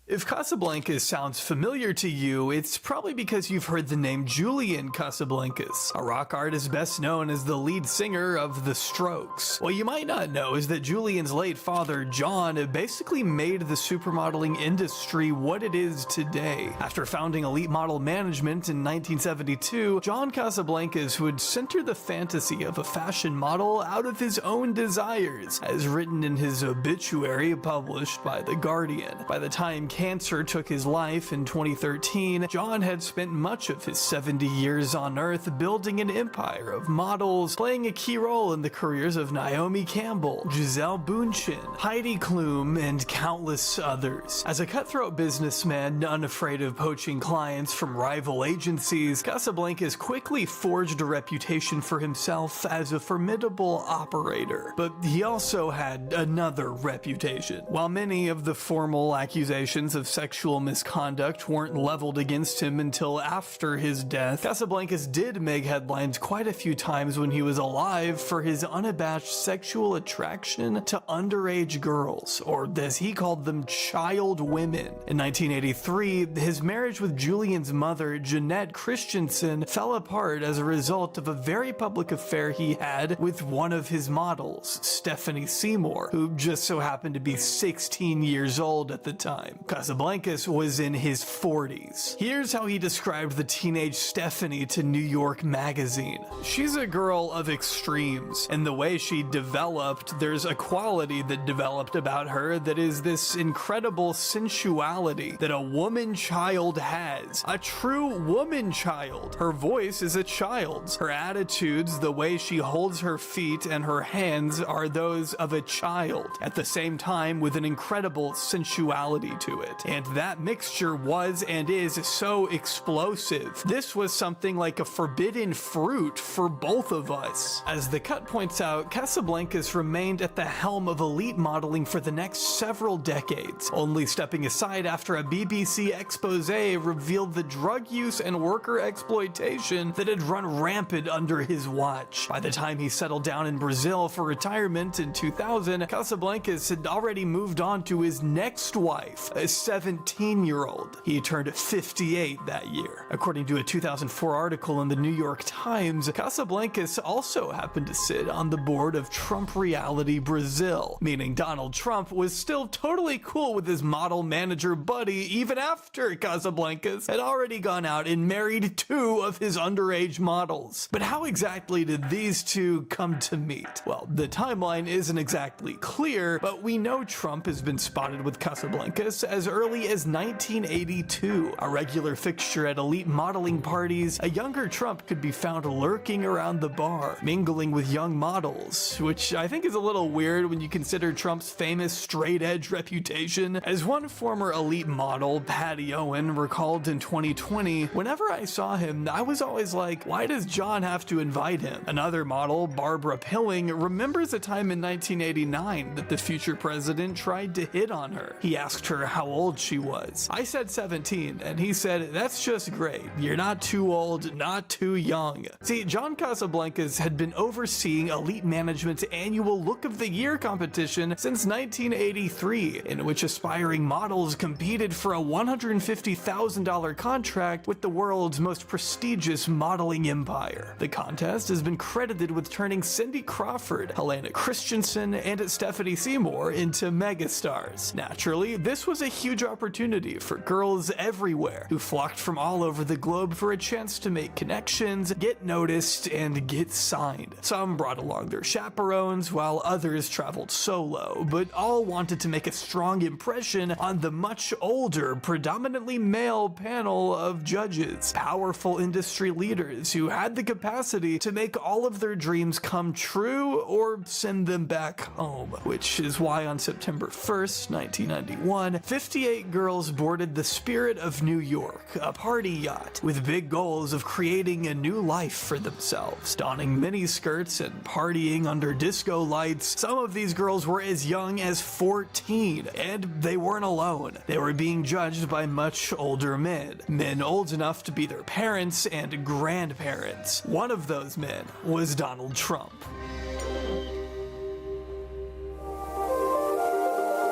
If Casablancas sounds familiar to you, it's probably because you've heard the name Julian Casablancas, a rock artist best known as the lead singer of The Strokes. What you might not know is that Julian's late father, John, basically made the supermodeling industry what it is today. After founding Elite Model Management in 1972, John Casablancas would center the fantasy of a fashion model out of his own desires, as written in his obituary published by The Guardian. By the time cancer took his life in 2013, John had spent much of his 70 years on Earth building an empire of models, playing a key role in the careers of Naomi Campbell, Gisele Bündchen, Heidi Klum, and countless others. As a cutthroat businessman, unafraid of poaching clients from rival agencies, Casablancas quickly forged a reputation for himself as a formidable operator. But he also had another reputation. While many of the formal accusations of sexual misconduct weren't leveled against him until after his death, Casablancas did make headlines quite a few times when he was alive for his unabashed sexual attraction to underage girls, or as he called them, child women. In 1983, his marriage with Julian's mother, Jeanette Christensen, fell apart as a result of a very public affair he had with one of his models, Stephanie Seymour, who just so happened to be 16 years old at the time. Casablancas was in his 40s. Here's how he described the teenage Stephanie to New York Magazine. She's a girl of extremes, and the way she developed, there's a quality that developed about her that is this incredible sensuality that a woman child has. A true woman child. Her voice is a child's. Her attitudes, the way she holds her feet and her hands are those of a child, at the same time with an incredible sensuality to to it. And that mixture was and is so explosive. This was something like a forbidden fruit for both of us. As the cut points out, Casablancas remained at the helm of elite modeling for the next several decades, only stepping aside after a BBC expose revealed the drug use and worker exploitation that had run rampant under his watch. By the time he settled down in Brazil for retirement in 2000, Casablancas had already moved on to his next wife, a 17-year-old. He turned 58 that year. According to a 2004 article in the New York Times, Casablancas also happened to sit on the board of Trump Reality Brazil, meaning Donald Trump was still totally cool with his model manager buddy even after Casablancas had already gone out and married 2 of his underage models. But how exactly did these two come to meet? Well, the timeline isn't exactly clear, but we know Trump has been spotted with Casablancas as early as 1982. A regular fixture at elite modeling parties, a younger Trump could be found lurking around the bar, mingling with young models, which I think is a little weird when you consider Trump's famous straight-edge reputation. As one former elite model, Patty Owen, recalled in 2020, whenever I saw him, I was always like, why does John have to invite him? Another model, Barbara Pilling, remembers a time in 1989 that the future president tried to hit on her. He asked her how old she was. I said 17, and he said, that's just great. You're not too old, not too young. See, John Casablancas had been overseeing elite management's annual Look of the Year competition since 1983, in which aspiring models competed for a $150,000 contract with the world's most prestigious modeling empire. The contest has been credited with turning Cindy Crawford, Helena Christensen, and Stephanie Seymour into megastars. Naturally, this was a huge opportunity for girls everywhere who flocked from all over the globe for a chance to make connections, get noticed, and get signed. Some brought along their chaperones, while others traveled solo, but all wanted to make a strong impression on the much older, predominantly male panel of judges, powerful industry leaders who had the capacity to make all of their dreams come true or send them back home. Which is why on September 1st, 1991, 58 girls boarded the Spirit of New York, a party yacht with big goals of creating a new life for themselves. Donning miniskirts and partying under disco lights, some of these girls were as young as 14, and they weren't alone. They were being judged by much older men old enough to be their parents and grandparents. One of those men was Donald Trump.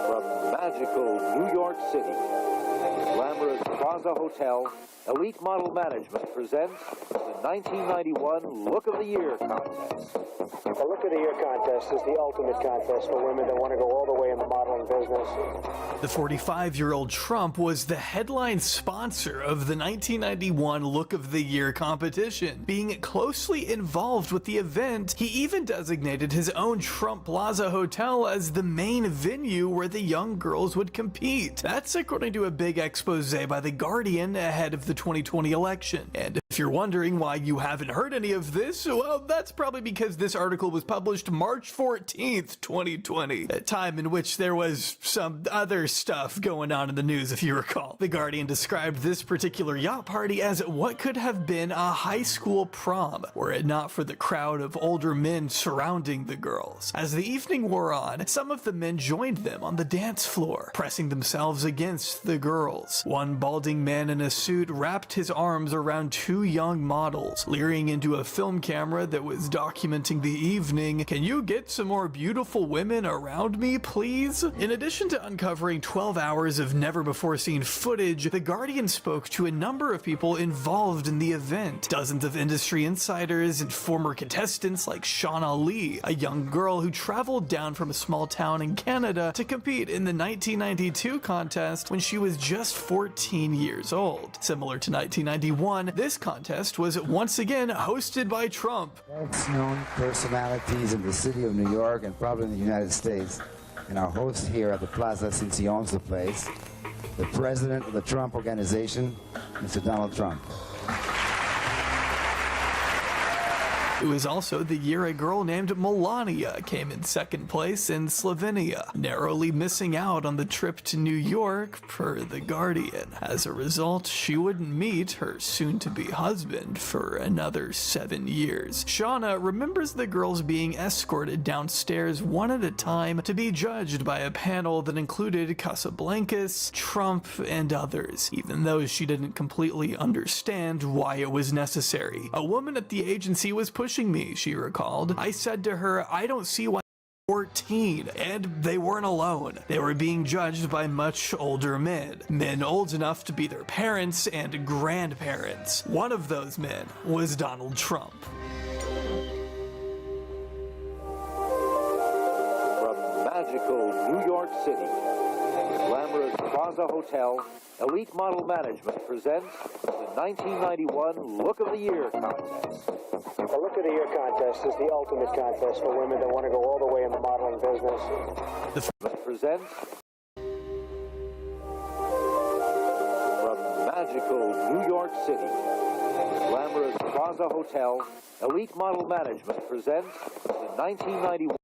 From magical New York City, glamorous Plaza Hotel, Elite Model Management presents the 1991 Look of the Year contest. The Look of the Year contest is the ultimate contest for women that want to go all the way in the modeling business. The 45-year-old Trump was the headline sponsor of the 1991 Look of the Year competition. Being closely involved with the event, he even designated his own Trump Plaza Hotel as the main venue where the young girls would compete. That's according to a big expose by The Guardian ahead of the 2020 election. And if you're wondering why you haven't heard any of this, well, that's probably because this article was published March 14th, 2020, a time in which there was some other stuff going on in the news, if you recall. The Guardian described this particular yacht party as what could have been a high school prom, were it not for the crowd of older men surrounding the girls. As the evening wore on, some of the men joined them on the dance floor, pressing themselves against the girls. One balding man in a suit wrapped his arms around 2 young models, leering into a film camera that was documenting the evening. Can you get some more beautiful women around me, please? In addition to uncovering 12 hours of never-before-seen footage, The Guardian spoke to a number of people involved in the event. Dozens of industry insiders and former contestants like Shauna Lee, a young girl who traveled down from a small town in Canada to compete in the 1992 contest when she was just 14 years old. Similar to 1991, this contest was once again hosted by Trump. Best-known personalities in the city of New York and probably in the United States, and our host here at the Plaza, since he owns the place, the president of the Trump Organization, Mr. Donald Trump. It was also the year a girl named Melania came in second place in Slovenia, narrowly missing out on the trip to New York per The Guardian. As a result, she wouldn't meet her soon-to-be husband for another 7 years. Shauna remembers the girls being escorted downstairs one at a time to be judged by a panel that included Casablancas, Trump, and others, even though she didn't completely understand why it was necessary. A woman at the agency was pushing me, she recalled. I said to her, I don't see why 14, and they weren't alone. They were being judged by much older men old enough to be their parents and grandparents. One of those men was Donald Trump. From magical New York City, the glamorous Plaza Hotel, Elite Model Management presents the 1991 Look of the Year contest. The Look of the Year contest is the ultimate contest for women that want to go all the way in the modeling business. Presents from magical New York City, the glamorous Plaza Hotel, Elite Model Management presents the 1991.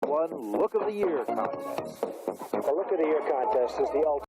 One Look of the Year contest. The Look of the Year contest is the ultimate.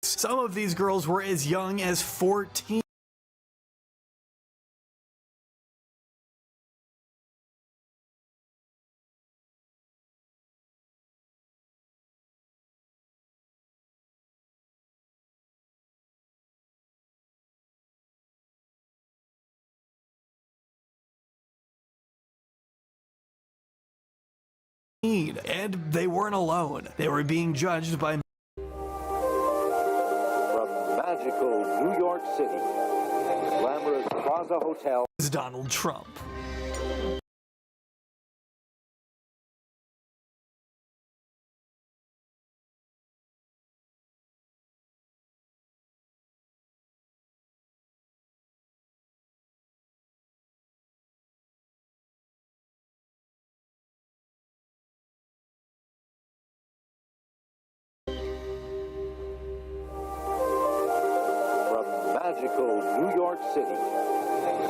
Some of these girls were as young as 14. And they weren't alone. They were being judged by Magical New York City, the glamorous Plaza Hotel. Donald Trump. magical New York City.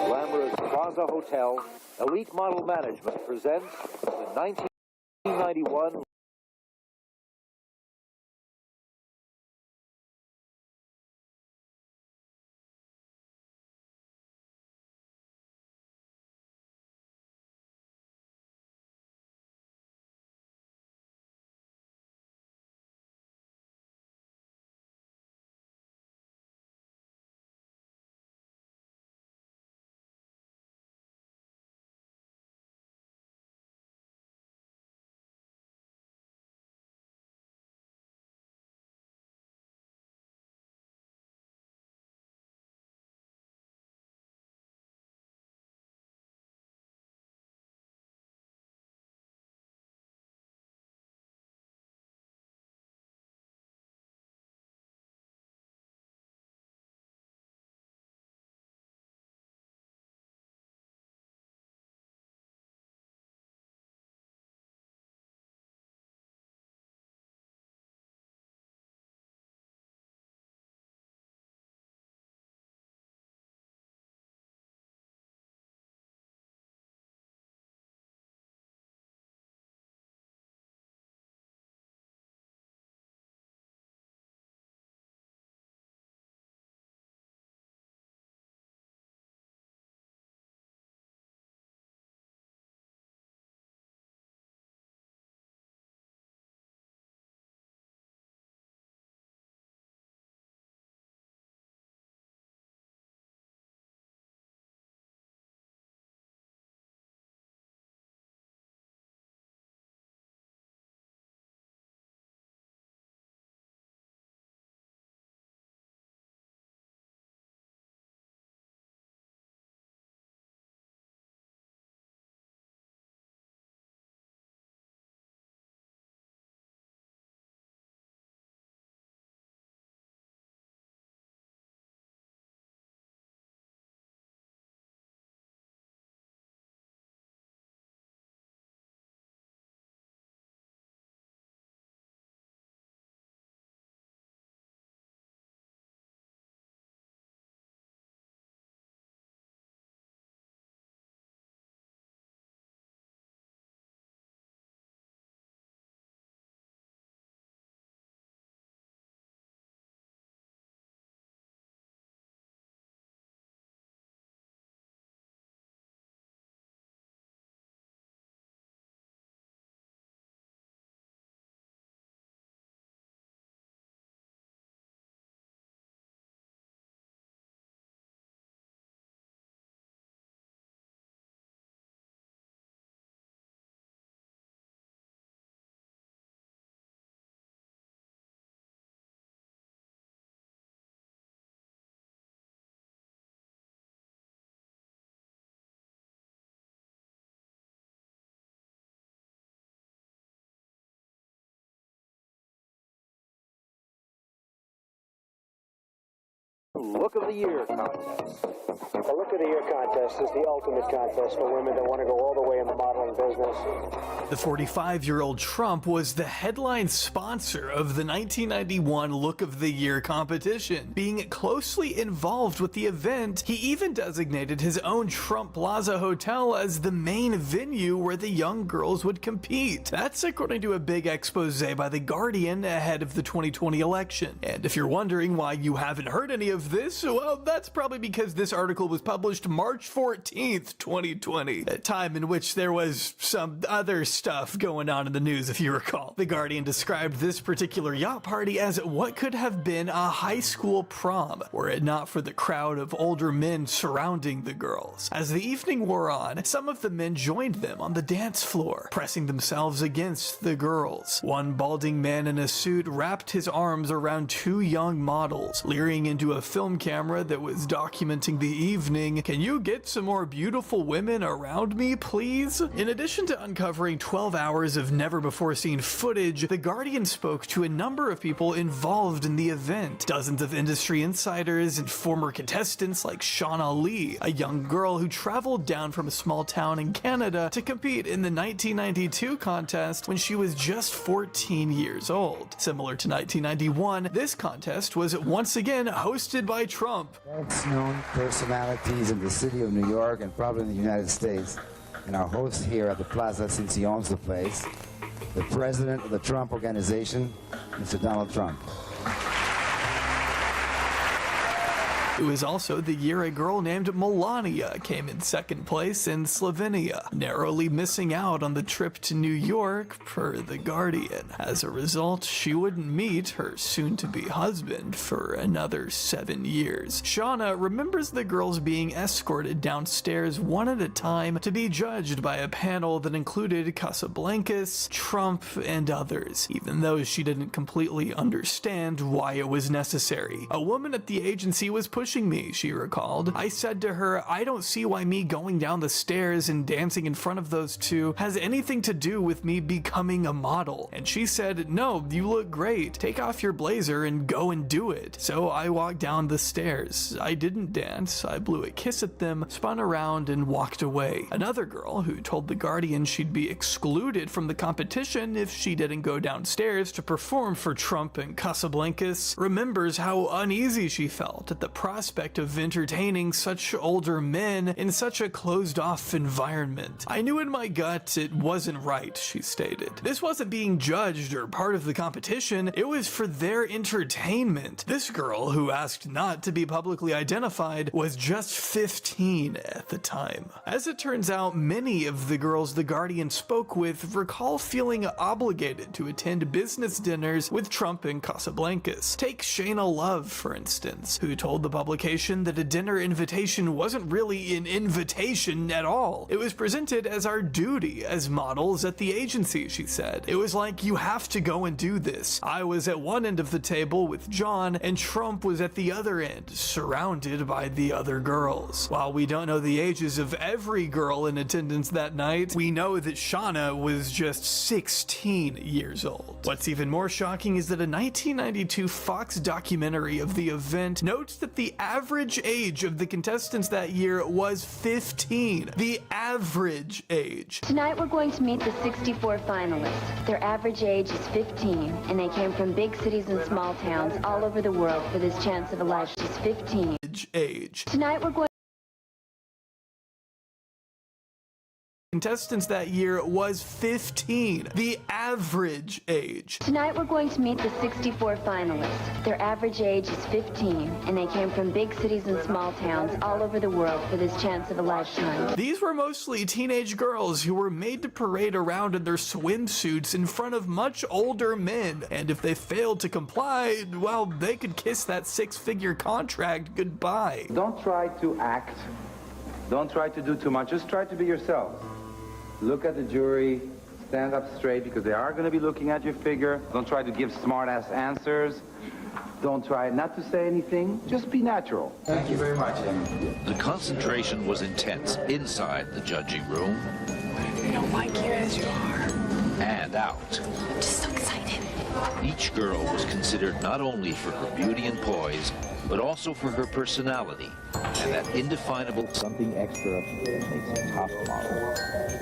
Glamorous Plaza Hotel, Elite Model Management presents the 1991Look of the Year contest. The Look of the Year contest is the ultimate contest for women that want to go all the way in the modeling business. The 45-year-old Trump was the headline sponsor of the 1991 Look of the Year competition. Being closely involved with the event, he even designated his own Trump Plaza Hotel as the main venue where the young girls would compete. That's according to a big expose by The Guardian ahead of the 2020 election. And if you're wondering why you haven't heard any of this, well, that's probably because this article was published March 14th, 2020, a time in which there was some other stuff going on in the news, if you recall. The Guardian described this particular yacht party as what could have been a high school prom, were it not for the crowd of older men surrounding the girls. As the evening wore on, some of the men joined them on the dance floor, pressing themselves against the girls. One balding man in a suit wrapped his arms around two young models, leering into a film camera that was documenting the evening. "Can you get some more beautiful women around me, please?" In addition to uncovering 12 hours of never-before-seen footage, The Guardian spoke to a number of people involved in the event. Dozens of industry insiders and former contestants like Shauna Lee, a young girl who traveled down from a small town in Canada to compete in the 1992 contest when she was just 14 years old. Similar to 1991, this contest was once again hosted by Trump. Best-known personalities in the city of New York and probably in the United States, and our host here at the plaza since he owns the place, the president of the Trump Organization, Mr. Donald Trump. It was also the year a girl named Melania came in second place in Slovenia, narrowly missing out on the trip to New York per The Guardian. As a result, she wouldn't meet her soon-to-be husband for another 7 years. Shauna remembers the girls being escorted downstairs one at a time to be judged by a panel that included Casablancas, Trump, and others, even though she didn't completely understand why it was necessary. A woman at the agency was pushing me, she recalled. I said to her, I don't see why me going down the stairs and dancing in front of those two has anything to do with me becoming a model. And she said, no, you look great. Take off your blazer and go and do it. So I walked down the stairs. I didn't dance. I blew a kiss at them, spun around, and walked away. Another girl who told The Guardian she'd be excluded from the competition if she didn't go downstairs to perform for Trump and Casablancas remembers how uneasy she felt at the prospect of entertaining such older men in such a closed-off environment. I knew in my gut it wasn't right, she stated. This wasn't being judged or part of the competition, it was for their entertainment. This girl, who asked not to be publicly identified, was just 15 at the time. As it turns out, many of the girls The Guardian spoke with recall feeling obligated to attend business dinners with Trump and Casablancas. Take Shayna Love, for instance, who told the publication that a dinner invitation wasn't really an invitation at all. It was presented as our duty as models at the agency, she said. It was like, you have to go and do this. I was at one end of the table with John, and Trump was at the other end, surrounded by the other girls. While we don't know the ages of every girl in attendance that night, we know that Shauna was just 16 years old. What's even more shocking is that a 1992 Fox documentary of the event notes that the average age of the contestants that year was 15. The average age. Tonight we're going to meet the 64 finalists. Their average age is 15, and they came from big cities and small towns all over the world for this chance of a life. She's 15. Age. Tonight we're going contestants that year was 15. The average age. Tonight we're going to meet the 64 finalists. Their average age is 15, and they came from big cities and small towns all over the world for this chance of a lifetime. These were mostly teenage girls who were made to parade around in their swimsuits in front of much older men, and if they failed to comply, well, they could kiss that six-figure contract goodbye. Don't try to act. Don't try to do too much. Just try to be yourselves. Look at the jury, stand up straight because they are going to be looking at your figure. Don't try to give smart-ass answers. Don't try not to say anything. Just be natural. Thank you very much, Amy. The concentration was intense inside the judging room. I don't like you as you are. And out. I'm just so excited. Each girl was considered not only for her beauty and poise, but also for her personality and that indefinable something extra makes a top model.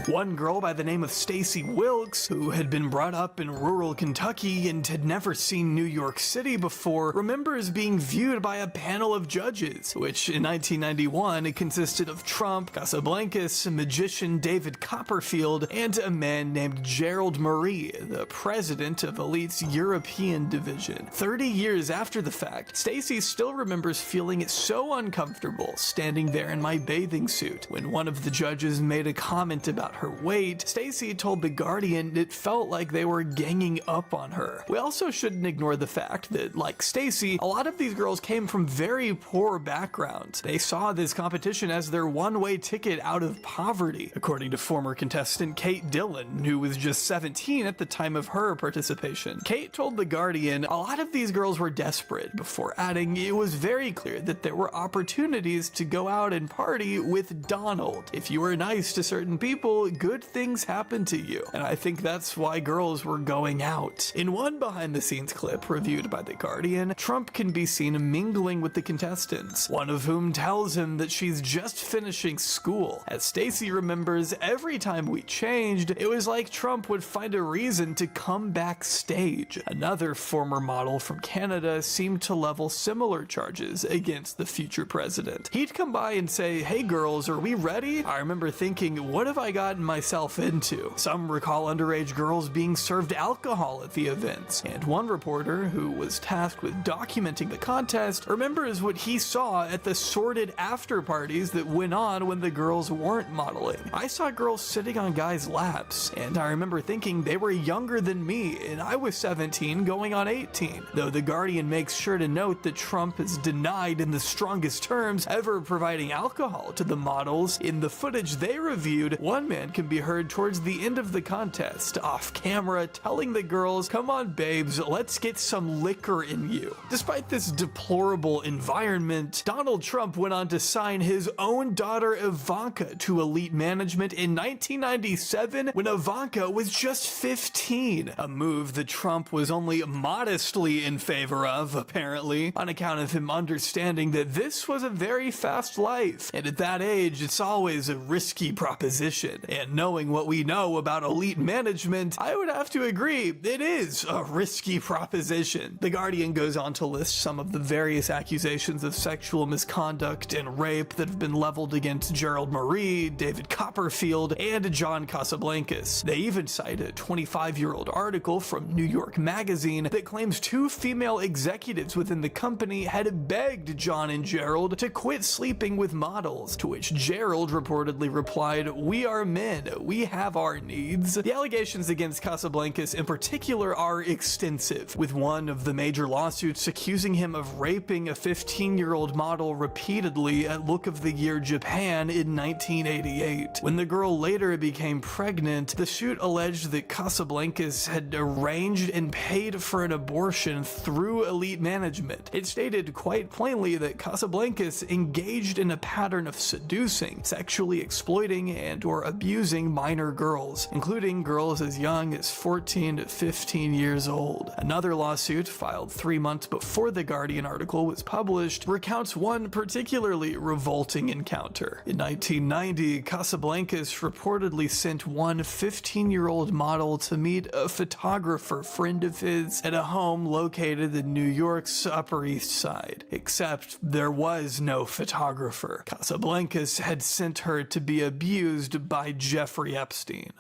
One girl by the name of Stacy Wilkes, who had been brought up in rural Kentucky and had never seen New York City before, remembers being viewed by a panel of judges, which in 1991 consisted of Trump, Casablancas, magician David Copperfield, and a man named Gerald Marie, the president of Elite's European division. 30 years after the fact, Stacy still remembers feeling so uncomfortable standing there in my bathing suit. When one of the judges made a comment about her weight, Stacy told The Guardian it felt like they were ganging up on her. We also shouldn't ignore the fact that, like Stacy, a lot of these girls came from very poor backgrounds. They saw this competition as their one-way ticket out of poverty, according to former contestant Kate Dillon, who was just 17 at the time of her participation. Kate told The Guardian a lot of these girls were desperate, before adding it was very clear that there were opportunities to go out and party with Donald. If you were nice to certain people, good things happen to you. And I think that's why girls were going out. In one behind-the-scenes clip reviewed by The Guardian, Trump can be seen mingling with the contestants, one of whom tells him that she's just finishing school. As Stacy remembers, every time we changed, it was like Trump would find a reason to come backstage. Another former model from Canada seemed to level similar charges against the future president. He'd come by and say, "Hey girls, are we ready?" I remember thinking, what have I gotten myself into? Some recall underage girls being served alcohol at the events, and one reporter, who was tasked with documenting the contest, remembers what he saw at the sordid after parties that went on when the girls weren't modeling. I saw girls sitting on guys' laps, and I remember thinking they were younger than me, and I was 17 going on 18, though The Guardian makes sure to note that Trump has denied in the strongest terms ever providing alcohol to the models. In the footage they reviewed, one man can be heard towards the end of the contest, off camera, telling the girls, "Come on babes, let's get some liquor in you." Despite this deplorable environment, Donald Trump went on to sign his own daughter Ivanka to elite management in 1997 when Ivanka was just 15, a move that Trump was only modestly in favor of, apparently, on account of him understanding that this was a very fast life, and at that age it's always a risky proposition. And knowing what we know about elite management, I would have to agree, it is a risky proposition. The Guardian goes on to list some of the various accusations of sexual misconduct and rape that have been leveled against Gerald Marie, David Copperfield, and John Casablancas. They even cite a 25-year-old article from New York Magazine that claims 2 female executives within the company had begged John and Gerald to quit sleeping with models, to which Gerald reportedly replied, "We are men, we have our needs." The allegations against Casablancas in particular are extensive, with one of the major lawsuits accusing him of raping a 15-year-old model repeatedly at Look of the Year Japan in 1988. When the girl later became pregnant, the suit alleged that Casablancas had arranged and paid for an abortion through elite management. It stated quite plainly that Casablancas engaged in a pattern of seducing, sexually exploiting, and/or abusing minor girls, including girls as young as 14 to 15 years old. Another lawsuit, filed 3 months before the Guardian article was published, recounts one particularly revolting encounter. In 1990, Casablancas reportedly sent one 15-year-old model to meet a photographer friend of his at a home located in New York's Upper East Side. Except there was no photographer. Casablancas had sent her to be abused by Jeffrey Epstein.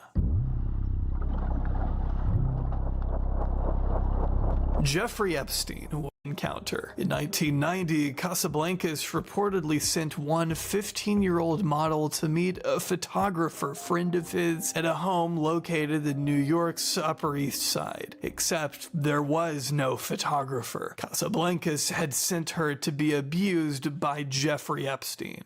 Jeffrey Epstein encounter. In 1990, Casablancas reportedly sent one 15-year-old model to meet a photographer friend of his at a home located in New York's Upper East Side. Except there was no photographer. Casablancas had sent her to be abused by Jeffrey Epstein.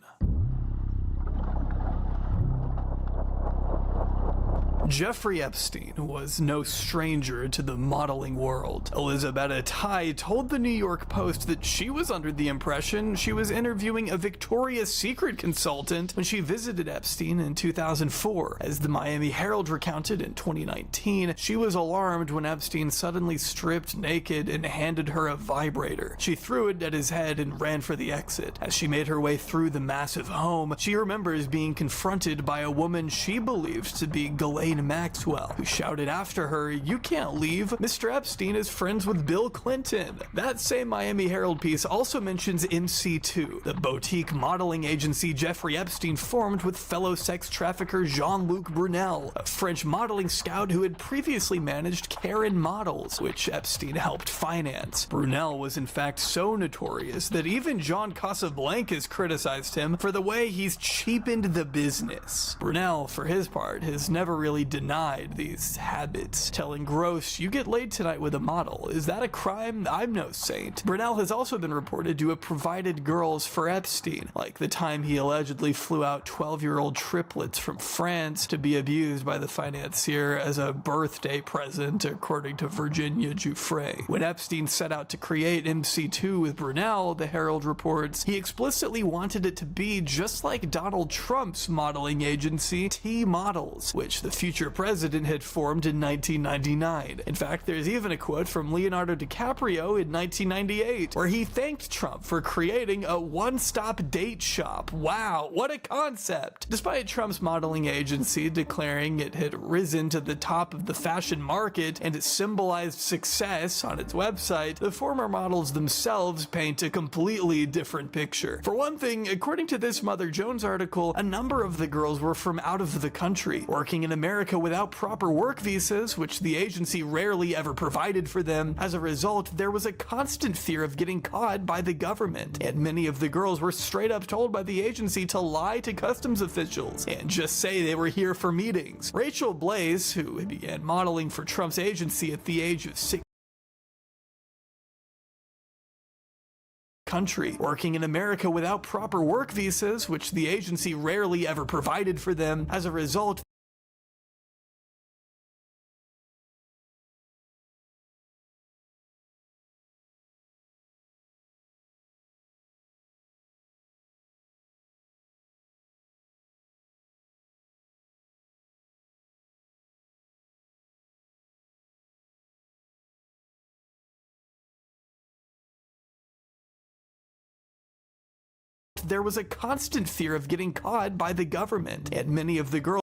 Jeffrey Epstein was no stranger to the modeling world. Elizabeth Tai told the New York Post that she was under the impression she was interviewing a Victoria's Secret consultant when she visited Epstein in 2004. As the Miami Herald recounted in 2019, she was alarmed when Epstein suddenly stripped naked and handed her a vibrator. She threw it at his head and ran for the exit. As she made her way through the massive home, she remembers being confronted by a woman she believed to be Ghislaine Maxwell, who shouted after her, "You can't leave. Mr. Epstein is friends with Bill Clinton." That same Miami Herald piece also mentions MC2, the boutique modeling agency Jeffrey Epstein formed with fellow sex trafficker Jean-Luc Brunel, a French modeling scout who had previously managed Karen Models, which Epstein helped finance. Brunel was in fact so notorious that even John Casablancas criticized him for the way he's cheapened the business. Brunel, for his part, has never really denied these habits, telling Gross, "You get laid tonight with a model. Is that a crime? I'm no saint." Brunel has also been reported to have provided girls for Epstein, like the time he allegedly flew out 12-year-old triplets from France to be abused by the financier as a birthday present, according to Virginia Giuffre. When Epstein set out to create MC2 with Brunel, the Herald reports, he explicitly wanted it to be just like Donald Trump's modeling agency, T Models, which the future future president had formed in 1999. In fact, there's even a quote from Leonardo DiCaprio in 1998, where he thanked Trump for creating a one-stop date shop. Wow, what a concept! Despite Trump's modeling agency declaring it had risen to the top of the fashion market and it symbolized success on its website, the former models themselves paint a completely different picture. For one thing, according to this Mother Jones article, a number of the girls were from out of the country, working in America without proper work visas, which the agency rarely ever provided for them. As a result, there was a constant fear of getting caught by the government, and many of the girls were straight up told by the agency to lie to customs officials and just say they were here for meetings. Rachel Blaze, who began modeling for Trump's agency at the age of 6, country, working in America without proper work visas, which the agency rarely ever provided for them. As a result, there was a constant fear of getting caught by the government, and many of the girls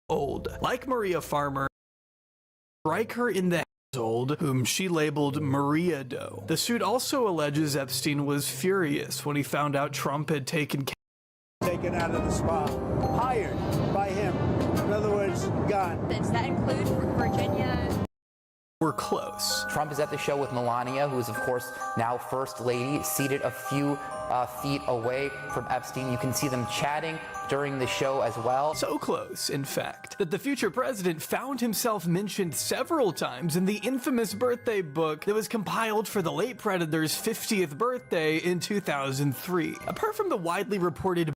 old. Like Maria Farmer, strike her in the old, whom she labeled Maria Doe. The suit also alleges Epstein was furious when he found out Trump had taken out of the spa, hired by him. In other words, gone. Does that include Virginia? We're close. Trump is at the show with Melania, who is, of course, now First Lady, seated a few feet away from Epstein. You can see them chatting during the show as well. So close, in fact, that the future president found himself mentioned several times in the infamous birthday book that was compiled for the late predator's 50th birthday in 2003. Apart from the widely reported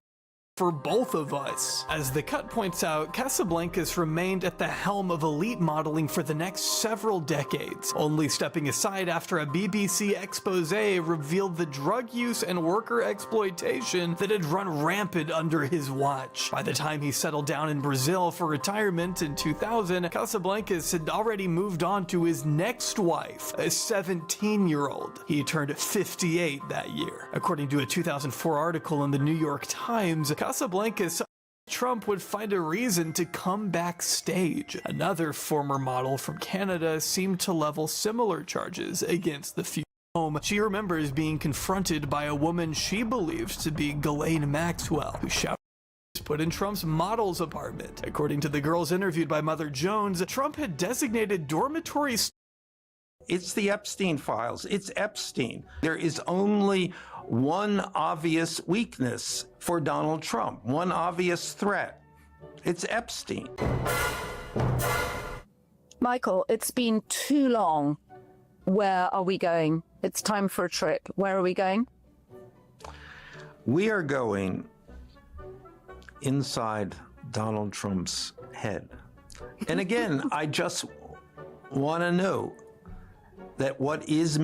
for both of us. As the cut points out, Casablancas remained at the helm of elite modeling for the next several decades, only stepping aside after a BBC expose revealed the drug use and worker exploitation that had run rampant under his watch. By the time he settled down in Brazil for retirement in 2000, Casablancas had already moved on to his next wife, a 17-year-old. He turned 58 that year. According to a 2004 article in the New York Times, Casablancas, Trump would find a reason to come backstage. Another former model from Canada seemed to level similar charges against the future home. She remembers being confronted by a woman she believed to be Ghislaine Maxwell, who shouted put in Trump's model's apartment. According to the girls interviewed by Mother Jones, Trump had designated dormitories. It's the Epstein files. It's Epstein. There is only one obvious weakness for Donald Trump, one obvious threat. It's Epstein. Michael, it's been too long. Where are we going? It's time for a trip. Where are we going? We are going inside Donald Trump's head. And again, I just want to know that what is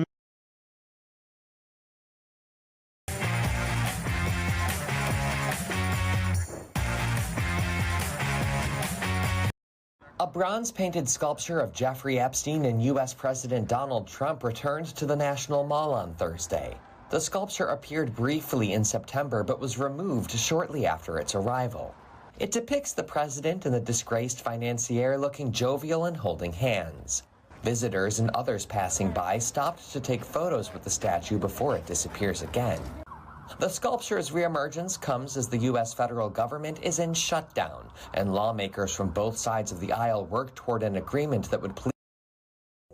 A bronze-painted sculpture of Jeffrey Epstein and U.S. President Donald Trump returned to the National Mall on Thursday. The sculpture appeared briefly in September but was removed shortly after its arrival. It depicts the president and the disgraced financier looking jovial and holding hands. Visitors and others passing by stopped to take photos with the statue before it disappears again. The sculpture's reemergence comes as the U.S. federal government is in shutdown, and lawmakers from both sides of the aisle work toward an agreement that would please.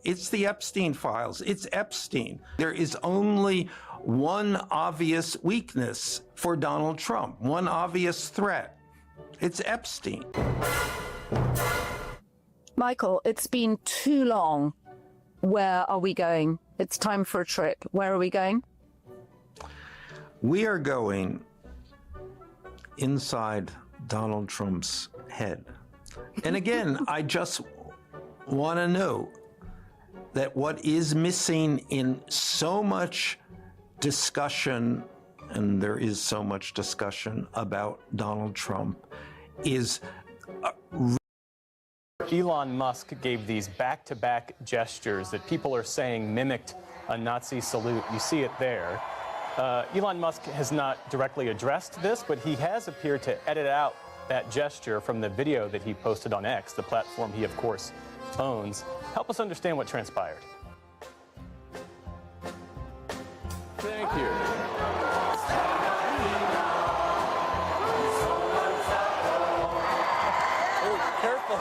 It's the Epstein files. It's Epstein. There is only one obvious weakness for Donald Trump, one obvious threat. It's Epstein. Michael, it's been too long. Where are we going? It's time for a trip. Where are we going? We are going inside Donald Trump's head. And again, I just want to know that what is missing in so much discussion, and there is so much discussion about Donald Trump, is Elon Musk gave these back-to-back gestures that people are saying mimicked a Nazi salute. You see it there. Elon Musk has not directly addressed this, but he has appeared to edit out that gesture from the video that he posted on X, the platform he, of course, owns. Help us understand what transpired. Thank you. Oh, careful.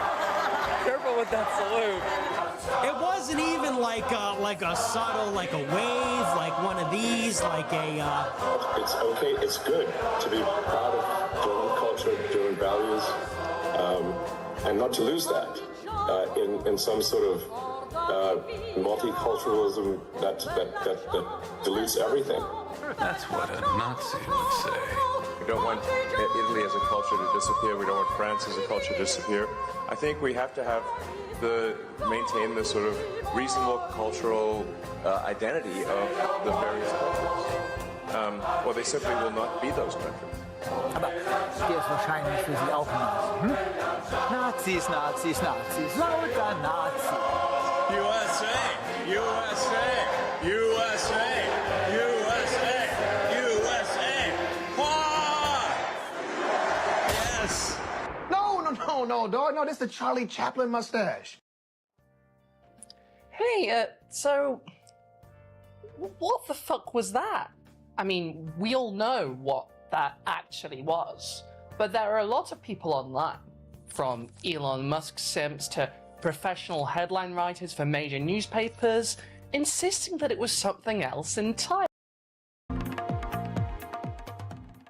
Careful with that salute. It wasn't even like a subtle, like a wave, like one of these, like a. It's okay. It's good to be proud of German culture, German values, and not to lose that in some sort of multiculturalism that dilutes everything. That's what a Nazi would say. We don't want Italy as a culture to disappear. We don't want France as a culture to disappear. I think we have to maintain the sort of reasonable cultural identity of the various countries. Or they simply will not be those countries. Aber der ist wahrscheinlich für Sie auch ein Nazi. Nazis, Nazis, Nazis, lauter Nazi. USA, USA, USA, USA, USA. Why? Yes. No, dog. No, this is the Charlie Chaplin mustache. Hey, so what the fuck was that? I mean, we all know what that actually was, but there are a lot of people online, from Elon Musk simps to professional headline writers for major newspapers, insisting that it was something else entirely.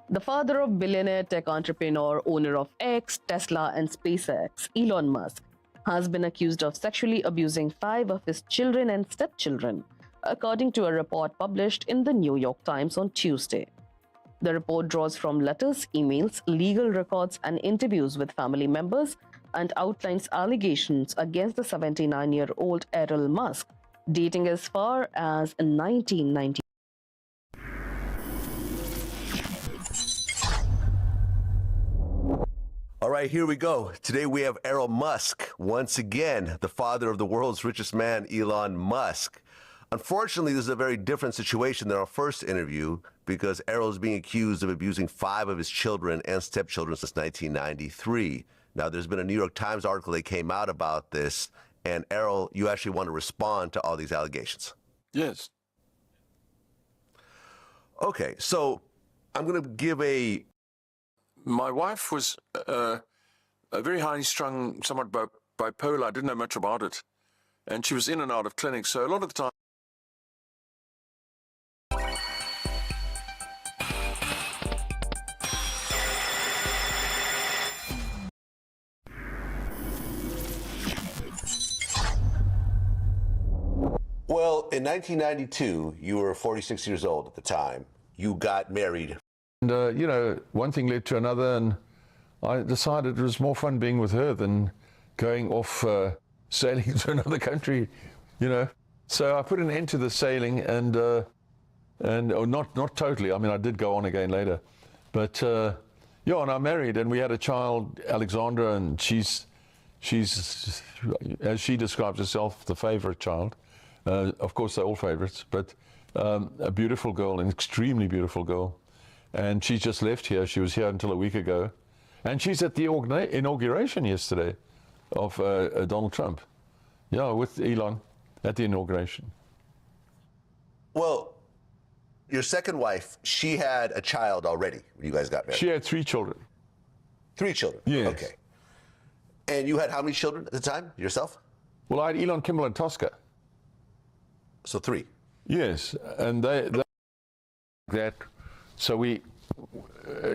The father of billionaire tech entrepreneur, owner of X, Tesla, and SpaceX, Elon Musk, has been accused of sexually abusing 5 of his children and stepchildren, according to a report published in the New York Times on Tuesday. The report draws from letters, emails, legal records, and interviews with family members and outlines allegations against the 79-year-old Elon Musk, dating as far as 1990. All right, here we go. Today we have Elon Musk, once again, the father of the world's richest man, Elon Musk. Unfortunately, this is a very different situation than our first interview because Errol is being accused of abusing 5 of his children and stepchildren since 1993. Now, there's been a New York Times article that came out about this, and Errol, you actually want to respond to all these allegations. Yes. Okay, so I'm going to give a... My wife was a very highly strung, somewhat bipolar. I didn't know much about it. And she was in and out of clinics, so a lot of the time in 1992, you were 46 years old at the time. You got married. And, you know, one thing led to another, and I decided it was more fun being with her than going off sailing to another country, you know. So I put an end to the sailing, and not totally. I mean, I did go on again later. But, yeah, and I married, and we had a child, Alexandra, and she's, as she describes herself, the favorite child. Of course, they're all favorites, but a beautiful girl, an extremely beautiful girl. And she just left here. She was here until a week ago. And she's at the inauguration yesterday of Donald Trump. Yeah, with Elon at the inauguration. Well, your second wife, she had a child already when you guys got married. She had 3 children. 3 children? Yes. Okay. And you had how many children at the time, yourself? Well, I had Elon, Kimmel, and Tosca. So 3? Yes, and they that. So we,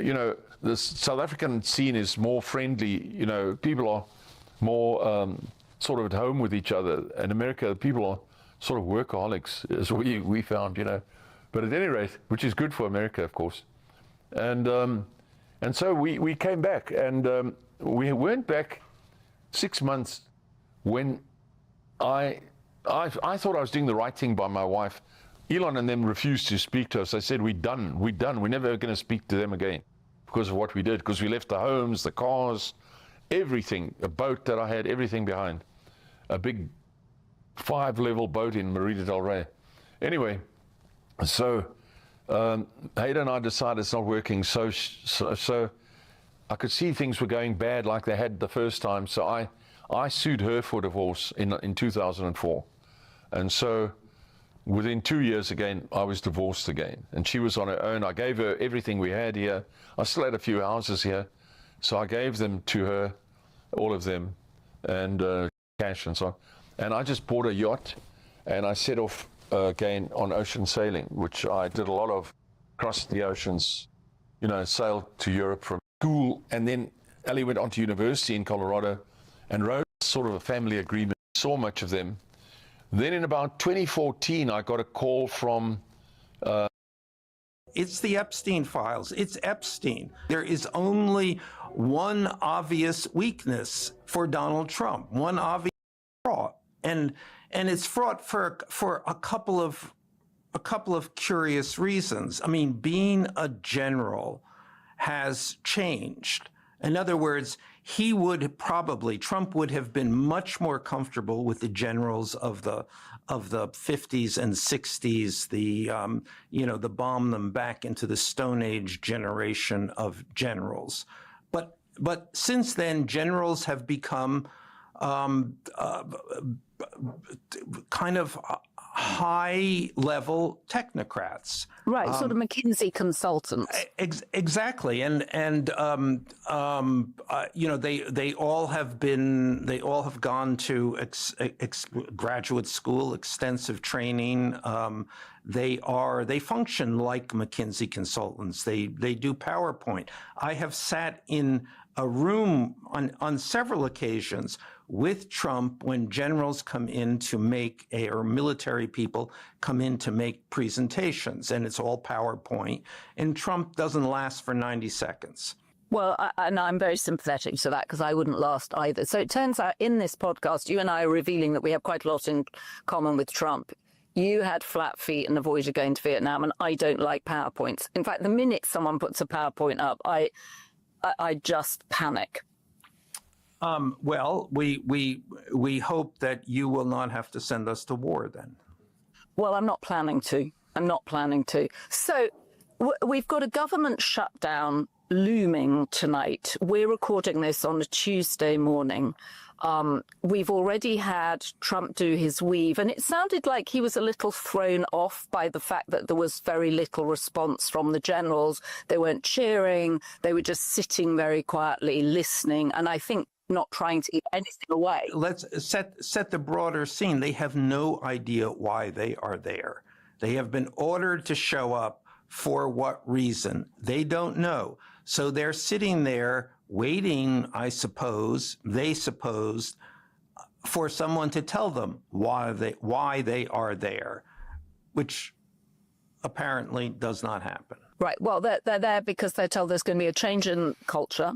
you know, the South African scene is more friendly. You know, people are more sort of at home with each other. In America, people are sort of workaholics, as we found, you know. But at any rate, which is good for America, of course. And so we came back, and we went back 6 months when I thought I was doing the right thing by my wife. Elon and them refused to speak to us. They said, we're done. We're never going to speak to them again because of what we did, because we left the homes, the cars, everything, a boat that I had, everything behind. A big 5-level boat in Marina del Rey. Anyway, so Haida and I decided it's not working. So I could see things were going bad like they had the first time. So I sued her for divorce in 2004. And so within 2 years again, I was divorced again. And she was on her own. I gave her everything we had here. I still had a few houses here. So I gave them to her, all of them, and cash and so on. And I just bought a yacht, and I set off again on ocean sailing, which I did a lot of, across the oceans, you know, sailed to Europe from school. And then Ellie went on to university in Colorado and wrote sort of a family agreement, saw much of them. Then in about 2014, I got a call from... It's the Epstein files. It's Epstein. There is only one obvious weakness for Donald Trump, one obvious fraud. And it's fraught for a couple of curious reasons. I mean, being a general has changed. In other words, Trump would have been much more comfortable with the generals of the 50s and 60s, the bomb them back into the Stone Age generation of generals. But since then, generals have become kind of high-level technocrats. Right, sort of McKinsey consultants. Exactly, and you know, they all have gone to graduate school, extensive training. They function like McKinsey consultants. They do PowerPoint. I have sat in a room on several occasions with Trump when generals come in to make or military people come in to make presentations, and it's all PowerPoint, and Trump doesn't last for 90 seconds. Well, and I'm very sympathetic to that because I wouldn't last either. So it turns out in this podcast, you and I are revealing that we have quite a lot in common with Trump. You had flat feet and avoided going to Vietnam, and I don't like PowerPoints. In fact, the minute someone puts a PowerPoint up, I just panic. Well, we hope that you will not have to send us to war then. Well, I'm not planning to. So we've got a government shutdown looming tonight. We're recording this on a Tuesday morning. We've already had Trump do his weave, and it sounded like he was a little thrown off by the fact that there was very little response from the generals. They weren't cheering. They were just sitting very quietly listening, and I think not trying to give anything away. Let's set the broader scene. They have no idea why they are there. They have been ordered to show up. For what reason? They don't know. So they're sitting there waiting, I suppose, they supposed, for someone to tell them why they are there. which apparently does not happen. Right. Well, they're there because they're told there's going to be a change in culture.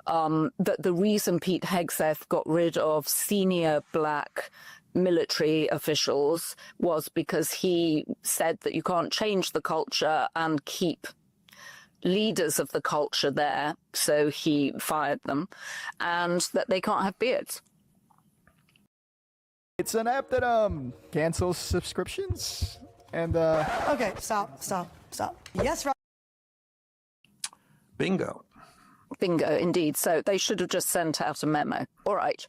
That the reason Pete Hegseth got rid of senior black military officials was because he said that you can't change the culture and keep leaders of the culture there. So he fired them, and that they can't have beards. It's an app that cancels subscriptions and Okay, stop. Yes, right. Bingo. Bingo, indeed. So they should have just sent out a memo. All right.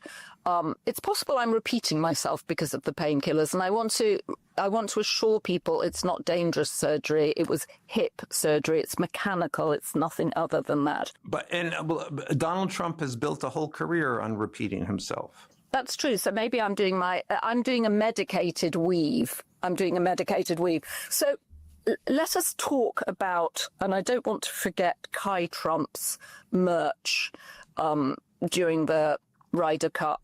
It's possible I'm repeating myself because of the painkillers, and I want to assure people it's not dangerous surgery. It was hip surgery. It's mechanical. It's nothing other than that. But Donald Trump has built a whole career on repeating himself. That's true. So maybe I'm doing a medicated weave. So let us talk about, and I don't want to forget Kai Trump's merch during the Ryder Cup,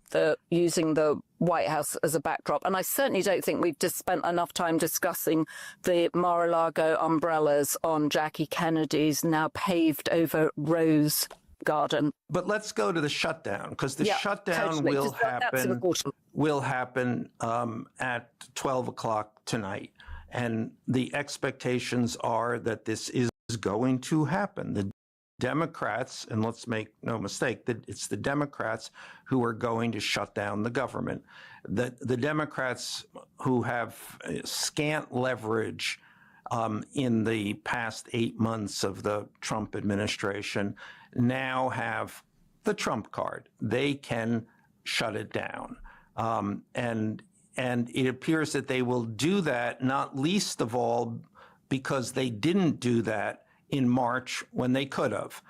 using the White House as a backdrop. And I certainly don't think we've just spent enough time discussing the Mar-a-Lago umbrellas on Jackie Kennedy's now paved over rose garden. But let's go to the shutdown, because the shutdown totally. will happen at 12 o'clock tonight. And the expectations are that this is going to happen. The Democrats, and let's make no mistake, that it's the Democrats who are going to shut down the government. The Democrats who have scant leverage in the past 8 months of the Trump administration now have the Trump card. They can shut it down. And it appears that they will do that, not least of all because they didn't do that in March when they could have.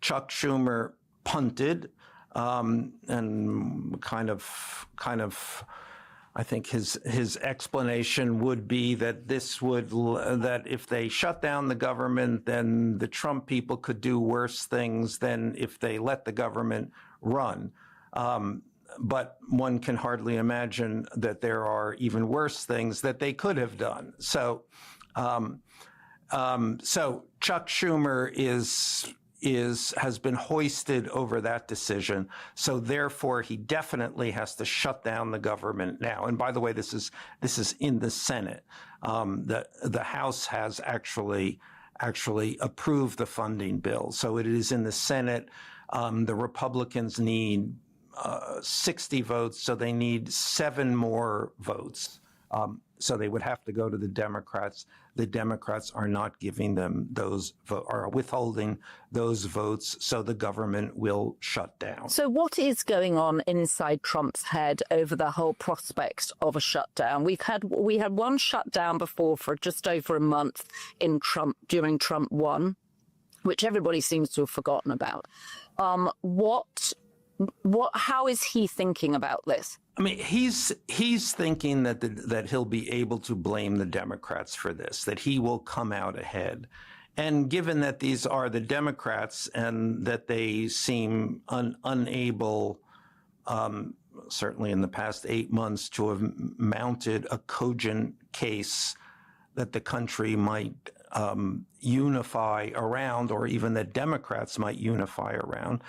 Chuck Schumer punted, and kind of, I think his explanation would be that that if they shut down the government, then the Trump people could do worse things than if they let the government run. But one can hardly imagine that there are even worse things that they could have done. So Chuck Schumer has been hoisted over that decision. So therefore, he definitely has to shut down the government now. And by the way, this is in the Senate. The House has actually approved the funding bill. So it is in the Senate. The Republicans need 60 votes, so they need 7 more votes. So they would have to go to the Democrats. The Democrats are not giving them those are withholding those votes, so the government will shut down. So what is going on inside Trump's head over the whole prospect of a shutdown? We had one shutdown before for just over a month during Trump 1, which everybody seems to have forgotten about. How is he thinking about this? I mean, he's thinking that he'll be able to blame the Democrats for this, that he will come out ahead. And given that these are the Democrats and that they seem unable, certainly in the past 8 months, to have mounted a cogent case that the country might unify around, or even that Democrats might unify around,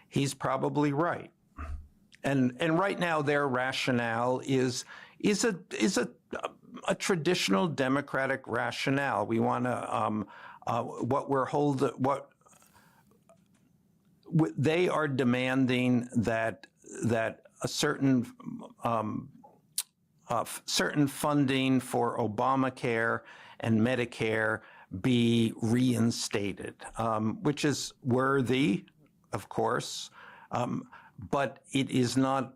he's probably right. And right now their rationale is a traditional Democratic rationale. We want to they are demanding that a certain funding for Obamacare and Medicare be reinstated, which is worthy, of course, but it is not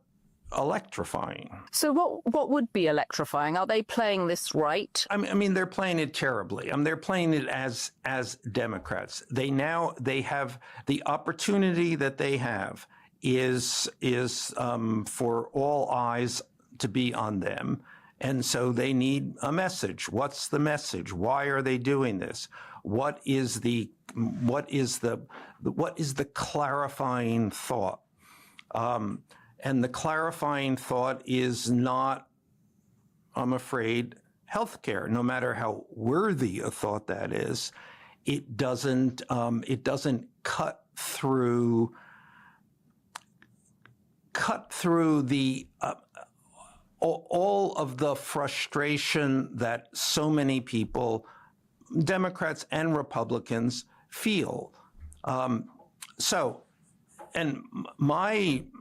electrifying. So what would be electrifying? Are they playing this right? I mean, they're playing it terribly. They're playing it as Democrats. They have the opportunity that they have is for all eyes to be on them. And so they need a message. What's the message? Why are they doing this? What is the clarifying thought? And the clarifying thought is not, I'm afraid, health care, no matter how worthy a thought that is. It doesn't cut through the all of the frustration that so many people, Democrats and Republicans, feel. So, and I'm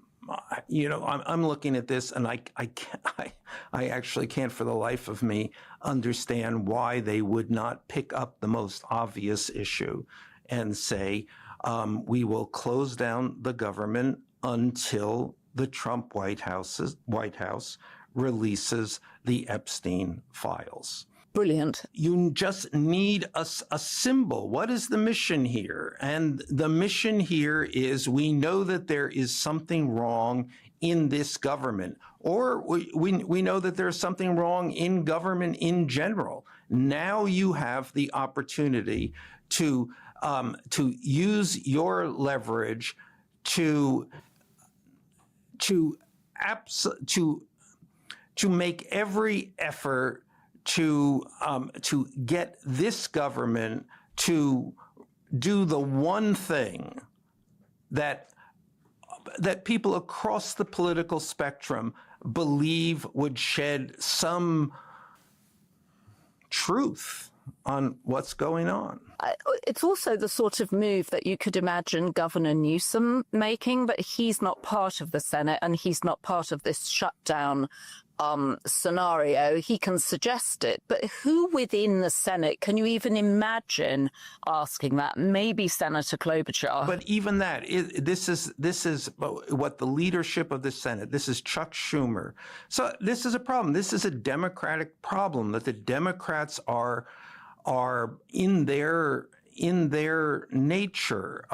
looking at this, and I actually can't for the life of me understand why they would not pick up the most obvious issue and say, we will close down the government until the Trump White House releases the Epstein files. Brilliant. You just need a symbol. What is the mission here? And the mission here is, we know that there is something wrong in this government, or we know that there's something wrong in government in general. Now you have the opportunity to use your leverage to make every effort to get this government to do the one thing that people across the political spectrum believe would shed some truth on what's going on. It's also the sort of move that you could imagine Governor Newsom making, but he's not part of the Senate and he's not part of this shutdown scenario. He can suggest it, but who within the Senate can you even imagine asking that? Maybe Senator Klobuchar. But even that, this is what the leadership of the Senate, this is Chuck Schumer. So this is a problem. This is a Democratic problem, that the Democrats are in their nature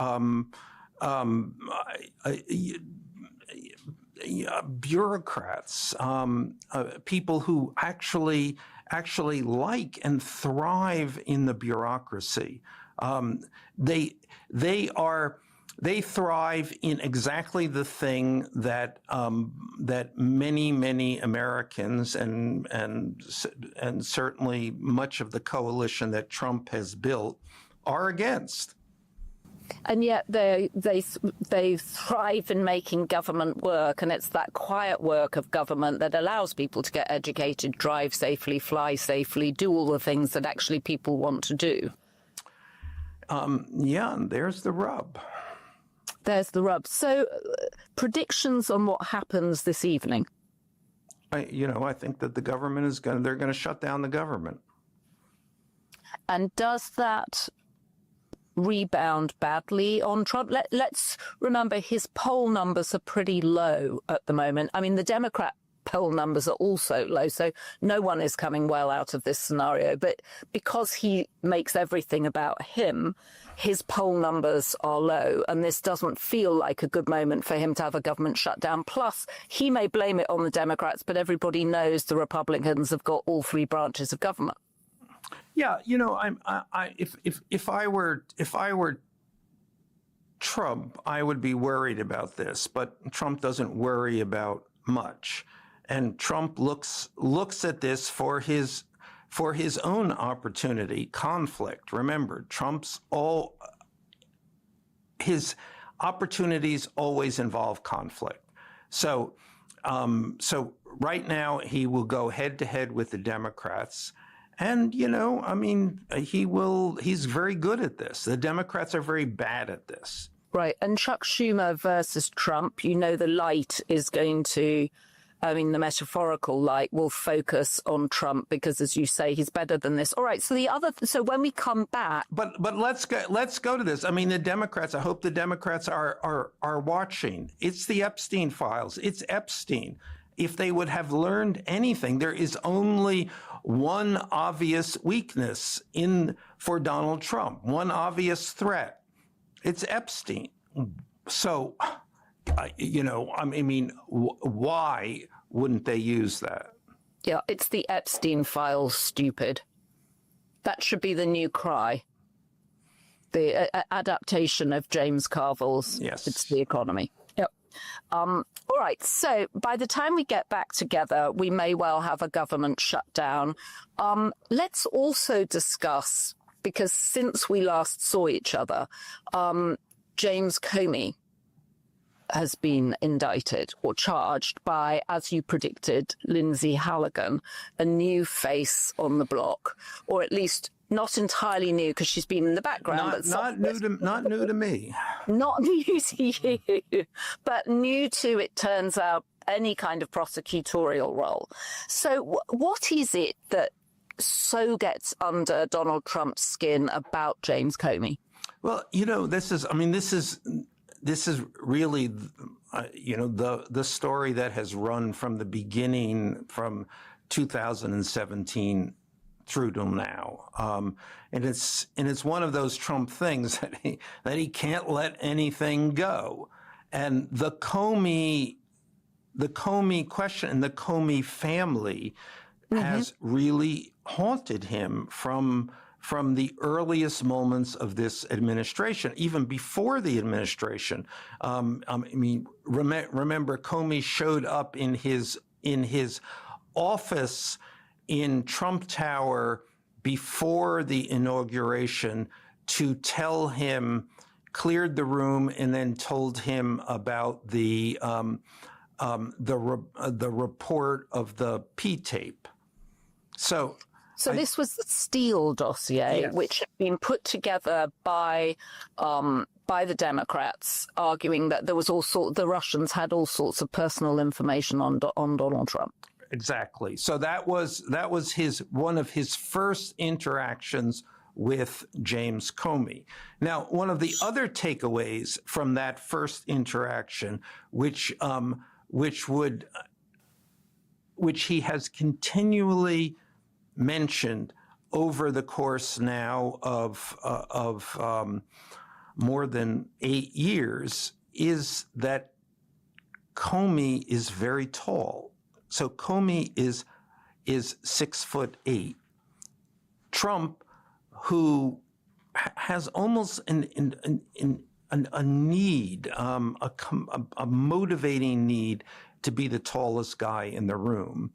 bureaucrats, people who actually like and thrive in the bureaucracy. They thrive in exactly the thing that many Americans and certainly much of the coalition that Trump has built are against. And yet they thrive in making government work, and it's that quiet work of government that allows people to get educated, drive safely, fly safely, do all the things that actually people want to do. Yeah, and there's the rub. There's the rub. So, predictions on what happens this evening? I think that the government they're going to shut down the government. And does that rebound badly on Trump? Let's remember his poll numbers are pretty low at the moment. I mean, the Democrat poll numbers are also low, so no one is coming well out of this scenario. But because he makes everything about him, his poll numbers are low, and this doesn't feel like a good moment for him to have a government shutdown. Plus, he may blame it on the Democrats, but everybody knows the Republicans have got all three branches of government. Yeah, if I were Trump, I would be worried about this, but Trump doesn't worry about much, and Trump looks at this for his own opportunity, conflict. Remember, his opportunities always involve conflict. So right now he will go head to head with the Democrats. And, he's very good at this. The Democrats are very bad at this. Right. And Chuck Schumer versus Trump, the light is going to, the metaphorical light will focus on Trump because, as you say, he's better than this. All right. So when we come back. But let's go to this. The Democrats, I hope the Democrats are watching. It's the Epstein files. It's Epstein. If they would have learned anything, there is only one obvious weakness for Donald Trump, one obvious threat. It's Epstein. So, why wouldn't they use that? Yeah, it's the Epstein files, stupid. That should be the new cry. The adaptation of James Carville's Yes. It's the Economy. Yep. All right, so by the time we get back together, we may well have a government shutdown. Let's also discuss, because since we last saw each other, James Comey has been indicted or charged by, as you predicted, Lindsay Halligan, a new face on the block, or at least not entirely new because she's been in the background. Not new to me. Not new to you, but new to, it turns out, any kind of prosecutorial role. So what is it that so gets under Donald Trump's skin about James Comey? Well, this is really, the story that has run from the beginning, from 2017 through to now, and it's one of those Trump things that he can't let anything go, and the Comey question and the Comey family has really haunted him from the earliest moments of this administration, even before the administration. Remember, Comey showed up in his office in Trump Tower before the inauguration to tell him, cleared the room, and then told him about the report of the P tape. So this was the Steele dossier, yes, which had been put together by the Democrats, arguing that there was the Russians had all sorts of personal information on Donald Trump. Exactly. So that was one of his first interactions with James Comey. Now, one of the other takeaways from that first interaction, which he has continually mentioned over the course now of more than 8 years, is that Comey is very tall. So Comey is 6'8". Trump, who has almost a need, a motivating need to be the tallest guy in the room,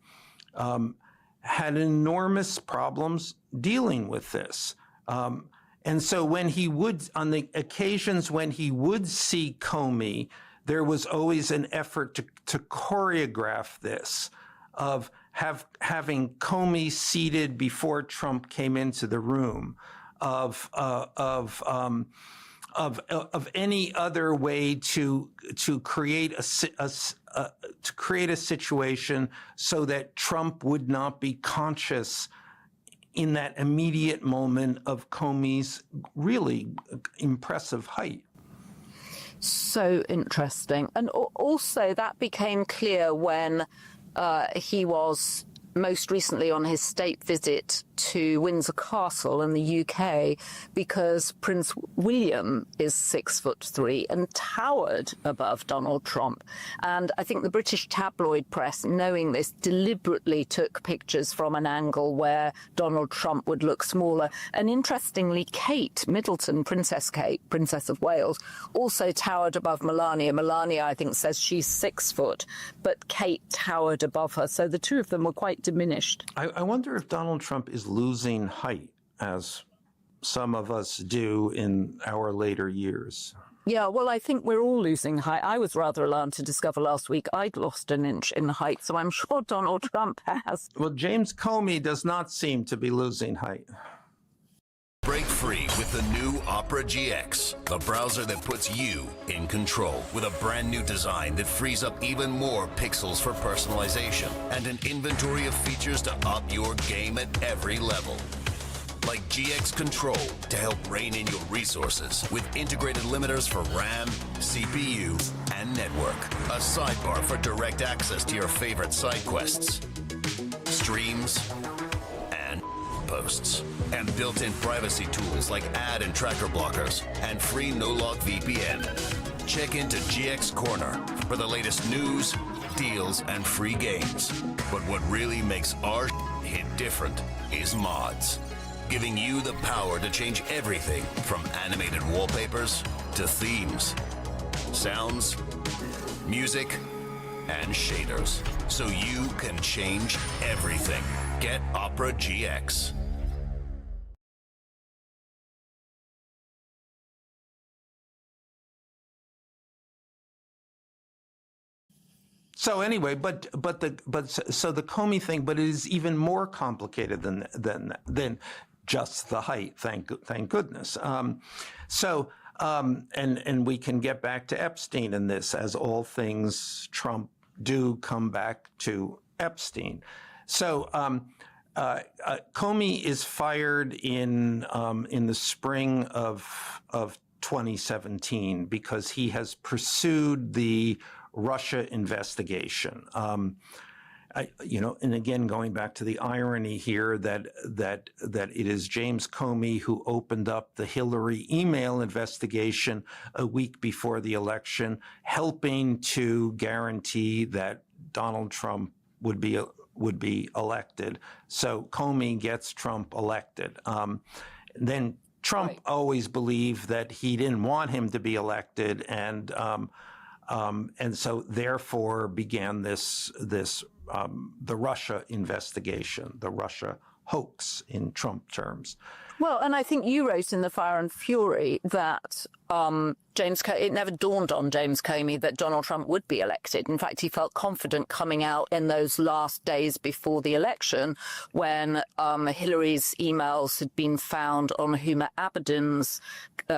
had enormous problems dealing with this. And so when he would, on the occasions when he would see Comey, there was always an effort to choreograph this, of having Comey seated before Trump came into the room, of any other way to create a situation so that Trump would not be conscious in that immediate moment of Comey's really impressive height. So interesting. And also that became clear when he was most recently on his state visit to Windsor Castle in the UK, because Prince William is 6'3" and towered above Donald Trump. And I think the British tabloid press, knowing this, deliberately took pictures from an angle where Donald Trump would look smaller. And interestingly, Kate Middleton, Princess Kate, Princess of Wales, also towered above Melania. Melania, I think, says she's 6 foot, but Kate towered above her. So the two of them were quite diminished. I wonder if Donald Trump is losing height, as some of us do in our later years. Yeah, well, I think we're all losing height. I was rather alarmed to discover last week I'd lost an inch in height, so I'm sure Donald Trump has. Well, James Comey does not seem to be losing height. Break free with the new Opera GX, the browser that puts you in control, with a brand new design that frees up even more pixels for personalization and an inventory of features to up your game at every level. Like GX Control to help rein in your resources with integrated limiters for RAM, CPU, and network. A sidebar for direct access to your favorite side quests, streams, and posts. And built-in privacy tools like ad and tracker blockers and free no-log VPN. Check into GX Corner for the latest news, deals, and free games. But what really makes our hit different is mods, giving you the power to change everything from animated wallpapers to themes, sounds, music, and shaders. So you can change everything. Get Opera GX. So anyway, so the Comey thing, but it is even more complicated than just the height. Thank goodness. And we can get back to Epstein in this, as all things Trump do come back to Epstein. So Comey is fired in the spring of 2017 because he has pursued the Russia investigation. And again, going back to the irony here that it is James Comey who opened up the Hillary email investigation a week before the election, helping to guarantee that Donald Trump would be elected. So Comey gets Trump elected. Then Trump always believed that he didn't want him to be elected, and so therefore began the Russia investigation, the Russia hoax in Trump terms. Well, and I think you wrote in the Fire and Fury that it never dawned on James Comey that Donald Trump would be elected. In fact, he felt confident coming out in those last days before the election when Hillary's emails had been found on Huma Abedin's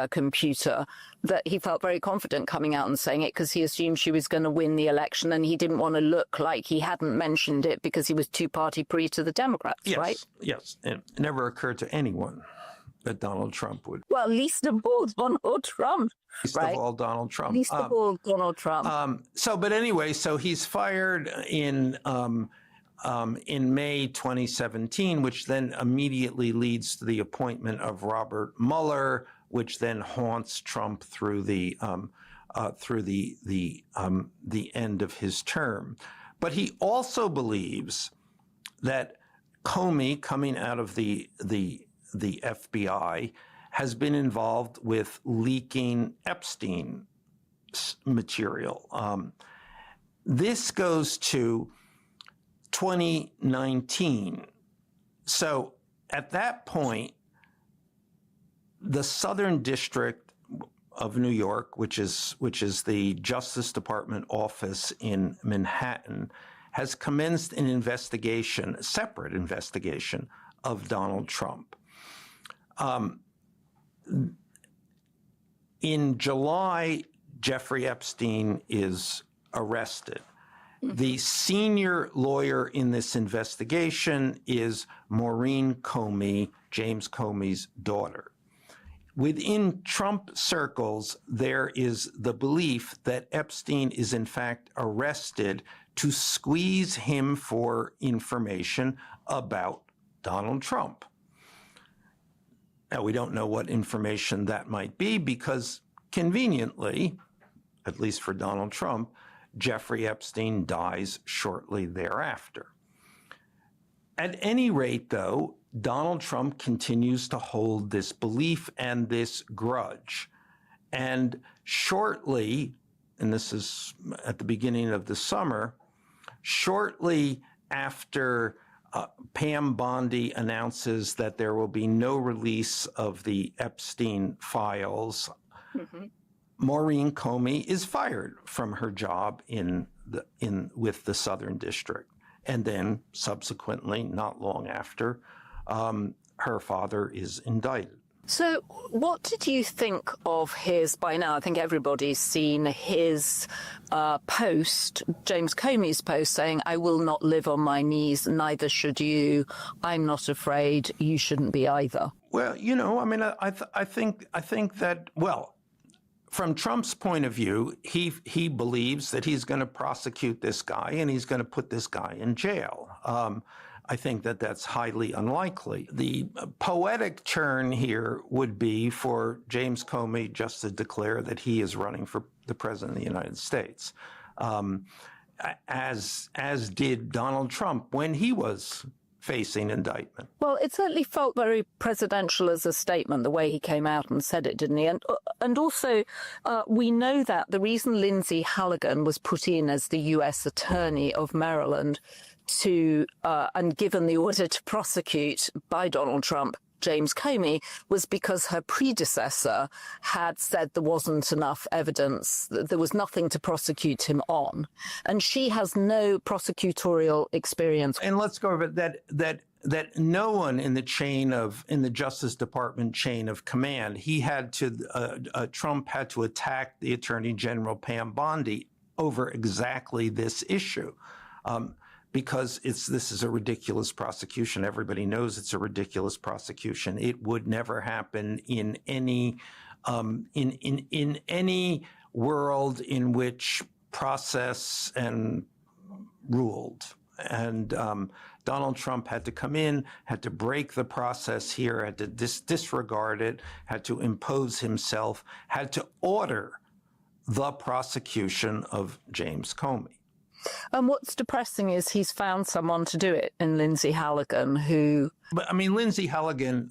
computer, that he felt very confident coming out and saying it because he assumed she was going to win the election, and he didn't want to look like he hadn't mentioned it because he was two-party pre to the Democrats, right? Yes. It never occurred to anyone that Donald Trump would. Well, least of all Donald Trump. Least of all Donald Trump. Least of all Donald Trump. But anyway, so he's fired in May 2017, which then immediately leads to the appointment of Robert Mueller, which then haunts Trump through the end of his term. But he also believes that Comey, coming out of the FBI, has been involved with leaking Epstein material. This goes to 2019. So at that point, the Southern District of New York, which is the Justice Department office in Manhattan, has commenced an investigation, a separate investigation of Donald Trump. In July, Jeffrey Epstein is arrested. The senior lawyer in this investigation is Maureen Comey, James Comey's daughter. Within Trump circles, there is the belief that Epstein is in fact arrested to squeeze him for information about Donald Trump. Now, we don't know what information that might be because conveniently, at least for Donald Trump, Jeffrey Epstein dies shortly thereafter. At any rate, though, Donald Trump continues to hold this belief and this grudge. And shortly, and this is at the beginning of the summer, shortly after Pam Bondi announces that there will be no release of the Epstein files, Maureen Comey is fired from her job with the Southern District. And then subsequently, not long after, her father is indicted. So what did you think of his, by now I think everybody's seen his post, James Comey's post saying, "I will not live on my knees, neither should you. I'm not afraid, you shouldn't be either." Well, I think that, well, from Trump's point of view, he believes that he's going to prosecute this guy and he's going to put this guy in jail. I think that that's highly unlikely. The poetic turn here would be for James Comey just to declare that he is running for the president of the United States, as did Donald Trump when he was facing indictment. Well, it certainly felt very presidential as a statement, the way he came out and said it, didn't he? And also, we know that the reason Lindsay Halligan was put in as the U.S. Attorney of Maryland and given the order to prosecute by Donald Trump James Comey was because her predecessor had said there wasn't enough evidence, that there was nothing to prosecute him on. And she has no prosecutorial experience. And let's go over that no one in the Justice Department chain of command, Trump had to attack the Attorney General Pam Bondi over exactly this issue. Because this is a ridiculous prosecution. Everybody knows it's a ridiculous prosecution. It would never happen in any in any world in which process and ruled. And Donald Trump had to come in, had to break the process here, had to disregard it, had to impose himself, had to order the prosecution of James Comey. And what's depressing is he's found someone to do it in Lindsay Halligan, who... But, I mean, Lindsay Halligan,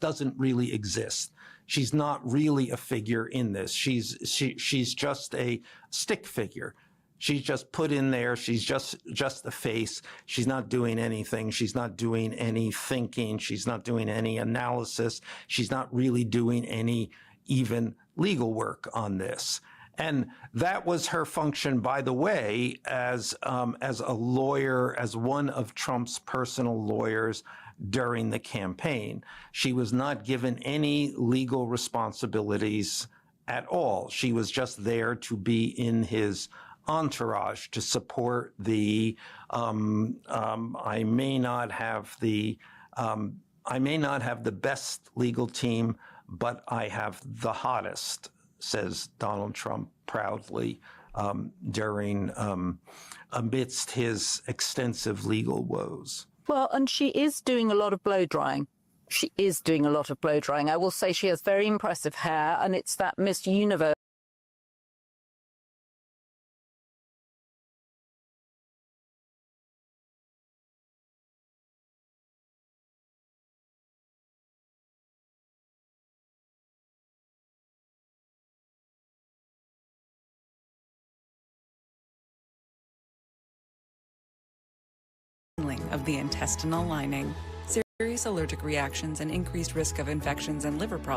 doesn't really exist. She's not really a figure in this. She's just a stick figure. She's just put in there. She's just the face. She's not doing anything. She's not doing any thinking. She's not doing any analysis. She's not really doing any even legal work on this. And that was her function, by the way, as a lawyer, as one of Trump's personal lawyers during the campaign. She was not given any legal responsibilities at all. She was just there to be in his entourage, to support the I may not have the best legal team, but I have the hottest, says Donald Trump proudly amidst his extensive legal woes. Well, and she is doing a lot of blow drying. She is doing a lot of blow drying. I will say she has very impressive hair, and it's that Miss Universe. Of the intestinal lining, serious allergic reactions and increased risk of infections and liver problems.